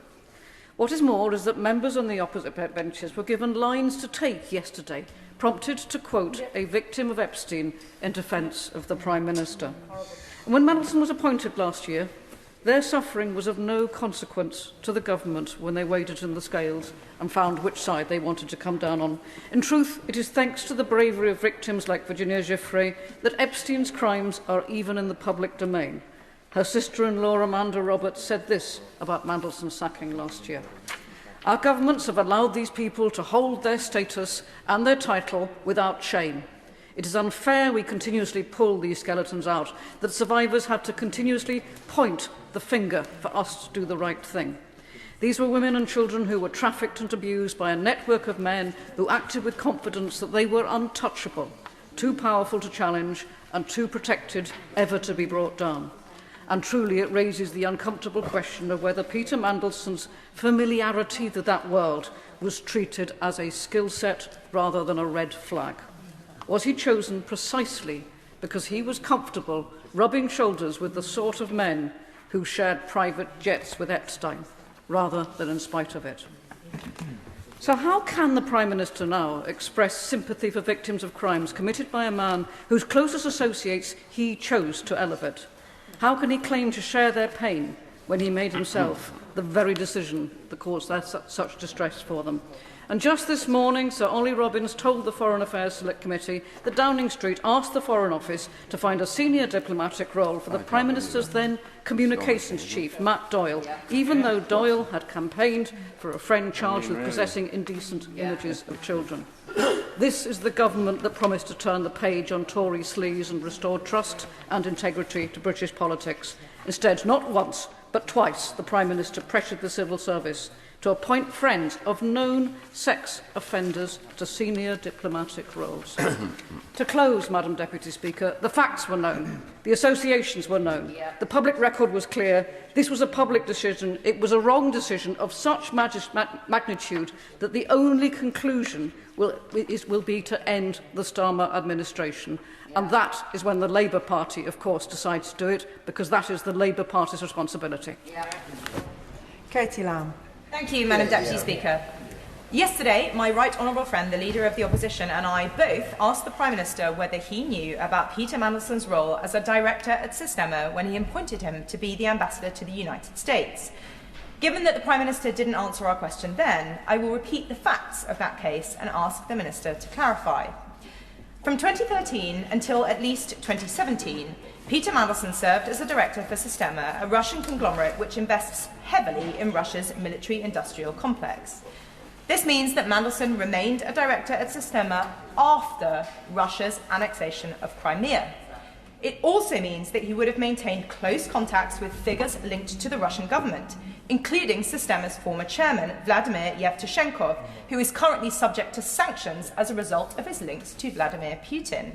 What is more is that members on the opposite benches were given lines to take yesterday, prompted to quote a victim of Epstein in defence of the Prime Minister. And when Mandelson was appointed last year, their suffering was of no consequence to the government when they weighed it in the scales and found which side they wanted to come down on. In truth, it is thanks to the bravery of victims like Virginia Giuffre that Epstein's crimes are even in the public domain. Her sister-in-law, Amanda Roberts, said this about Mandelson's sacking last year. Our governments have allowed these people to hold their status and their title without shame. It is unfair we continuously pull these skeletons out, that survivors have to continuously point the finger for us to do the right thing. These were women and children who were trafficked and abused by a network of men who acted with confidence that they were untouchable, too powerful to challenge and too protected ever to be brought down. And truly it raises the uncomfortable question of whether Peter Mandelson's familiarity to that world was treated as a skill set rather than a red flag. Was he chosen precisely because he was comfortable rubbing shoulders with the sort of men who shared private jets with Epstein, rather than in spite of it? So how can the Prime Minister now express sympathy for victims of crimes committed by a man whose closest associates he chose to elevate? How can he claim to share their pain when he made himself the very decision that caused such distress for them? And just this morning, Sir Ollie Robbins told the Foreign Affairs Select Committee that Downing Street asked the Foreign Office to find a senior diplomatic role for the Prime Minister's then communications chief, Matt Doyle, even though Doyle had campaigned for a friend charged with possessing indecent images of children. This is the government that promised to turn the page on Tory sleaze and restore trust and integrity to British politics. Instead, not once, but twice, the Prime Minister pressured the civil service to appoint friends of known sex offenders to senior diplomatic roles. To close, Madam Deputy Speaker, the facts were known, the associations were known, the public record was clear, this was a public decision, it was a wrong decision of such magnitude that the only conclusion will be to end the Starmer administration. And that is when the Labour Party, of course, decides to do it, because that is the Labour Party's responsibility. Katie Lamb. Thank you, Madam Deputy Speaker. Yesterday, my right honourable friend, the Leader of the Opposition, and I both asked the Prime Minister whether he knew about Peter Mandelson's role as a director at Sistema when he appointed him to be the ambassador to the United States. Given that the Prime Minister didn't answer our question then, I will repeat the facts of that case and ask the Minister to clarify. From 2013 until at least 2017, Peter Mandelson served as a director for Sistema, a Russian conglomerate which invests heavily in Russia's military-industrial complex. This means that Mandelson remained a director at Sistema after Russia's annexation of Crimea. It also means that he would have maintained close contacts with figures linked to the Russian government, including Sistema's former chairman, Vladimir Yevtushenko, who is currently subject to sanctions as a result of his links to Vladimir Putin.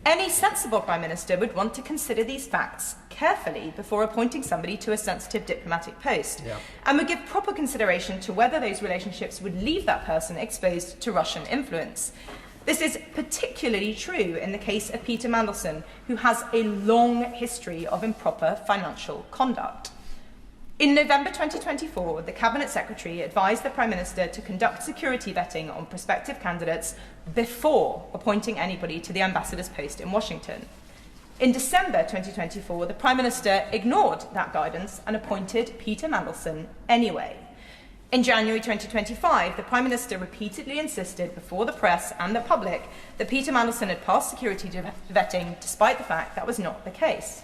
Any sensible Prime Minister would want to consider these facts carefully before appointing somebody to a sensitive diplomatic post, and would give proper consideration to whether those relationships would leave that person exposed to Russian influence. This is particularly true in the case of Peter Mandelson, who has a long history of improper financial conduct. In November 2024, the Cabinet Secretary advised the Prime Minister to conduct security vetting on prospective candidates before appointing anybody to the ambassador's post in Washington. In December 2024, the Prime Minister ignored that guidance and appointed Peter Mandelson anyway. In January 2025, the Prime Minister repeatedly insisted before the press and the public that Peter Mandelson had passed security vetting, despite the fact that was not the case.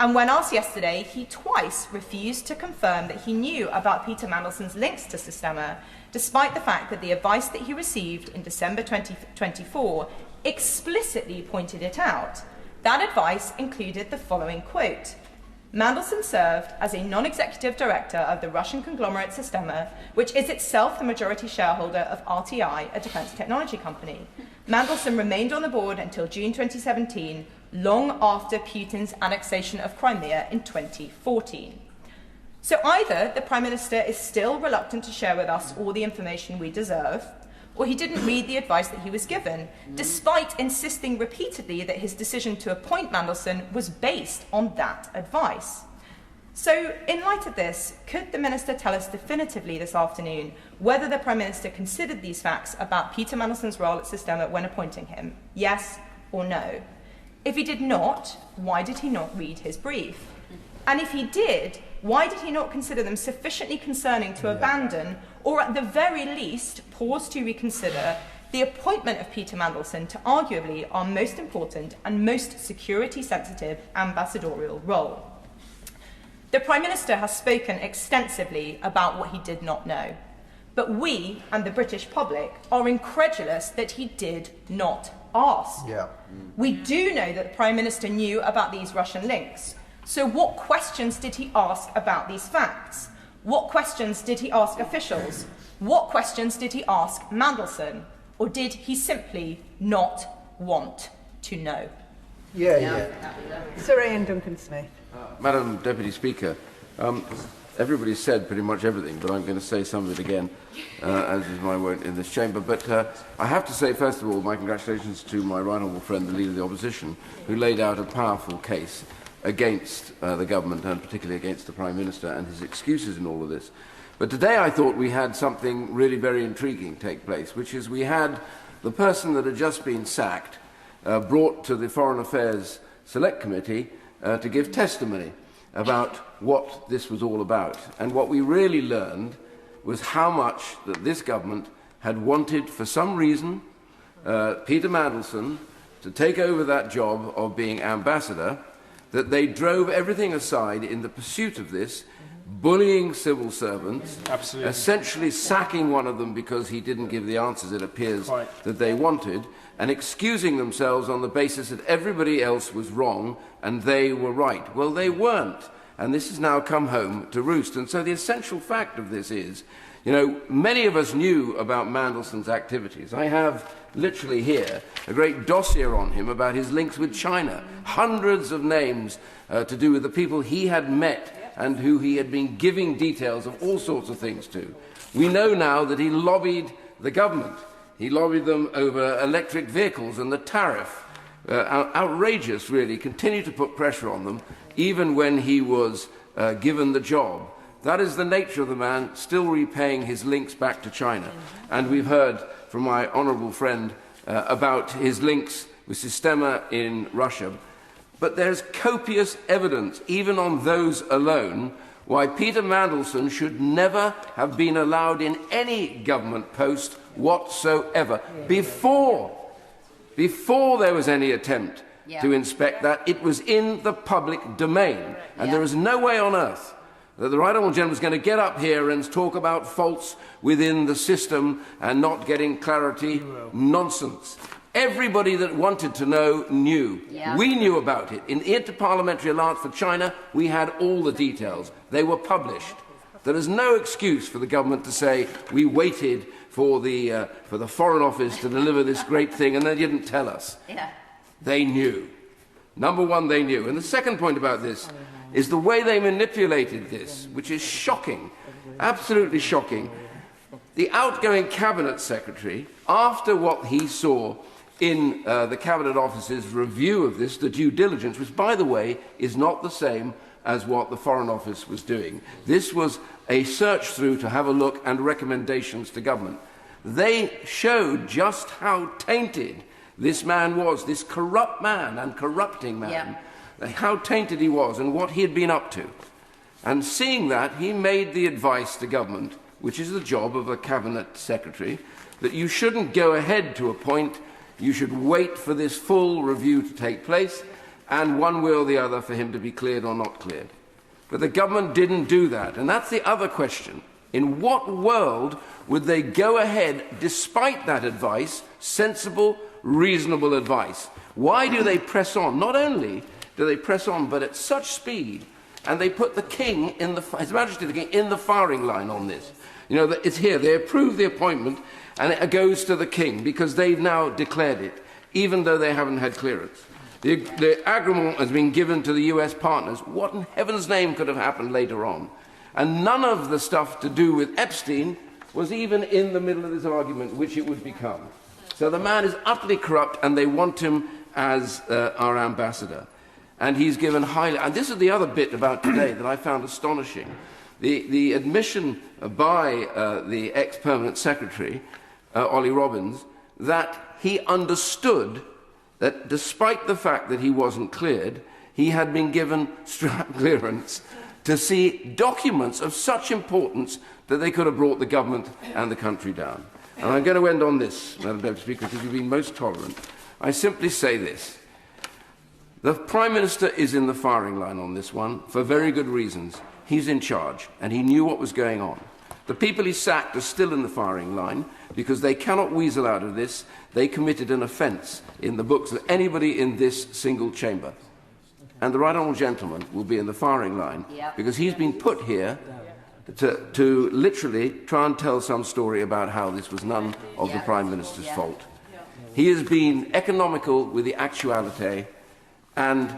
And when asked yesterday, he twice refused to confirm that he knew about Peter Mandelson's links to Sistema, despite the fact that the advice that he received in December 2024 explicitly pointed it out. That advice included the following quote: Mandelson served as a non-executive director of the Russian conglomerate Sistema, which is itself the majority shareholder of RTI, a defence technology company. Mandelson remained on the board until June 2017, long after Putin's annexation of Crimea in 2014. So either the Prime Minister is still reluctant to share with us all the information we deserve, or he didn't read the advice that he was given, despite insisting repeatedly that his decision to appoint Mandelson was based on that advice. So, in light of this, could the Minister tell us definitively this afternoon whether the Prime Minister considered these facts about Peter Mandelson's role at Sistema when appointing him? Yes or no? If he did not, why did he not read his brief? And if he did, why did he not consider them sufficiently concerning to abandon, or at the very least, pause to reconsider the appointment of Peter Mandelson to arguably our most important and most security-sensitive ambassadorial role? The Prime Minister has spoken extensively about what he did not know, but we and the British public are incredulous that he did not ask. We do know that the Prime Minister knew about these Russian links. So what questions did he ask about these facts? What questions did he ask officials? What questions did he ask Mandelson? Or did he simply not want to know? Sir Ian Duncan-Smith. Madam Deputy Speaker, everybody said pretty much everything, but I'm going to say some of it again, as is my wont in this chamber. But I have to say, first of all, my congratulations to my right honourable friend, the Leader of the Opposition, who laid out a powerful case against the government, and particularly against the Prime Minister and his excuses in all of this. But today I thought we had something really very intriguing take place, which is we had the person that had just been sacked brought to the Foreign Affairs Select Committee to give testimony about what this was all about. And what we really learned was how much that this government had wanted, for some reason, Peter Mandelson to take over that job of being ambassador, that they drove everything aside in the pursuit of this, bullying civil servants, essentially sacking one of them because he didn't give the answers, it appears, that they wanted, and excusing themselves on the basis that everybody else was wrong and they were right. Well, they weren't, and this has now come home to roost. And so the essential fact of this is, you know, many of us knew about Mandelson's activities. I have literally here a great dossier on him about his links with China, hundreds of names to do with the people he had met and who he had been giving details of all sorts of things to. We know now that he lobbied the government. He lobbied them over electric vehicles and the tariff. Outrageous, really, continued to put pressure on them, even when he was given the job. That is the nature of the man, still repaying his links back to China. And we've heard from my honourable friend about his links with Sistema in Russia. But there's copious evidence, even on those alone, why Peter Mandelson should never have been allowed in any government post whatsoever. Before there was any attempt to inspect that, it was in the public domain. And there is no way on earth that the right honourable gentleman is going to get up here and talk about faults within the system and not getting clarity. Nonsense. Everybody that wanted to know knew. We knew about it. In the Interparliamentary Alliance for China, we had all the details. They were published. There is no excuse for the government to say we waited for the Foreign Office to deliver this great thing and they didn't tell us. They knew. Number one, they knew. And the second point about this is the way they manipulated this, which is shocking, absolutely shocking. The outgoing Cabinet Secretary, after what he saw in the Cabinet Office's review of this, the due diligence, which, by the way, is not the same as what the Foreign Office was doing. This was a search through to have a look and recommendations to government. They showed just how tainted this man was, this corrupt man and corrupting man, how tainted he was and what he had been up to. And seeing that, he made the advice to government, which is the job of a Cabinet Secretary, that you shouldn't go ahead to appoint, you should wait for this full review to take place, and one way or the other for him to be cleared or not cleared. But the government didn't do that, and that's the other question. In what world would they go ahead despite that advice, sensible, reasonable advice? Why do they press on? Not only do they press on, but at such speed, and they put the King, His Majesty the King, in the firing line on this. You know, it's here. They approve the appointment, and it goes to the King, because they've now declared it, even though they haven't had clearance. The agreement has been given to the US partners. What in heaven's name could have happened later on? And none of the stuff to do with Epstein was even in the middle of this argument, which it would become. So the man is utterly corrupt, and they want him as our ambassador. And he's given highly... And this is the other bit about today that I found astonishing. The admission by the ex-permanent secretary, Ollie Robbins, that he understood that despite the fact that he wasn't cleared, he had been given strap clearance to see documents of such importance that they could have brought the government and the country down. And I'm going to end on this, Madam Deputy Speaker, because you've been most tolerant. I simply say this. The Prime Minister is in the firing line on this one for very good reasons. He's in charge, and he knew what was going on. The people he sacked are still in the firing line because they cannot weasel out of this. They committed an offence in the books of anybody in this single chamber. And the right honourable gentleman will be in the firing line because he's been put here to literally try and tell some story about how this was none of the Prime Minister's fault. He has been economical with the actuality and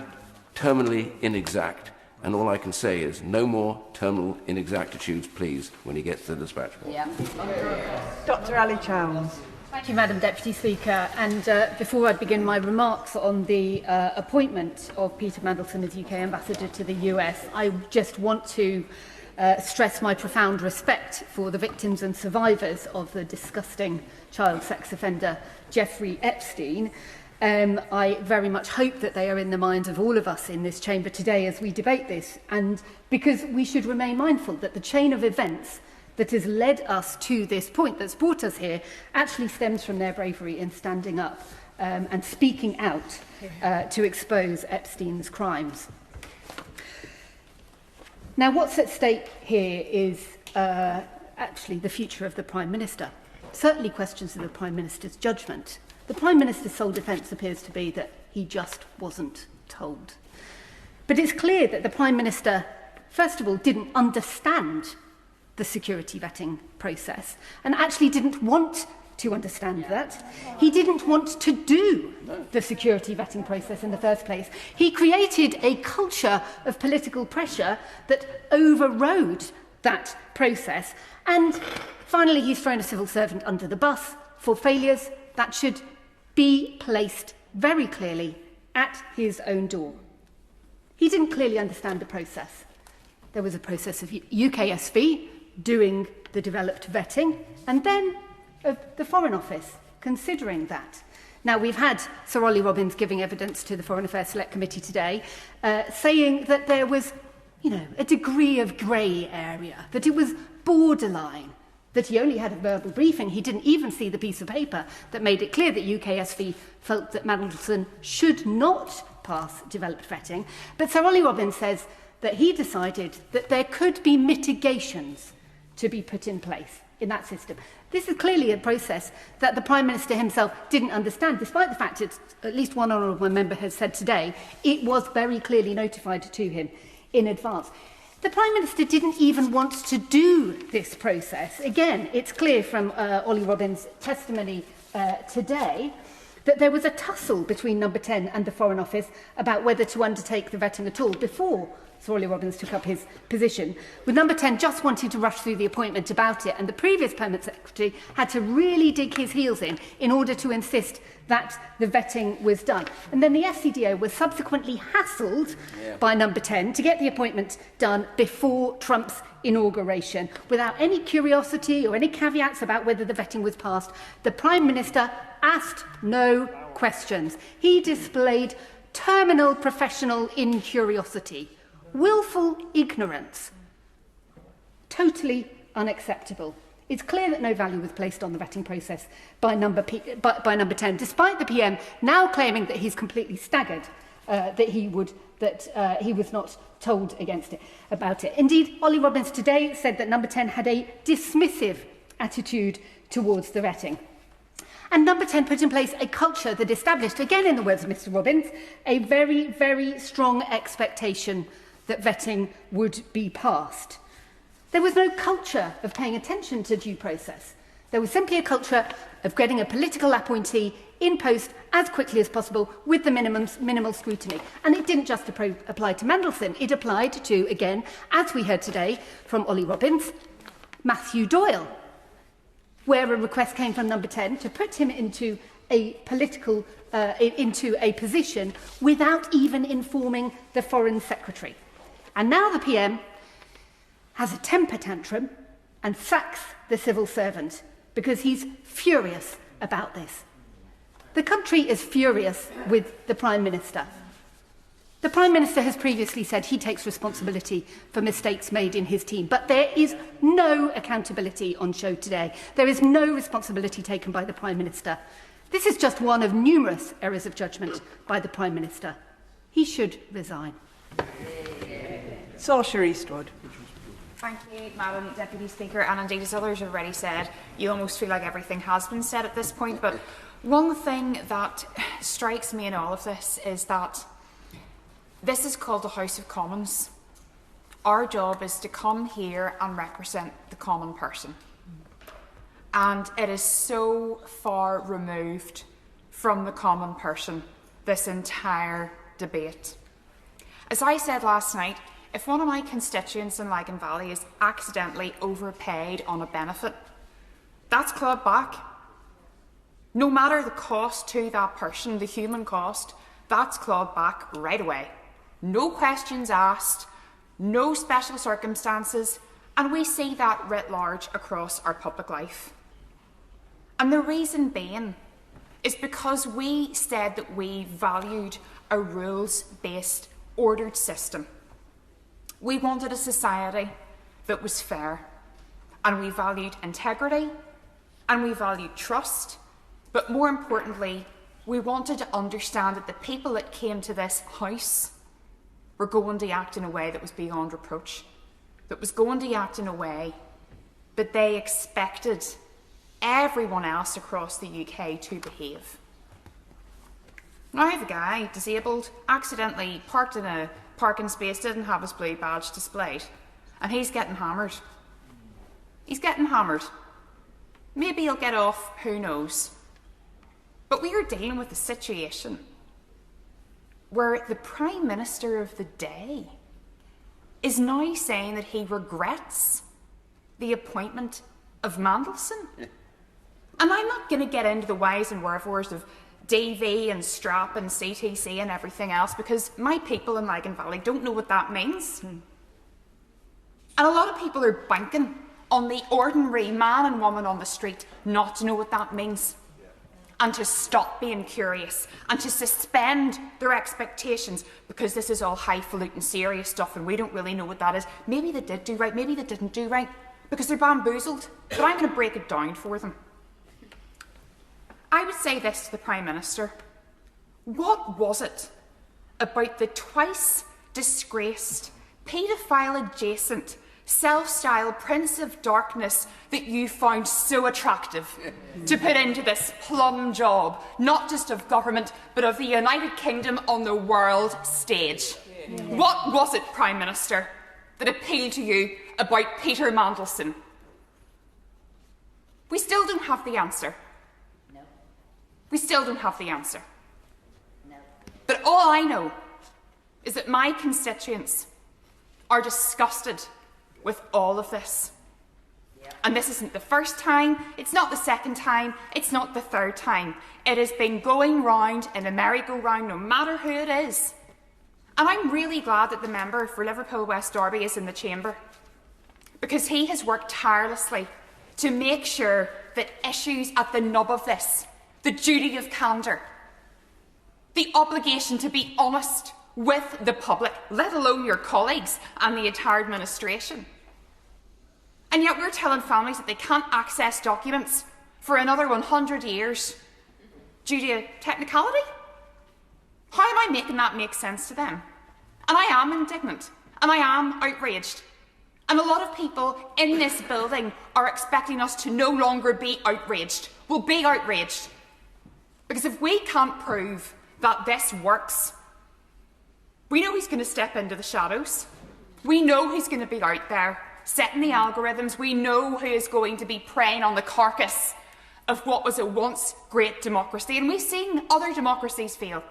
terminally inexact. And all I can say is no more terminal inexactitudes, please, when he gets to the dispatch box. Dr. Ali Chowns. Thank you, Madam Deputy Speaker. And before I begin my remarks on the appointment of Peter Mandelson as UK Ambassador to the US, I just want to stress my profound respect for the victims and survivors of the disgusting child sex offender Jeffrey Epstein. I very much hope that they are in the minds of all of us in this chamber today as we debate this, and because we should remain mindful that the chain of events that has led us to this point, that's brought us here, actually stems from their bravery in standing up and speaking out to expose Epstein's crimes. Now, what's at stake here is actually the future of the Prime Minister. Certainly questions of the Prime Minister's judgment. The Prime Minister's sole defence appears to be that he just wasn't told. But it's clear that the Prime Minister, first of all, didn't understand the security vetting process and actually didn't want to understand that. He didn't want to do the security vetting process in the first place. He created a culture of political pressure that overrode that process. And finally, he's thrown a civil servant under the bus for failures that should be placed very clearly at his own door. He didn't clearly understand the process. There was a process of UKSV doing the developed vetting, and then of the Foreign Office considering that. Now, we've had Sir Ollie Robbins giving evidence to the Foreign Affairs Select Committee today, saying that there was, a degree of grey area, that it was borderline, that he only had a verbal briefing. He didn't even see the piece of paper that made it clear that UKSV felt that Mandelson should not pass developed vetting. But Sir Ollie Robbins says that he decided that there could be mitigations to be put in place in that system. This is clearly a process that the Prime Minister himself didn't understand, despite the fact that at least one honourable member has said today it was very clearly notified to him in advance. The Prime Minister didn't even want to do this process. Again, it's clear from Ollie Robbins' testimony today that there was a tussle between Number 10 and the Foreign Office about whether to undertake the vetting at all before Sir Ollie Robbins took up his position, with Number 10 just wanting to rush through the appointment about it, and the previous Permanent Secretary had to really dig his heels in order to insist that the vetting was done. And then the FCDO was subsequently hassled by Number 10 to get the appointment done before Trump's inauguration, without any curiosity or any caveats about whether the vetting was passed. The Prime Minister asked no questions. He displayed terminal professional incuriosity, willful ignorance, totally unacceptable. It's clear that no value was placed on the vetting process by Number 10, despite the PM now claiming that he's completely staggered that he was not told about it. Indeed, Ollie Robbins today said that Number 10 had a dismissive attitude towards the vetting. And Number 10 put in place a culture that established, again in the words of Mr Robbins, a very, very strong expectation that vetting would be passed. There was no culture of paying attention to due process. There was simply a culture of getting a political appointee in post as quickly as possible with the minimal scrutiny. And it didn't just apply to Mandelson, it applied to, again, as we heard today from Ollie Robbins, Matthew Doyle, where a request came from Number 10 to put him into a political, into a position without even informing the Foreign Secretary. And now the PM has a temper tantrum and sacks the civil servant because he's furious about this. The country is furious with the Prime Minister. The Prime Minister has previously said he takes responsibility for mistakes made in his team, but there is no accountability on show today. There is no responsibility taken by the Prime Minister. This is just one of numerous errors of judgment by the Prime Minister. He should resign. Saoirse Eastwood. Thank you, Madam Deputy Speaker, and indeed, as others have already said, you almost feel like everything has been said at this point, but one thing that strikes me in all of this is that this is called the House of Commons. Our job is to come here and represent the common person. And it is so far removed from the common person, this entire debate. As I said last night, if one of my constituents in Lagan Valley is accidentally overpaid on a benefit, that's clawed back. No matter the cost to that person, the human cost, that's clawed back right away. No questions asked, no special circumstances, and we see that writ large across our public life. And the reason being is because we said that we valued a rules-based, ordered system. We wanted a society that was fair, and we valued integrity, and we valued trust, but more importantly, we wanted to understand that the people that came to this house were going to act in a way that was beyond reproach, that was going to act in a way that they expected everyone else across the UK to behave. Now, I have a guy, disabled, accidentally parked in a parking space, didn't have his blue badge displayed, and he's getting hammered. He's getting hammered. Maybe he'll get off, who knows. But we are dealing with a situation where the Prime Minister of the day is now saying that he regrets the appointment of Mandelson. And I'm not going to get into the whys and wherefores of DV and strap and CTC and everything else, because my people in Lagan Valley don't know what that means. And a lot of people are banking on the ordinary man and woman on the street not to know what that means, and to stop being curious, and to suspend their expectations, because this is all highfalutin serious stuff and we don't really know what that is. Maybe they did do right, maybe they didn't do right, because they're bamboozled. But I'm going to break it down for them. I would say this to the Prime Minister. What was it about the twice disgraced, paedophile-adjacent, self-styled Prince of Darkness that you found so attractive to put into this plum job, not just of government, but of the United Kingdom on the world stage? What was it, Prime Minister, that appealed to you about Peter Mandelson? We still don't have the answer. We still don't have the answer. But all I know is that my constituents are disgusted with all of this. And this isn't the first time, it's not the second time, it's not the third time. It has been going round in a merry-go-round, no matter who it is. And I'm really glad that the member for Liverpool West Derby is in the chamber, because he has worked tirelessly to make sure that issues at the nub of this, the duty of candour, the obligation to be honest with the public, let alone your colleagues and the entire administration. And yet we're telling families that they can't access documents for another 100 years due to technicality? How am I making that make sense to them? And I am indignant, and I am outraged. And a lot of people in this building are expecting us to no longer be outraged. We'll be outraged. Because if we can't prove that this works, we know he's going to step into the shadows. We know he's going to be out there setting the algorithms. We know who is going to be preying on the carcass of what was a once great democracy. And we've seen other democracies fail.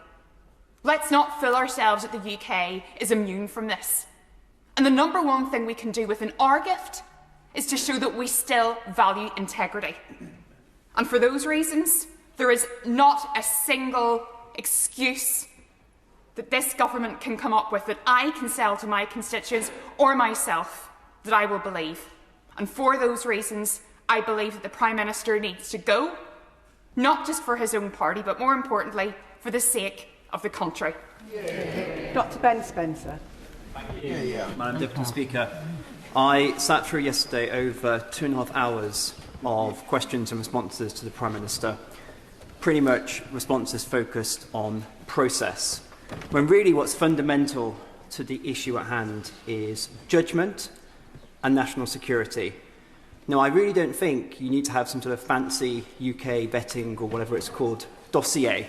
Let's not fool ourselves that the UK is immune from this. And the number one thing we can do within our gift is to show that we still value integrity. And for those reasons, there is not a single excuse that this government can come up with that I can sell to my constituents or myself that I will believe. And for those reasons, I believe that the Prime Minister needs to go, not just for his own party, but more importantly, for the sake of the country. Dr. Ben Spencer. Madam Deputy Speaker, I sat through yesterday over 2.5 hours of questions and responses to the Prime Minister, pretty much responses focused on process, when really what's fundamental to the issue at hand is judgment and national security. Now, I really don't think you need to have some sort of fancy UK vetting or whatever it's called dossier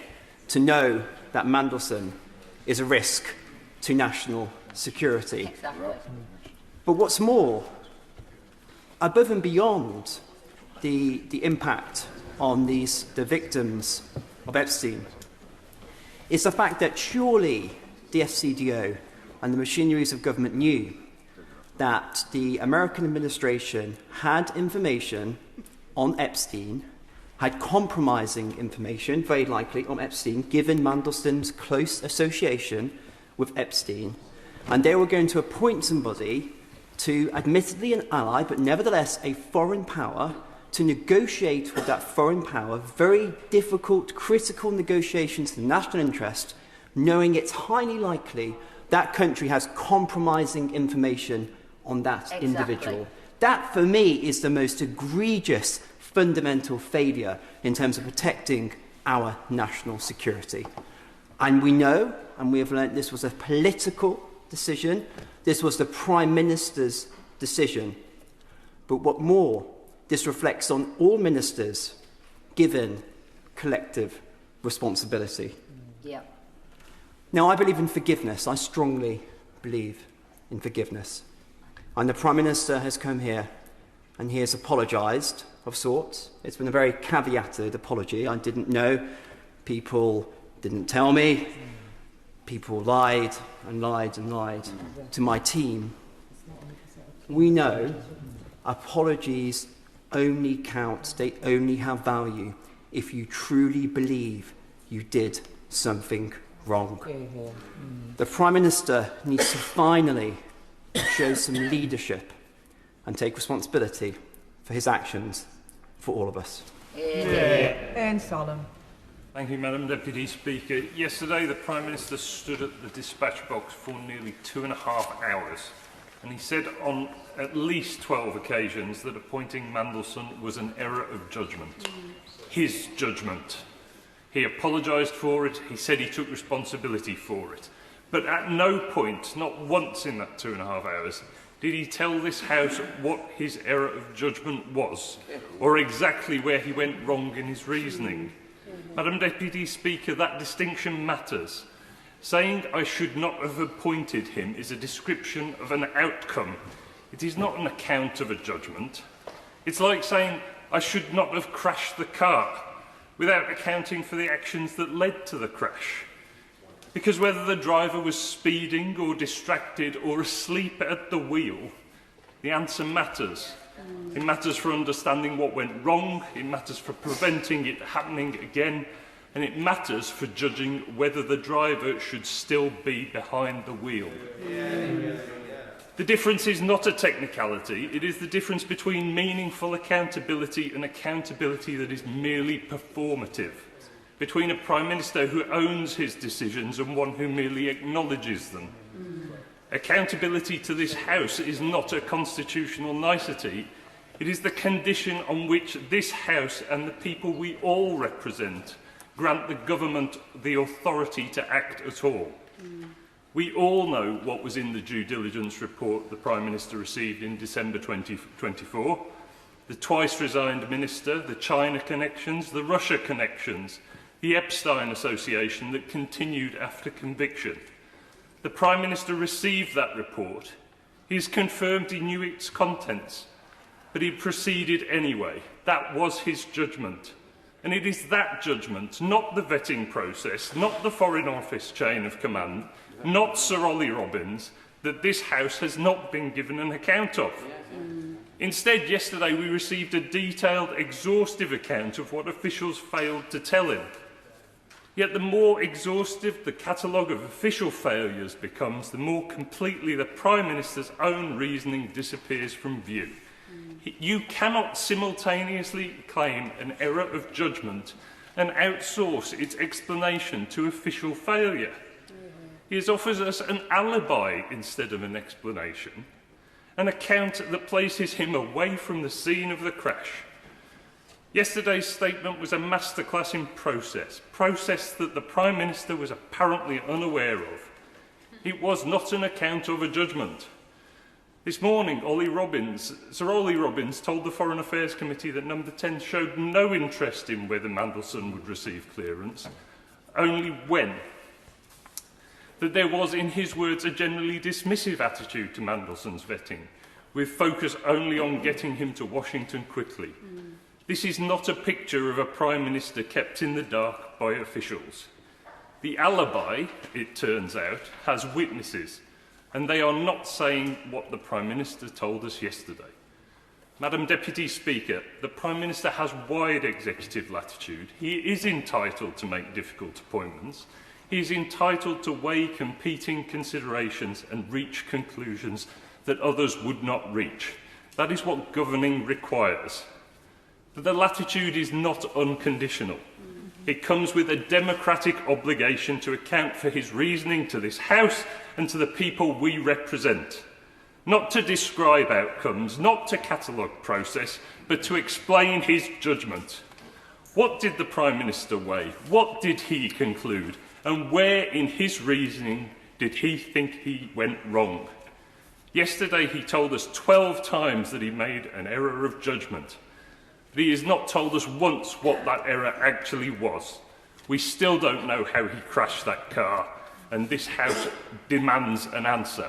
to know that Mandelson is a risk to national security. Exactly. But what's more, above and beyond the impact on the victims of Epstein, is the fact that surely the FCDO and the machineries of government knew that the American administration had information on Epstein, had compromising information, very likely, on Epstein, given Mandelson's close association with Epstein, and they were going to appoint somebody to, admittedly an ally, but nevertheless a foreign power, to negotiate with that foreign power very difficult, critical negotiations to the national interest, knowing it's highly likely that country has compromising information on that individual. That, for me, is the most egregious, fundamental failure in terms of protecting our national security. And we know, and we have learnt, this was a political decision. This was the Prime Minister's decision. But what more, this reflects on all ministers given collective responsibility. Yep. Now, I believe in forgiveness. I strongly believe in forgiveness. And the Prime Minister has come here and he has apologised of sorts. It's been a very caveated apology. I didn't know. People didn't tell me. People lied and lied and lied to my team. We know apologies only count, they only have value if you truly believe you did something wrong. The Prime Minister needs to finally show some leadership and take responsibility for his actions for all of us. Ian Solemn. Thank you, Madam Deputy Speaker. Yesterday, the Prime Minister stood at the dispatch box for nearly 2.5 hours, and he said on at least 12 occasions that appointing Mandelson was an error of judgment. His judgment. He apologised for it. He said he took responsibility for it. But at no point, not once in that 2.5 hours, did he tell this House what his error of judgment was, or exactly where he went wrong in his reasoning. Madam Deputy Speaker, that distinction matters. Saying I should not have appointed him is a description of an outcome. It is not an account of a judgment. It's like saying I should not have crashed the car without accounting for the actions that led to the crash. Because whether the driver was speeding or distracted or asleep at the wheel, the answer matters. It matters for understanding what went wrong, it matters for preventing it happening again, and it matters for judging whether the driver should still be behind the wheel. The difference is not a technicality, it is the difference between meaningful accountability and accountability that is merely performative, between a Prime Minister who owns his decisions and one who merely acknowledges them. Accountability to this House is not a constitutional nicety, it is the condition on which this House and the people we all represent grant the government the authority to act at all. We all know what was in the due diligence report the Prime Minister received in December 2024. The twice resigned minister, the China connections, the Russia connections, the Epstein association that continued after conviction. The Prime Minister received that report. He has confirmed he knew its contents, but he proceeded anyway. That was his judgment. And it is that judgment, not the vetting process, not the Foreign Office chain of command, not Sir Ollie Robbins, that this House has not been given an account of. Instead, yesterday we received a detailed, exhaustive account of what officials failed to tell him. Yet the more exhaustive the catalogue of official failures becomes, the more completely the Prime Minister's own reasoning disappears from view. You cannot simultaneously claim an error of judgment and outsource its explanation to official failure. He has offered us an alibi instead of an explanation, an account that places him away from the scene of the crash. Yesterday's statement was a masterclass in process that the Prime Minister was apparently unaware of. It was not an account of a judgment. This morning, Sir Ollie Robbins told the Foreign Affairs Committee that Number 10 showed no interest in whether Mandelson would receive clearance, only when. That there was, in his words, a generally dismissive attitude to Mandelson's vetting, with focus only on getting him to Washington quickly. This is not a picture of a Prime Minister kept in the dark by officials. The alibi, it turns out, has witnesses, and they are not saying what the Prime Minister told us yesterday. Madam Deputy Speaker, the Prime Minister has wide executive latitude. He is entitled to make difficult appointments. He is entitled to weigh competing considerations and reach conclusions that others would not reach. That is what governing requires. But the latitude is not unconditional. It comes with a democratic obligation to account for his reasoning to this House and to the people we represent. Not to describe outcomes, not to catalogue process, but to explain his judgment. What did the Prime Minister weigh? What did he conclude? And where in his reasoning did he think he went wrong? Yesterday he told us 12 times that he made an error of judgment. But he has not told us once what that error actually was. We still don't know how he crashed that car, and this House demands an answer.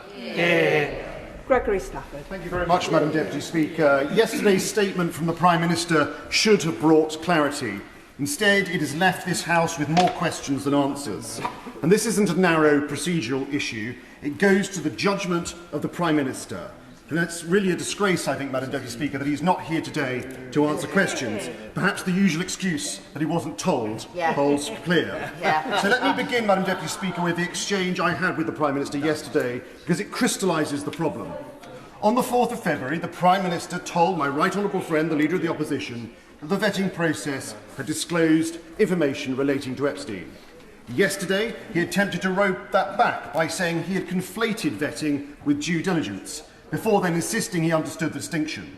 Gregory Stafford. Thank you very much, Madam Deputy Speaker. Yesterday's statement from the Prime Minister should have brought clarity. Instead, it has left this House with more questions than answers. And this isn't a narrow procedural issue. It goes to the judgment of the Prime Minister. And it's really a disgrace, I think, Madam Deputy Speaker, that he's not here today to answer questions. Perhaps the usual excuse that he wasn't told holds clear. So let me begin, Madam Deputy Speaker, with the exchange I had with the Prime Minister yesterday, because it crystallises the problem. On the 4th of February, the Prime Minister told my right honourable friend, the Leader of the Opposition, that the vetting process had disclosed information relating to Epstein. Yesterday, he attempted to rope that back by saying he had conflated vetting with due diligence, before then insisting he understood the distinction.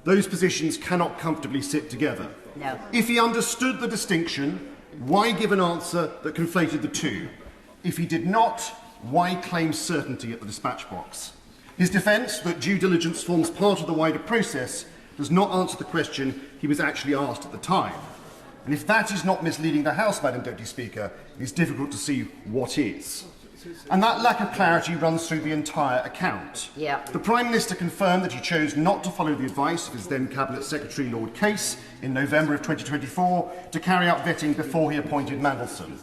Those positions cannot comfortably sit together. No. If he understood the distinction, why give an answer that conflated the two? If he did not, why claim certainty at the dispatch box? His defence that due diligence forms part of the wider process does not answer the question he was actually asked at the time. And if that is not misleading the House, Madam Deputy Speaker, it is difficult to see what is. And that lack of clarity runs through the entire account. The Prime Minister confirmed that he chose not to follow the advice of his then Cabinet Secretary Lord Case in November of 2024 to carry out vetting before he appointed Mandelson.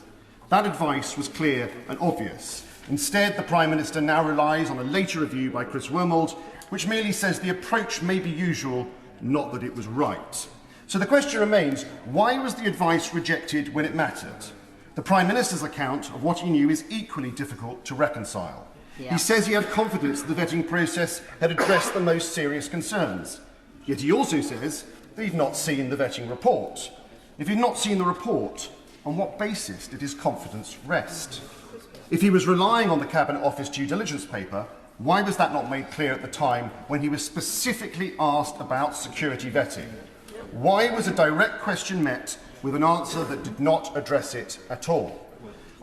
That advice was clear and obvious. Instead, the Prime Minister now relies on a later review by Chris Wormold, which merely says the approach may be usual, not that it was right. So the question remains, why was the advice rejected when it mattered? The Prime Minister's account of what he knew is equally difficult to reconcile. He says he had confidence that the vetting process had addressed the most serious concerns. Yet he also says that he'd not seen the vetting report. If he'd not seen the report, on what basis did his confidence rest? If he was relying on the Cabinet Office due diligence paper, why was that not made clear at the time when he was specifically asked about security vetting? Why was a direct question met with an answer that did not address it at all.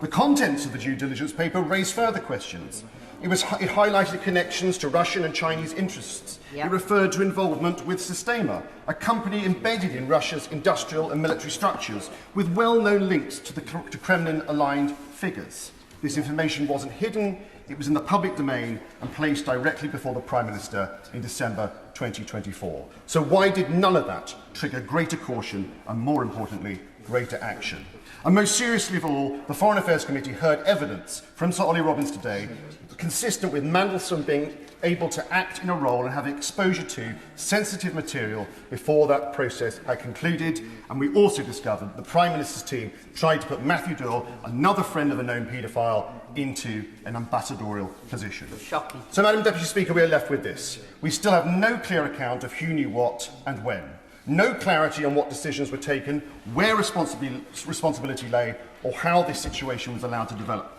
The contents of the due diligence paper raised further questions. It highlighted connections to Russian and Chinese interests. It referred to involvement with Sistema, a company embedded in Russia's industrial and military structures, with well-known links to Kremlin-aligned figures. This information wasn't hidden, it was in the public domain and placed directly before the Prime Minister in December 2024. So why did none of that trigger greater caution and, more importantly, greater action? And most seriously of all, the Foreign Affairs Committee heard evidence from Sir Ollie Robbins today consistent with Mandelson being able to act in a role and have exposure to sensitive material before that process had concluded. And we also discovered the Prime Minister's team tried to put Matthew Doyle, another friend of a known paedophile, into an ambassadorial position. Shocking. So, Madam Deputy Speaker, we are left with this. We still have no clear account of who knew what and when. No clarity on what decisions were taken, where responsibility lay, or how this situation was allowed to develop.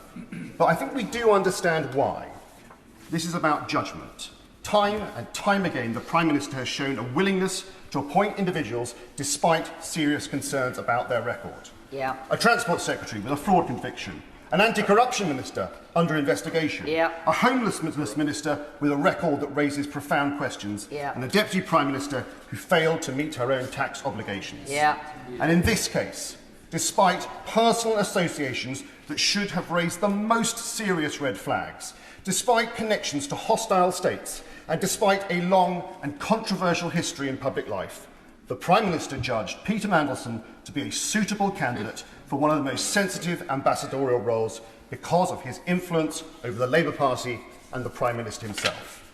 But I think we do understand why. This is about judgment. Time and time again, the Prime Minister has shown a willingness to appoint individuals despite serious concerns about their record. A Transport Secretary with a fraud conviction, an anti-corruption minister under investigation, a homelessness minister with a record that raises profound questions, and a Deputy Prime Minister who failed to meet her own tax obligations. And in this case, despite personal associations that should have raised the most serious red flags, despite connections to hostile states, and despite a long and controversial history in public life, the Prime Minister judged Peter Mandelson to be a suitable candidate for one of the most sensitive ambassadorial roles because of his influence over the Labour Party and the Prime Minister himself.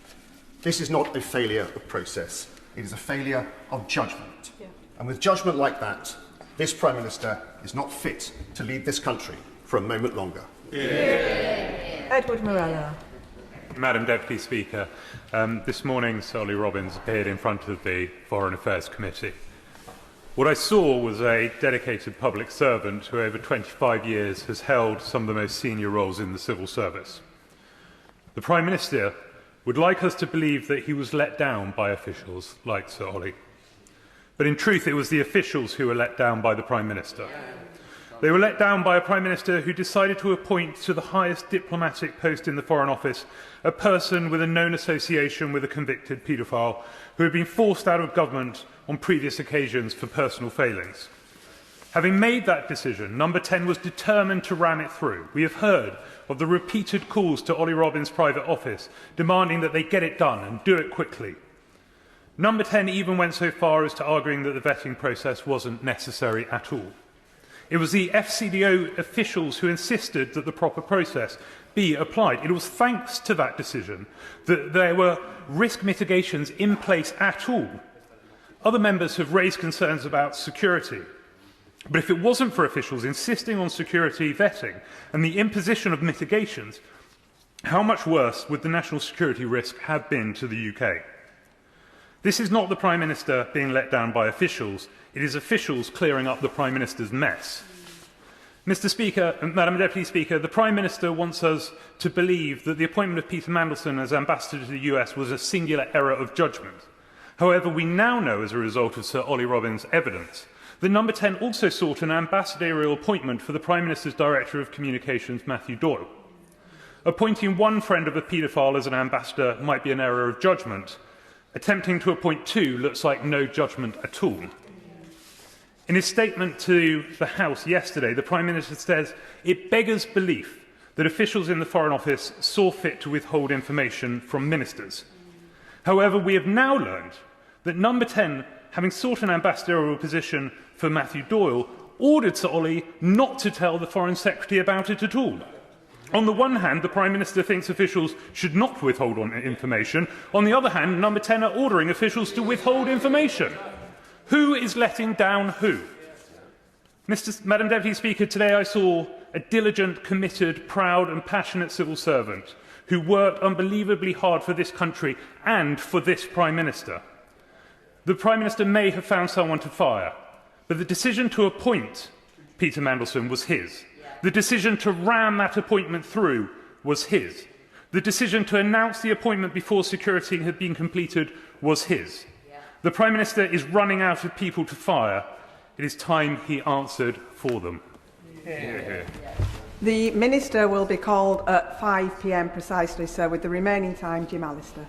This is not a failure of process, it is a failure of judgment. And with judgment like that, this Prime Minister is not fit to lead this country for a moment longer. Edward Morella. Madam Deputy Speaker, this morning Sir Ollie Robbins appeared in front of the Foreign Affairs Committee. What I saw was a dedicated public servant who over 25 years has held some of the most senior roles in the civil service. The Prime Minister would like us to believe that he was let down by officials like Sir Ollie. But in truth, it was the officials who were let down by the Prime Minister. They were let down by a Prime Minister who decided to appoint to the highest diplomatic post in the Foreign Office a person with a known association with a convicted paedophile who had been forced out of government on previous occasions for personal failings. Having made that decision, Number 10 was determined to ram it through. We have heard of the repeated calls to Ollie Robbins' private office demanding that they get it done and do it quickly. Number 10 even went so far as to arguing that the vetting process wasn't necessary at all. It was the FCDO officials who insisted that the proper process be applied. It was thanks to that decision that there were risk mitigations in place at all. Other members have raised concerns about security. But if it wasn't for officials insisting on security vetting and the imposition of mitigations, how much worse would the national security risk have been to the UK? This is not the Prime Minister being let down by officials. It is officials clearing up the Prime Minister's mess. Mr. Speaker, Madam Deputy Speaker, the Prime Minister wants us to believe that the appointment of Peter Mandelson as ambassador to the US was a singular error of judgment. However, we now know, as a result of Sir Ollie Robbins' evidence, that Number 10 also sought an ambassadorial appointment for the Prime Minister's Director of Communications, Matthew Doyle. Appointing one friend of a paedophile as an ambassador might be an error of judgment. Attempting to appoint two looks like no judgment at all. In his statement to the House yesterday, the Prime Minister says it beggars belief that officials in the Foreign Office saw fit to withhold information from ministers. However, we have now learned that Number 10, having sought an ambassadorial position for Matthew Doyle, ordered Sir Ollie not to tell the Foreign Secretary about it at all. On the one hand, the Prime Minister thinks officials should not withhold information. On the other hand, Number 10 are ordering officials to withhold information. Who is letting down who? Madam Deputy Speaker, today I saw a diligent, committed, proud and passionate civil servant who worked unbelievably hard for this country and for this Prime Minister. The Prime Minister may have found someone to fire, but the decision to appoint Peter Mandelson was his. The decision to ram that appointment through was his. The decision to announce the appointment before security had been completed was his. The Prime Minister is running out of people to fire. It is time he answered for them. The Minister will be called at 5 p.m. precisely, sir, with the remaining time, Jim Allister.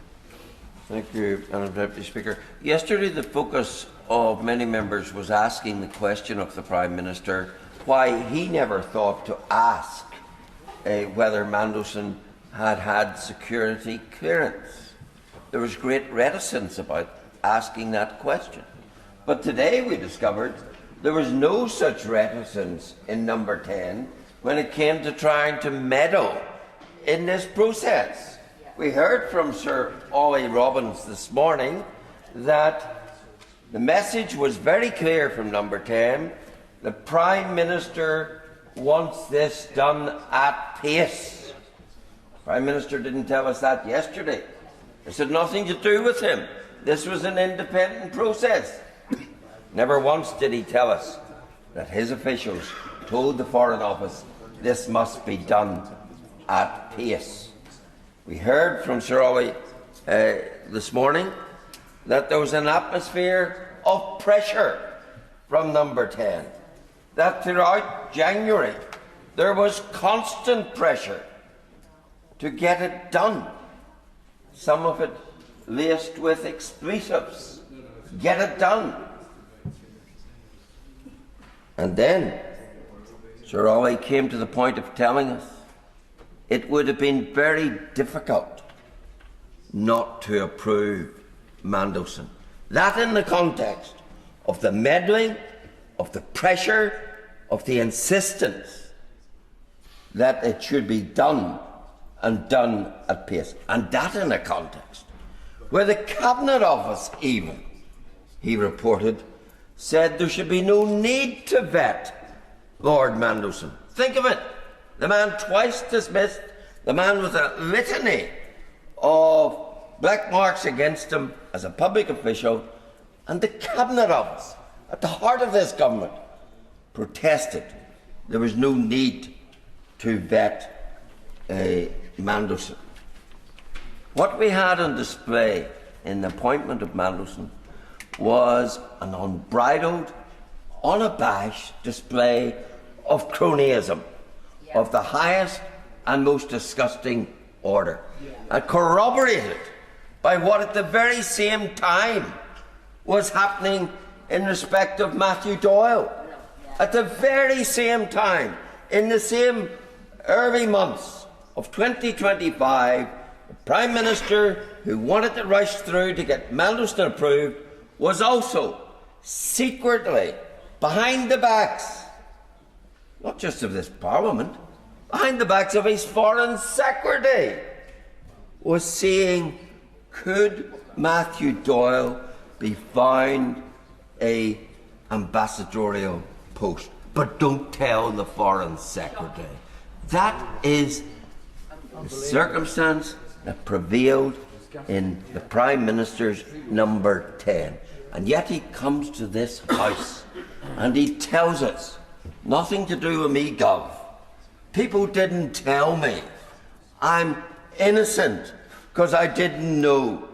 Thank you, Madam Deputy Speaker. Yesterday, the focus of many members was asking the question of the Prime Minister why he never thought to ask whether Mandelson had had security clearance. There was great reticence about asking that question. But today we discovered there was no such reticence in number 10 when it came to trying to meddle in this process. We heard from Sir Ollie Robbins this morning that the message was very clear from number 10. The Prime Minister wants this done at pace. The Prime Minister didn't tell us that yesterday. This had nothing to do with him. This was an independent process. Never once did he tell us that his officials told the Foreign Office this must be done at pace. We heard from Sir Ollie this morning that there was an atmosphere of pressure from number 10, that throughout January there was constant pressure to get it done, some of it laced with expletives. Get it done. And then Sir Ollie came to the point of telling us it would have been very difficult not to approve Mandelson. That in the context of the meddling, of the pressure, of the insistence that it should be done and done at pace. And that in a context where the Cabinet Office even, he reported, said there should be no need to vet Lord Mandelson. Think of it. The man twice dismissed, the man with a litany of black marks against him as a public official, and the Cabinet Office, at the heart of this government, protested there was no need to vet Mandelson. What we had on display in the appointment of Mandelson was an unbridled, unabashed display of cronyism of the highest and most disgusting order, and corroborated by what at the very same time was happening in respect of Matthew Doyle. At the very same time, in the same early months of 2025, the Prime Minister, who wanted to rush through to get Mandelson approved, was also secretly behind the backs, not just of this Parliament, behind the backs of his Foreign Secretary, was saying, could Matthew Doyle be found an ambassadorial post? But don't tell the Foreign Secretary. That is the circumstance that prevailed in the Prime Minister's number 10. And yet he comes to this House and he tells us, nothing to do with me, Gov. People didn't tell me. I'm innocent because I didn't know.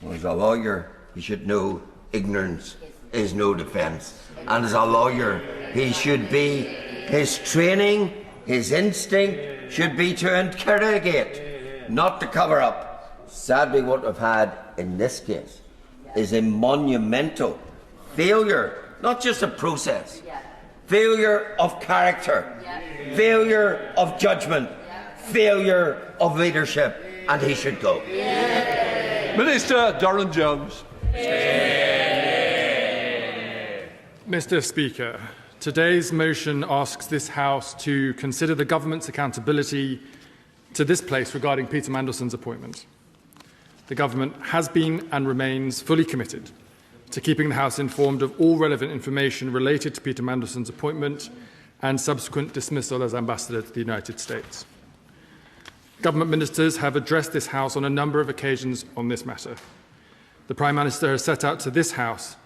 Well, as a lawyer, he should know ignorance is no defence. And as a lawyer, he should be, his training, his instinct should be to interrogate, not to cover up. Sadly, what we've had in this case is a monumental failure, not just of process, failure of character, failure of judgment, failure of leadership, and he should go. Minister Durham-Jones. Mr. Speaker, today's motion asks this House to consider the government's accountability to this place regarding Peter Mandelson's appointment. The government has been and remains fully committed to keeping the House informed of all relevant information related to Peter Mandelson's appointment and subsequent dismissal as Ambassador to the United States. Government ministers have addressed this House on a number of occasions on this matter. The Prime Minister has set out to this House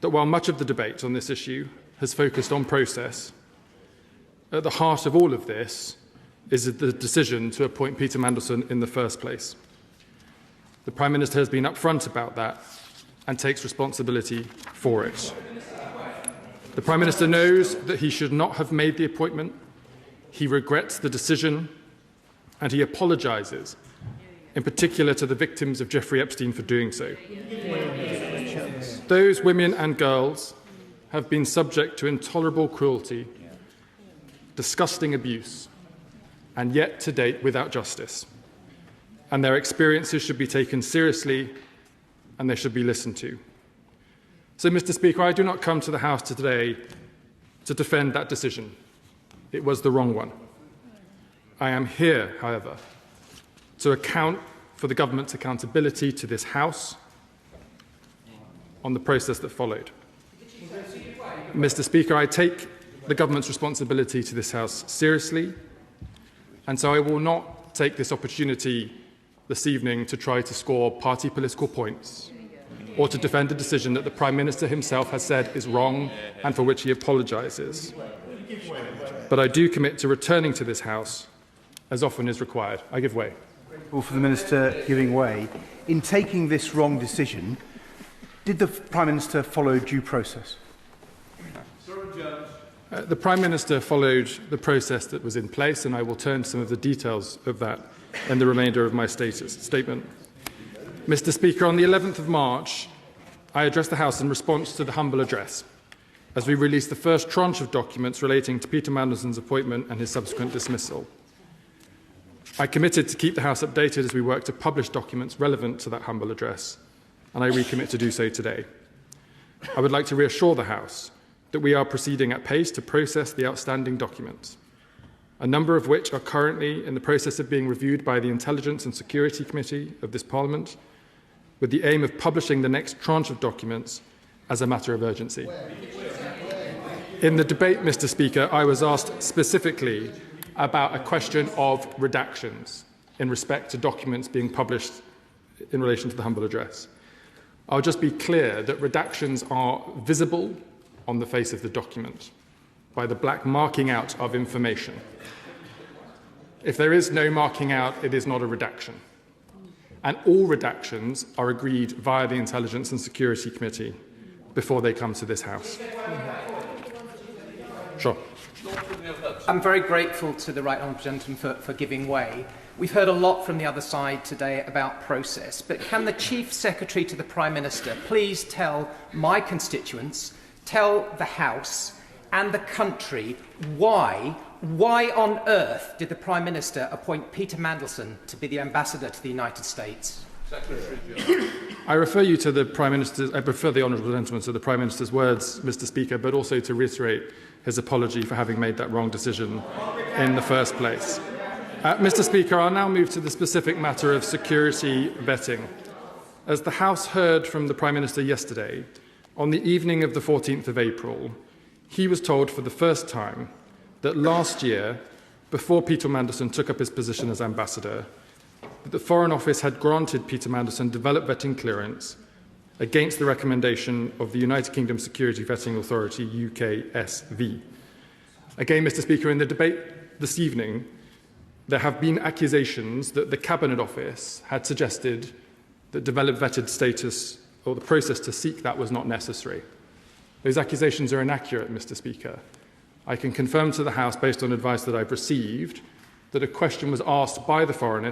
that while much of the debate on this issue has focused on process, at the heart of all of this is the decision to appoint Peter Mandelson in the first place. The Prime Minister has been upfront about that and takes responsibility for it. The Prime Minister knows that he should not have made the appointment. He regrets the decision and he apologises, in particular to the victims of Jeffrey Epstein for doing so. Those women and girls have been subject to intolerable cruelty, disgusting abuse, and yet to date without justice. And their experiences should be taken seriously and they should be listened to. So, Mr. Speaker, I do not come to the House today to defend that decision. It was the wrong one. I am here, however, to account for the government's accountability to this House on the process that followed. Mr. Speaker, I take the government's responsibility to this House seriously, and so I will not take this opportunity this evening to try to score party political points or to defend a decision that the Prime Minister himself has said is wrong and for which he apologises. But I do commit to returning to this House as often as required. I give way. For the Minister giving way, in taking this wrong decision, did the Prime Minister follow due process? The Prime Minister followed the process that was in place, and I will turn to some of the details of that in the remainder of my statement. Mr. Speaker, on the 11th of March, I addressed the House in response to the humble address, as we released the first tranche of documents relating to Peter Mandelson's appointment and his subsequent dismissal. I committed to keep the House updated as we work to publish documents relevant to that humble address, and I recommit to do so today. I would like to reassure the House that we are proceeding at pace to process the outstanding documents, a number of which are currently in the process of being reviewed by the Intelligence and Security Committee of this Parliament, with the aim of publishing the next tranche of documents as a matter of urgency. In the debate, Mr. Speaker, I was asked specifically about a question of redactions in respect to documents being published in relation to the humble address. I'll just be clear that redactions are visible on the face of the document by the black marking out of information. If there is no marking out, it is not a redaction. And all redactions are agreed via the Intelligence and Security Committee before they come to this House. Sure. I'm very grateful to the Right Honourable Gentleman for giving way. We've heard a lot from the other side today about process, but can the Chief Secretary to the Prime Minister please tell my constituents, tell the House and the country why on earth did the Prime Minister appoint Peter Mandelson to be the ambassador to the United States? I refer you to the Prime Minister's, I prefer the Honourable Gentleman to the Prime Minister's words, Mr. Speaker, but also to reiterate his apology for having made that wrong decision in the first place. Mr. Speaker, I'll now move to the specific matter of security vetting. As the House heard from the Prime Minister yesterday, on the evening of the 14th of April, he was told for the first time that last year, before Peter Mandelson took up his position as ambassador, that the Foreign Office had granted Peter Mandelson developed vetting clearance against the recommendation of the United Kingdom Security Vetting Authority, UKSV. Again, Mr. Speaker, in the debate this evening, there have been accusations that the Cabinet Office had suggested that developed vetted status or the process to seek that was not necessary. Those accusations are inaccurate, Mr. Speaker. I can confirm to the House, based on advice that I've received, that a question was asked by the Foreign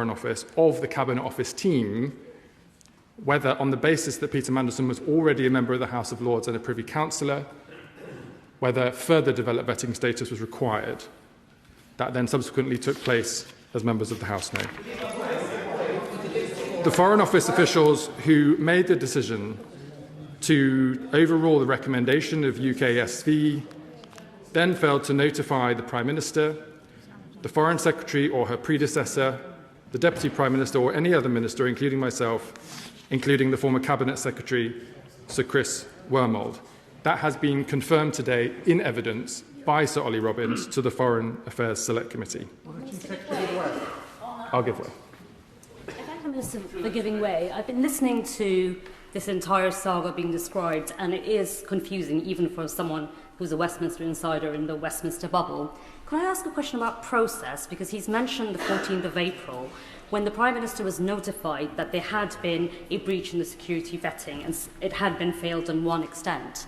Office of the Cabinet Office team whether, on the basis that Peter Mandelson was already a member of the House of Lords and a Privy Councillor, whether further developed vetting status was required. That then subsequently took place, as members of the House know. The Foreign Office officials who made the decision to overrule the recommendation of UKSV then failed to notify the Prime Minister, the Foreign Secretary or her predecessor, the Deputy Prime Minister or any other minister, including myself, including the former Cabinet Secretary, Sir Chris Wormold. That has been confirmed today in evidence by Sir Ollie Robbins to the Foreign Affairs Select Committee. I'll give way. Thank you, Minister, for giving way. I've been listening to this entire saga being described, and it is confusing, even for someone who's a Westminster insider in the Westminster bubble. Can I ask a question about process? Because he's mentioned the 14th of April, when the Prime Minister was notified that there had been a breach in the security vetting and it had been failed on one extent.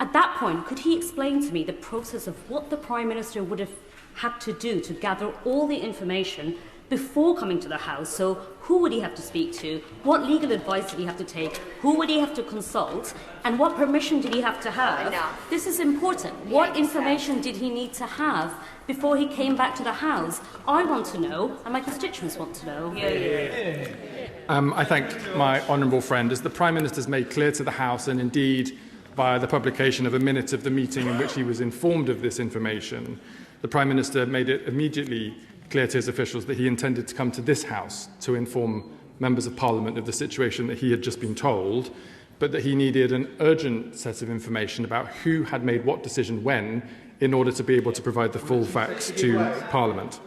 At that point, could he explain to me the process of what the Prime Minister would have had to do to gather all the information before coming to the House? So who would he have to speak to? What legal advice did he have to take? Who would he have to consult? And what permission did he have to have? This is important. What information did he need to have before he came back to the House? I want to know, and my constituents want to know. I thank my honourable friend. As the Prime Minister has made clear to the House, and indeed via the publication of a minute of the meeting in which he was informed of this information, the Prime Minister made it immediately clear to his officials that he intended to come to this House to inform members of Parliament of the situation that he had just been told, but that he needed an urgent set of information about who had made what decision when in order to be able to provide the full facts to Parliament.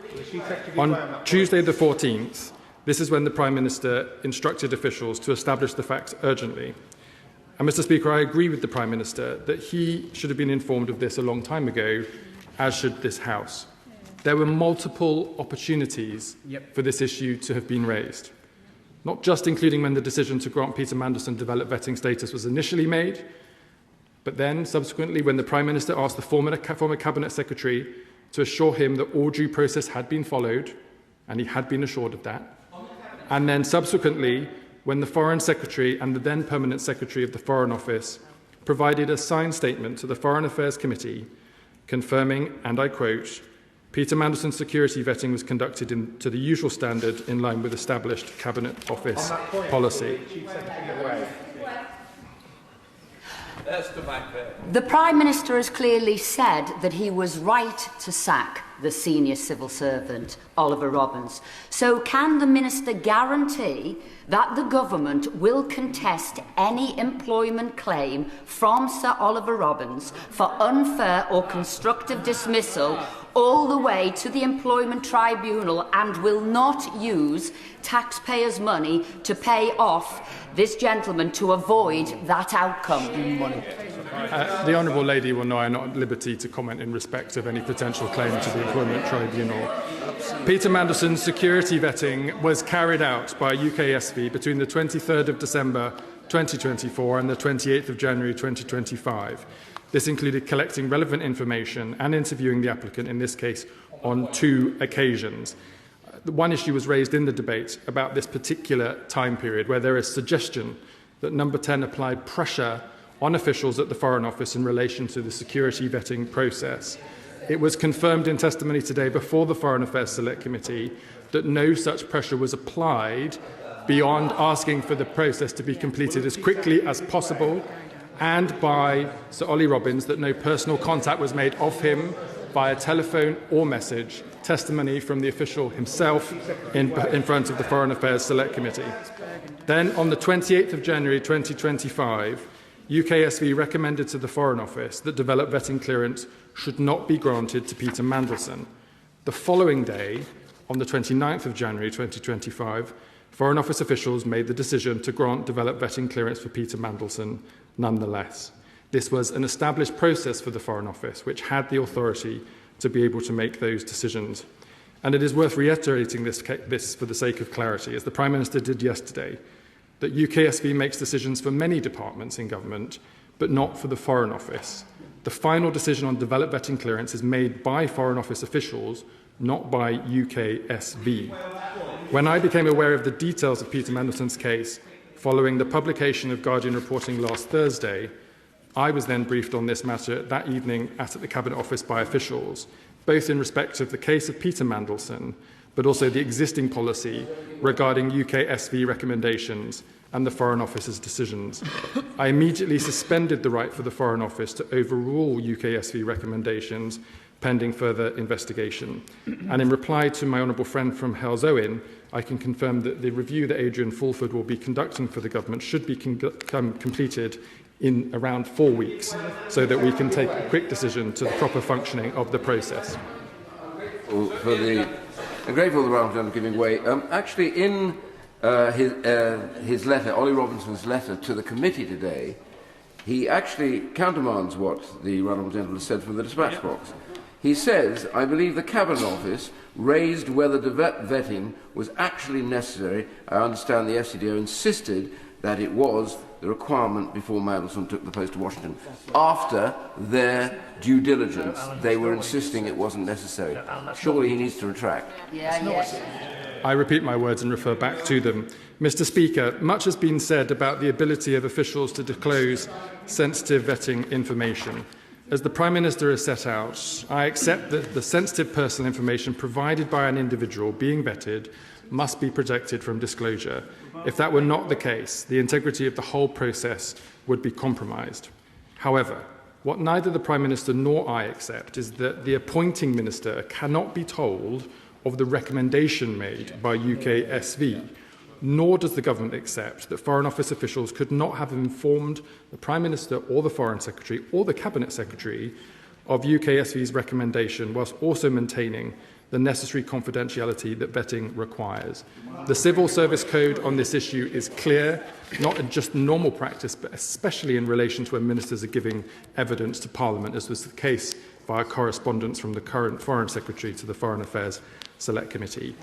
On Tuesday the 14th, this is when the Prime Minister instructed officials to establish the facts urgently. And, Mr. Speaker, I agree with the Prime Minister that he should have been informed of this a long time ago, as should this House. There were multiple opportunities for this issue to have been raised, not just including when the decision to grant Peter Mandelson developed vetting status was initially made, but then subsequently when the Prime Minister asked the former Cabinet Secretary to assure him that all due process had been followed, and he had been assured of that, and then subsequently when the Foreign Secretary and the then Permanent Secretary of the Foreign Office provided a signed statement to the Foreign Affairs Committee confirming, and I quote, Peter Mandelson's security vetting was conducted to the usual standard in line with established Cabinet Office policy. The Prime Minister has clearly said that he was right to sack the senior civil servant, Oliver Robbins. So can the Minister guarantee that the government will contest any employment claim from Sir Oliver Robbins for unfair or constructive dismissal all the way to the Employment Tribunal and will not use taxpayers' money to pay off this gentleman to avoid that outcome? The Honourable Lady will know I am not at liberty to comment in respect of any potential claim to the Employment Tribunal. Peter Mandelson's security vetting was carried out by UKSV between the 23rd of December 2024 and the 28th of January 2025. This included collecting relevant information and interviewing the applicant, in this case, on 2 occasions. One issue was raised in the debate about this particular time period, where there is suggestion that Number 10 applied pressure on officials at the Foreign Office in relation to the security vetting process. It was confirmed in testimony today before the Foreign Affairs Select Committee that no such pressure was applied beyond asking for the process to be completed as quickly as possible, and by Sir Ollie Robbins that no personal contact was made of him via telephone or message, testimony from the official himself in front of the Foreign Affairs Select Committee. Then, on the 28th of January 2025, UKSV recommended to the Foreign Office that developed vetting clearance should not be granted to Peter Mandelson. The following day, on the 29th of January 2025, Foreign Office officials made the decision to grant developed vetting clearance for Peter Mandelson nonetheless. This was an established process for the Foreign Office, which had the authority to be able to make those decisions. And it is worth reiterating this for the sake of clarity, as the Prime Minister did yesterday, that UKSV makes decisions for many departments in government, but not for the Foreign Office. The final decision on developed vetting clearance is made by Foreign Office officials, not by UKSV. When I became aware of the details of Peter Mandelson's case following the publication of Guardian reporting last Thursday, I was then briefed on this matter that evening at the Cabinet Office by officials, both in respect of the case of Peter Mandelson, but also the existing policy regarding UKSV recommendations and the Foreign Office's decisions. I immediately suspended the right for the Foreign Office to overrule UKSV recommendations pending further investigation. And in reply to my honourable friend from Hales Owen, I can confirm that the review that Adrian Fulford will be conducting for the government should be completed in around 4 weeks, so that we can take a quick decision to the proper functioning of the process. I'm grateful for the Round giving way. Actually, in his letter, Ollie Robinson's letter to the committee today, he actually countermands what the Honourable Gentleman said from the dispatch box. He says, I believe the Cabinet Office raised whether vetting was actually necessary. I understand the FCDO insisted that it was, the requirement before Mandelson took the post to Washington. After their due diligence, they were insisting it wasn't necessary. Surely he needs to retract. I repeat my words and refer back to them. Mr. Speaker, much has been said about the ability of officials to disclose sensitive vetting information. As the Prime Minister has set out, I accept that the sensitive personal information provided by an individual being vetted must be protected from disclosure. If that were not the case, the integrity of the whole process would be compromised. However, what neither the Prime Minister nor I accept is that the appointing minister cannot be told of the recommendation made by UKSV, nor does the government accept that Foreign Office officials could not have informed the Prime Minister or the Foreign Secretary or the Cabinet Secretary of UKSV's recommendation, whilst also maintaining the necessary confidentiality that vetting requires. The Civil Service Code on this issue is clear, not in just normal practice, but especially in relation to when ministers are giving evidence to Parliament, as was the case via correspondence from the current Foreign Secretary to the Foreign Affairs Select Committee.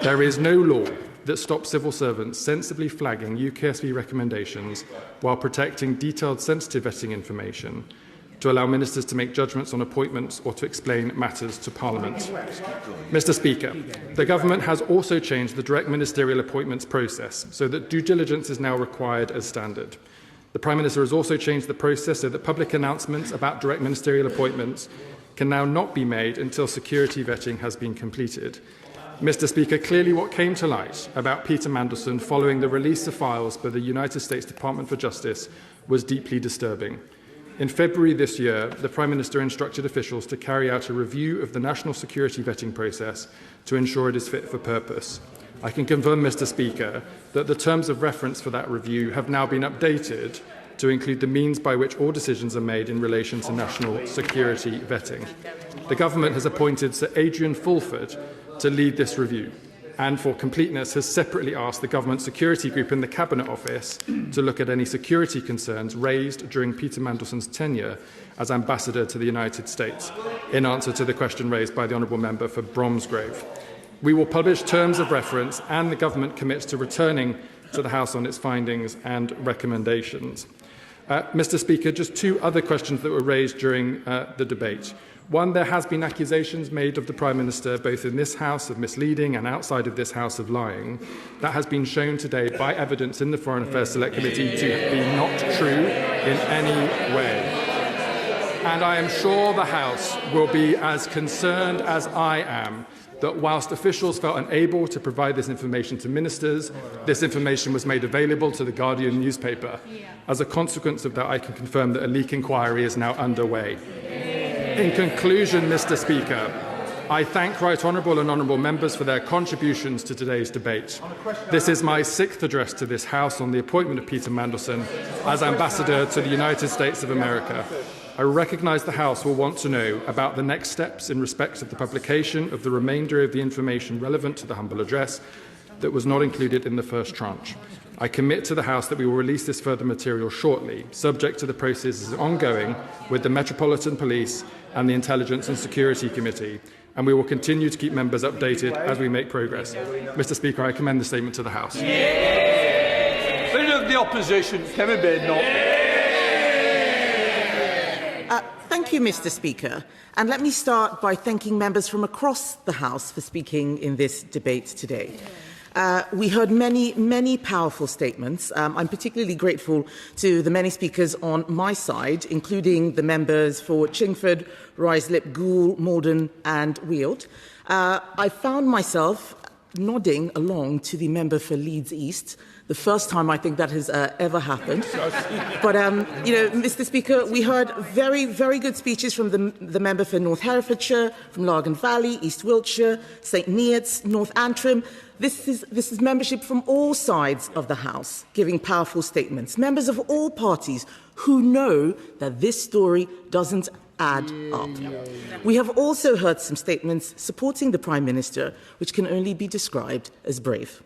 There is no law that stops civil servants sensibly flagging UKSV recommendations while protecting detailed sensitive vetting information to allow ministers to make judgments on appointments or to explain matters to Parliament. Mr. Speaker, the government has also changed the direct ministerial appointments process so that due diligence is now required as standard. The Prime Minister has also changed the process so that public announcements about direct ministerial appointments can now not be made until security vetting has been completed. Mr. Speaker, clearly what came to light about Peter Mandelson following the release of files by the United States Department for Justice was deeply disturbing. In February this year, the Prime Minister instructed officials to carry out a review of the national security vetting process to ensure it is fit for purpose. I can confirm, Mr. Speaker, that the terms of reference for that review have now been updated to include the means by which all decisions are made in relation to national security vetting. The government has appointed Sir Adrian Fulford to lead this review, and for completeness has separately asked the Government Security Group in the Cabinet Office to look at any security concerns raised during Peter Mandelson's tenure as Ambassador to the United States, in answer to the question raised by the Honourable Member for Bromsgrove. We will publish terms of reference, and the Government commits to returning to the House on its findings and recommendations. Mr. Speaker, just two other questions that were raised during the debate. One, there has been accusations made of the Prime Minister, both in this House of misleading and outside of this House of lying. That has been shown today by evidence in the Foreign Affairs Select Committee to be not true in any way. And I am sure the House will be as concerned as I am that whilst officials felt unable to provide this information to ministers, this information was made available to the Guardian newspaper. As a consequence of that, I can confirm that a leak inquiry is now underway. In conclusion, Mr. Speaker, I thank Right Honourable and Honourable Members for their contributions to today's debate. This is my sixth address to this House on the appointment of Peter Mandelson as Ambassador to the United States of America. I recognise the House will want to know about the next steps in respect of the publication of the remainder of the information relevant to the humble address that was not included in the first tranche. I commit to the House that we will release this further material shortly, subject to the processes ongoing with the Metropolitan Police and the Intelligence and Security Committee, and we will continue to keep members updated as we make progress. Mr. Speaker, I commend the statement to the House. Leader of the Opposition, Kevin Badenoch. Thank you, Mr. Speaker. And let me start by thanking members from across the House for speaking in this debate today. We heard many powerful statements. I'm particularly grateful to the many speakers on my side, including the members for Chingford, Ruislip, Goole, Morden and Weald. I found myself nodding along to the member for Leeds East, the first time I think that has ever happened. But, Mr. Speaker, we heard very, very good speeches from the member for North Herefordshire, from Largan Valley, East Wiltshire, St Neots, North Antrim. This is membership from all sides of the House giving powerful statements. Members of all parties who know that this story doesn't add up. We have also heard some statements supporting the Prime Minister, which can only be described as brave.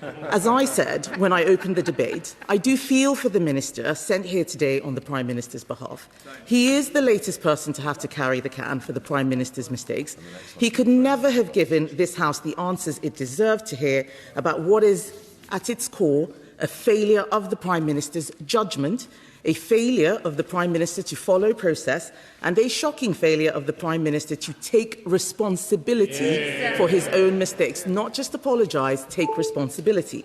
As I said when I opened the debate, I do feel for the Minister sent here today on the Prime Minister's behalf. He is the latest person to have to carry the can for the Prime Minister's mistakes. He could never have given this House the answers it deserved to hear about what is, at its core, a failure of the Prime Minister's judgment, a failure of the Prime Minister to follow process, and a shocking failure of the Prime Minister to take responsibility for his own mistakes. Not just apologise, take responsibility.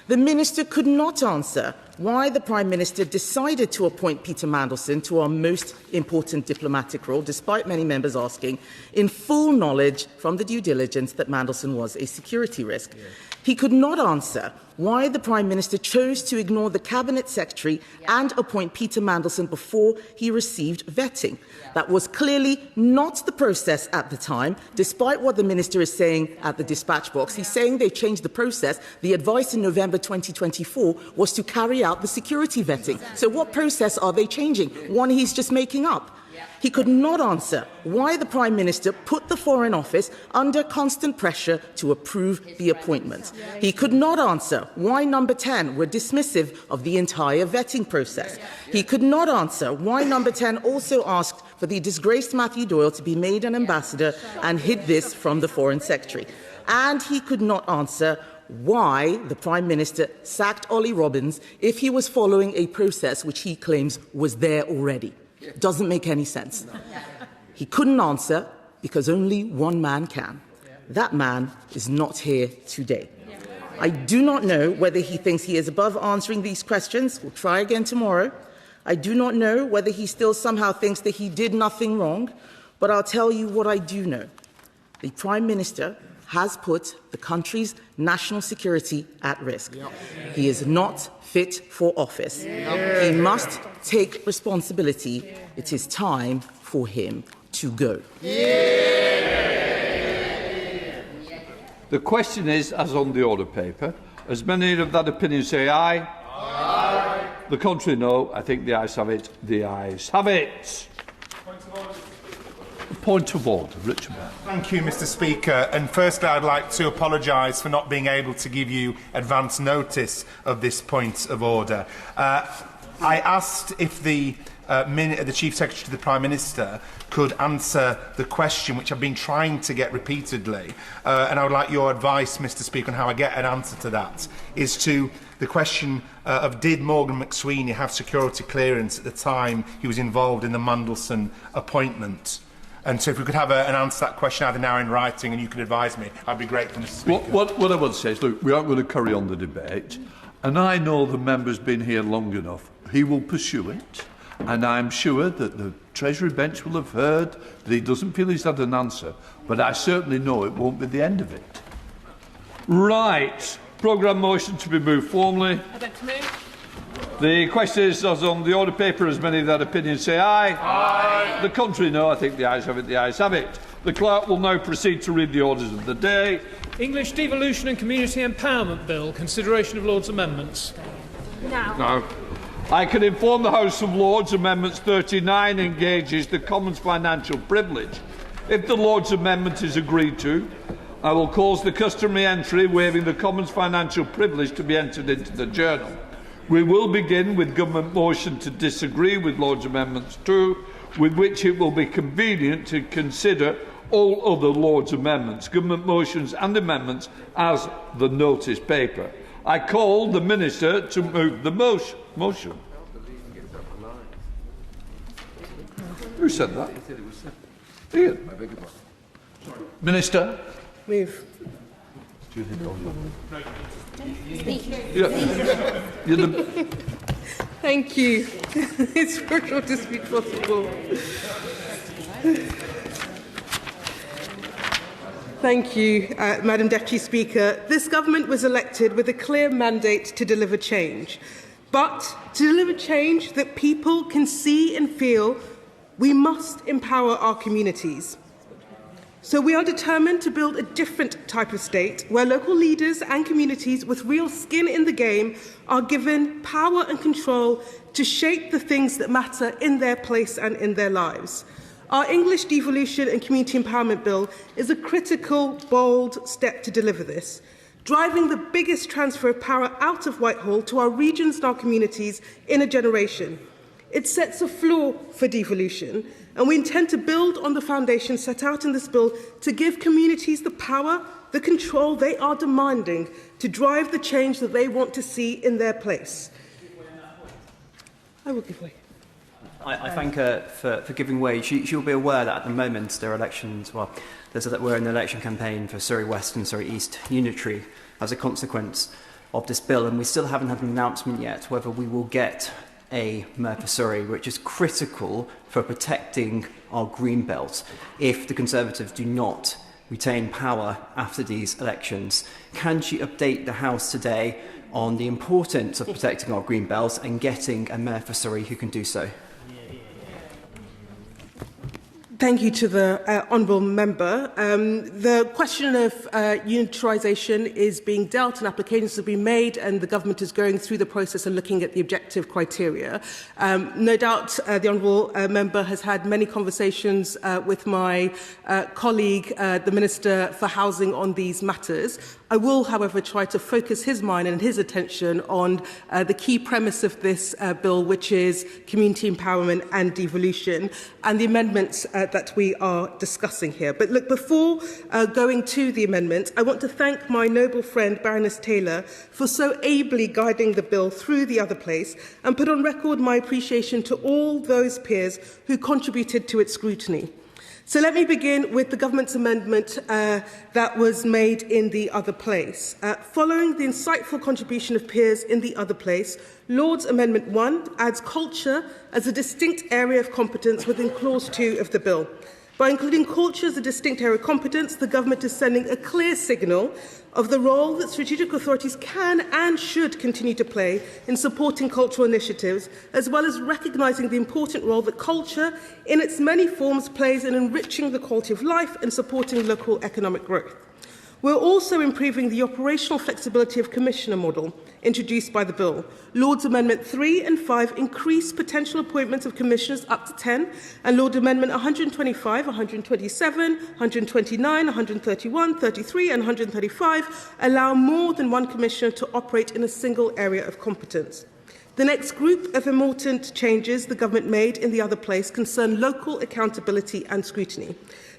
The Minister could not answer why the Prime Minister decided to appoint Peter Mandelson to our most important diplomatic role, despite many members asking, in full knowledge from the due diligence that Mandelson was a security risk. He could not answer why the Prime Minister chose to ignore the Cabinet Secretary and appoint Peter Mandelson before he received vetting. That was clearly not the process at the time, despite what the Minister is saying at the dispatch box. He's saying they changed the process. The advice in November 2024 was to carry out the security vetting. So what process are they changing? One he's just making up. He could not answer why the Prime Minister put the Foreign Office under constant pressure to approve the appointment. He could not answer why Number 10 were dismissive of the entire vetting process. He could not answer why Number 10 also asked for the disgraced Matthew Doyle to be made an ambassador and hid this from the Foreign Secretary. And he could not answer why the Prime Minister sacked Ollie Robbins if he was following a process which he claims was there already. Doesn't make any sense. He couldn't answer because only one man can. That man is not here today. I do not know whether he thinks he is above answering these questions. We'll try again tomorrow. I do not know whether he still somehow thinks that he did nothing wrong, but I'll tell you what I do know. The Prime Minister has put the country's national security at risk. He is not fit for office. He must take responsibility. It is time for him to go. The question is, as on the order paper, as many of that opinion say aye? Aye. The contrary, no. I think the ayes have it. The ayes have it. Point of order, Richard. Thank you, Mr. Speaker. And firstly, I'd like to apologise for not being able to give you advance notice of this point of order. I asked if the Chief Secretary to the Prime Minister could answer the question which I've been trying to get repeatedly, and I would like your advice, Mr. Speaker, on how I get an answer to that, is to the question of did Morgan McSweeney have security clearance at the time he was involved in the Mandelson appointment? And so if we could have an answer to that question either now in writing and you could advise me, I'd be grateful, Mr. Speaker. What I would say is, look, we aren't going to carry on the debate, and I know the member's been here long enough. He will pursue it, and I'm sure that the Treasury bench will have heard that he doesn't feel he's had an answer, but I certainly know it won't be the end of it. Right. Programme motion to be moved formally. I'd like to move. The question is, as on the order paper, as many of that opinion say aye. Aye. The contrary, no. I think the ayes have it. The ayes have it. The clerk will now proceed to read the orders of the day. English Devolution and Community Empowerment Bill. Consideration of Lord's amendments. No. I can inform the House of Lords Amendments 39 engages the Commons financial privilege. If the Lords Amendment is agreed to, I will cause the customary entry waiving the Commons financial privilege to be entered into the journal. We will begin with government motion to disagree with Lords Amendments 2, with which it will be convenient to consider all other Lords Amendments, government motions and amendments as the notice paper. I call the Minister to move the motion. Who said that? Ian. Minister. Move. Thank you. It's for short to speak possible. Thank you, Madam Deputy Speaker. This government was elected with a clear mandate to deliver change. But to deliver change that people can see and feel, we must empower our communities. So we are determined to build a different type of state where local leaders and communities with real skin in the game are given power and control to shape the things that matter in their place and in their lives. Our English Devolution and Community Empowerment Bill is a critical, bold step to deliver this, driving the biggest transfer of power out of Whitehall to our regions and our communities in a generation. It sets a floor for devolution, and we intend to build on the foundation set out in this bill to give communities the power, the control they are demanding to drive the change that they want to see in their place. I will give way. I thank her for giving way. She'll be aware that at the moment there are elections. Well, we're in an election campaign for Surrey West and Surrey East unitary as a consequence of this bill, and we still haven't had an announcement yet whether we will get a mayor for Surrey, which is critical for protecting our green belt if the Conservatives do not retain power after these elections. Can she update the House today on the importance of protecting our green belt and getting a mayor for Surrey who can do so? Thank you to the honourable member. The question of unitarisation is being dealt and applications have been made, and the government is going through the process and looking at the objective criteria. No doubt the honourable member has had many conversations with my colleague, the Minister for Housing, on these matters. I will, however, try to focus his mind and his attention on the key premise of this bill, which is community empowerment and devolution, and the amendments that we are discussing here. But look, before going to the amendments, I want to thank my noble friend Baroness Taylor for so ably guiding the bill through the other place, and put on record my appreciation to all those peers who contributed to its scrutiny. So let me begin with the government's amendment that was made in the other place. Following the insightful contribution of peers in the other place, Lord's Amendment 1 adds culture as a distinct area of competence within Clause 2 of the bill. By including culture as a distinct area of competence, the government is sending a clear signal of the role that strategic authorities can and should continue to play in supporting cultural initiatives, as well as recognising the important role that culture, in its many forms, plays in enriching the quality of life and supporting local economic growth. We're also improving the operational flexibility of commissioner model introduced by the bill. Lord's Amendment 3 and 5 increase potential appointments of commissioners up to 10, and Lord Amendment 125, 127, 129, 131, 33 and 135 allow more than one commissioner to operate in a single area of competence. The next group of important changes the government made in the other place concern local accountability and scrutiny.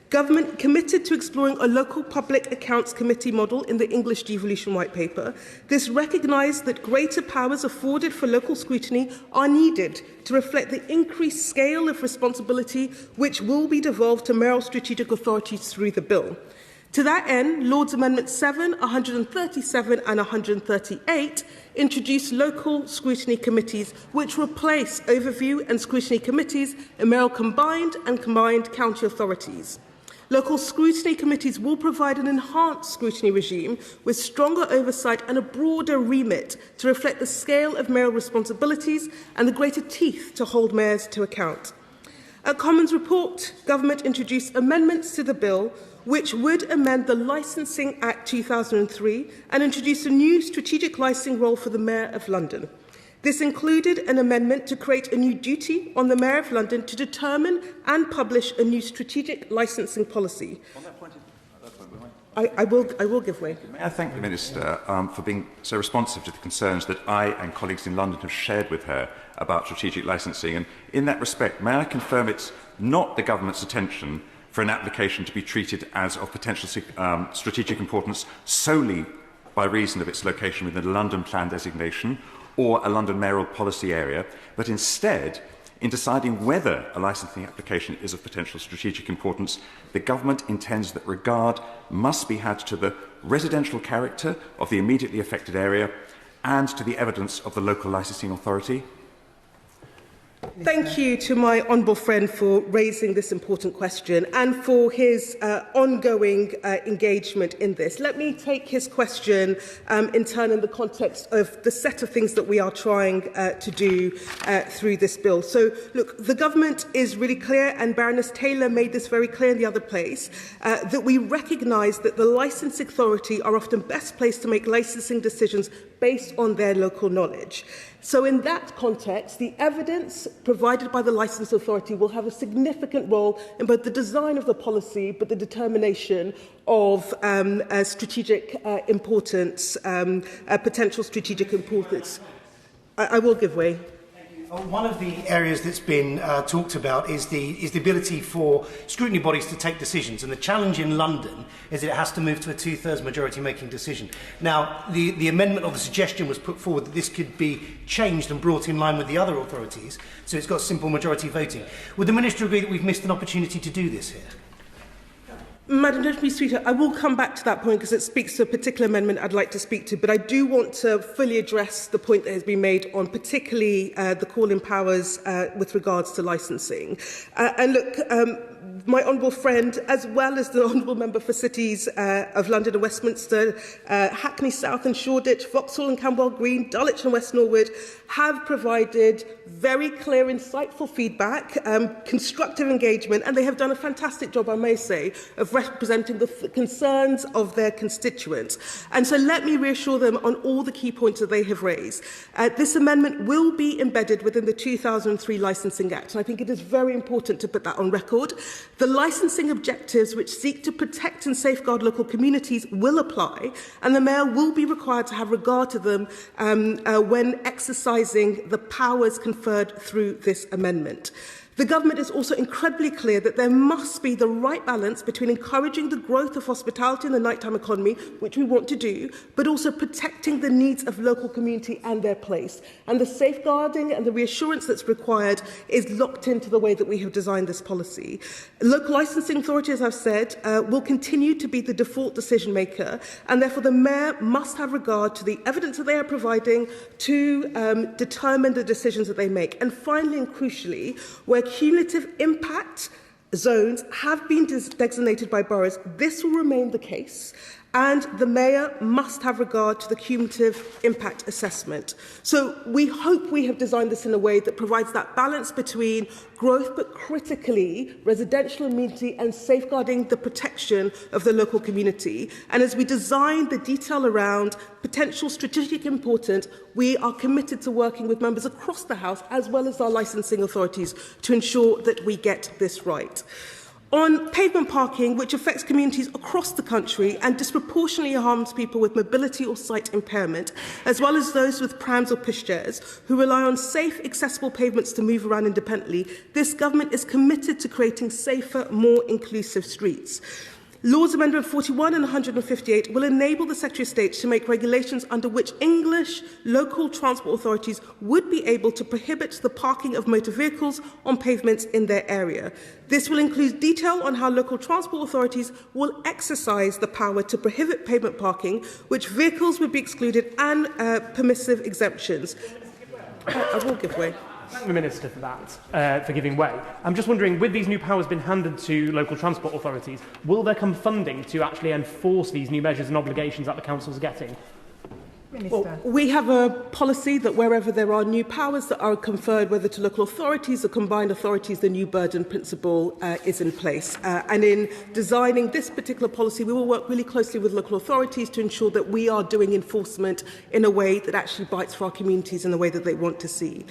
Government committed to exploring a local public accounts committee model in the English devolution white paper. This recognised that greater powers afforded for local scrutiny are needed to reflect the increased scale of responsibility which will be devolved to mayoral strategic authorities through the bill. To that end, Lord's Amendment 7, 137 and 138 introduce local scrutiny committees which replace overview and scrutiny committees in mayoral combined and combined county authorities. Local scrutiny committees will provide an enhanced scrutiny regime with stronger oversight and a broader remit to reflect the scale of mayoral responsibilities and the greater teeth to hold mayors to account. At Commons report, Government introduced amendments to the bill which would amend the Licensing Act 2003 and introduce a new strategic licensing role for the Mayor of London. This included an amendment to create a new duty on the Mayor of London to determine and publish a new strategic licensing policy. On that point, I will give way. May I thank the Minister for being so responsive to the concerns that I and colleagues in London have shared with her about strategic licensing. And in that respect, may I confirm it's not the government's intention for an application to be treated as of potential strategic importance solely by reason of its location within a London plan designation or a London mayoral policy area, but instead, in deciding whether a licensing application is of potential strategic importance, the government intends that regard must be had to the residential character of the immediately affected area and to the evidence of the local licensing authority? Thank you to my honourable friend for raising this important question and for his ongoing engagement in this. Let me take his question in turn in the context of the set of things that we are trying to do through this bill. So, look, the government is really clear, and Baroness Taylor made this very clear in the other place, that we recognise that the licensing authority are often best placed to make licensing decisions based on their local knowledge. So in that context, the evidence provided by the licensing authority will have a significant role in both the design of the policy but the determination of strategic importance, potential strategic importance. I will give way. One of the areas that's been talked about is the ability for scrutiny bodies to take decisions, and the challenge in London is that it has to move to a two-thirds majority making decision. Now, the amendment or the suggestion was put forward that this could be changed and brought in line with the other authorities, so it's got simple majority voting. Would the Minister agree that we've missed an opportunity to do this here? Madam Deputy Speaker, I will come back to that point because it speaks to a particular amendment I'd like to speak to, but I do want to fully address the point that has been made on particularly the call-in powers with regards to licensing. And look, my honourable friend, as well as the honourable member for cities of London and Westminster, Hackney South and Shoreditch, Vauxhall and Camberwell Green, Dulwich and West Norwood, have provided very clear, insightful feedback, constructive engagement, and they have done a fantastic job, I may say, of representing the concerns of their constituents. And so let me reassure them on all the key points that they have raised. This amendment will be embedded within the 2003 Licensing Act, and I think it is very important to put that on record. The licensing objectives which seek to protect and safeguard local communities will apply, and the Mayor will be required to have regard to them when exercising the powers conferred through this amendment. The Government is also incredibly clear that there must be the right balance between encouraging the growth of hospitality in the nighttime economy, which we want to do, but also protecting the needs of local community and their place. And the safeguarding and the reassurance that's required is locked into the way that we have designed this policy. Local licensing authority, as I've said, will continue to be the default decision maker, and therefore the Mayor must have regard to the evidence that they are providing to determine the decisions that they make. And finally and crucially, where cumulative impact zones have been designated by boroughs, this will remain the case, and the Mayor must have regard to the cumulative impact assessment. So we hope we have designed this in a way that provides that balance between growth, but critically residential amenity and safeguarding the protection of the local community. And as we design the detail around potential strategic importance, we are committed to working with members across the House as well as our licensing authorities to ensure that we get this right. On pavement parking, which affects communities across the country and disproportionately harms people with mobility or sight impairment, as well as those with prams or pushchairs, who rely on safe, accessible pavements to move around independently, this Government is committed to creating safer, more inclusive streets. Laws Amendment 41 and 158 will enable the Secretary of State to make regulations under which English local transport authorities would be able to prohibit the parking of motor vehicles on pavements in their area. This will include detail on how local transport authorities will exercise the power to prohibit pavement parking, which vehicles would be excluded, and permissive exemptions. I will give way. Thank the Minister for that, for giving way. I'm just wondering, with these new powers being handed to local transport authorities, will there come funding to actually enforce these new measures and obligations that the councils are getting? Well, we have a policy that wherever there are new powers that are conferred, whether to local authorities or combined authorities, the new burden principle is in place. And in designing this particular policy, we will work really closely with local authorities to ensure that we are doing enforcement in a way that actually bites for our communities in the way that they want to see.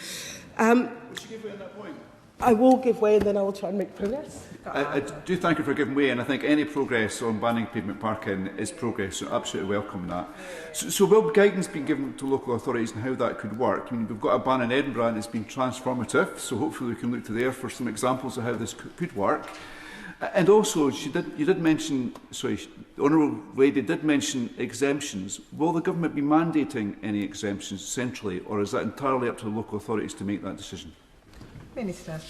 I will give way and then I will try and make progress. I do thank you for giving way, and I think any progress on banning pavement parking is progress, so absolutely welcome that. So will guidance be given to local authorities on how that could work? I mean, we've got a ban in Edinburgh and it's been transformative, so hopefully we can look to there for some examples of how this could work. And also, you did mention, sorry, the Honourable Lady did mention exemptions. Will the Government be mandating any exemptions centrally, or is that entirely up to the local authorities to make that decision? Minister.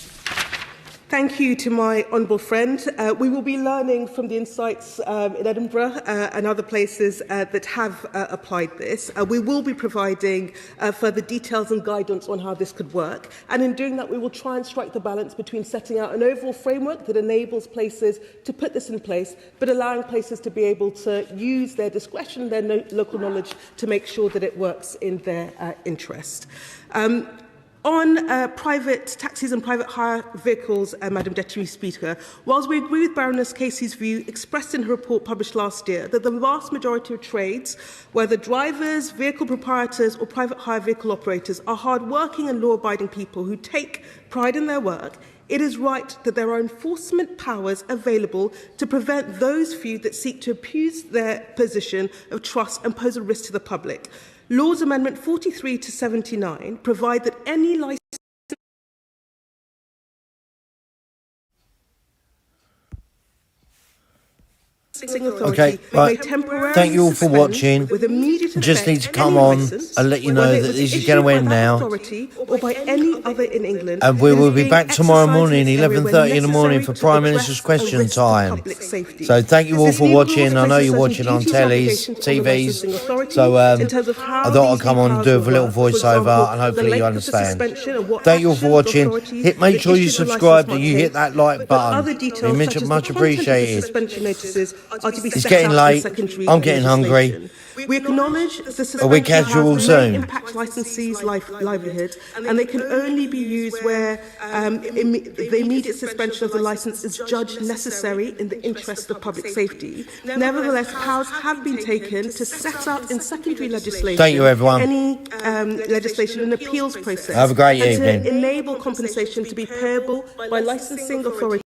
Thank you to my honourable friend. We will be learning from the insights in Edinburgh and other places that have applied this. We will be providing further details and guidance on how this could work. And in doing that, we will try and strike the balance between setting out an overall framework that enables places to put this in place, but allowing places to be able to use their discretion, their local knowledge, to make sure that it works in their interest. On private taxis and private hire vehicles, Madam Deputy Speaker, whilst we agree with Baroness Casey's view expressed in her report published last year that the vast majority of trades, whether drivers, vehicle proprietors or private hire vehicle operators, are hard-working and law-abiding people who take pride in their work, it is right that there are enforcement powers available to prevent those few that seek to abuse their position of trust and pose a risk to the public. Laws Amendment 43 to 79 provide that any licensed Okay, right. Thank you all for watching. Just need to come on and let you know that this is going to end now. And we will be back tomorrow morning, 11:30 in the morning, for Prime Minister's question time. So thank you all for watching. I know you're watching on tellies, TVs. So I thought I'd come on and do a little voiceover, and hopefully you understand. Thank you all for watching. Make sure you subscribe and you hit that like button. It's much appreciated. It's getting late. I'm getting hungry. We acknowledge the suspension has no impact licensees' livelihood, and they can only be used where the immediate suspension of the licence is judged necessary in the interest of public safety. Nevertheless, powers have been taken to set out in secondary legislation Thank you, everyone. any legislation and appeals process. Have a great evening. To enable compensation to be payable by licensing authorities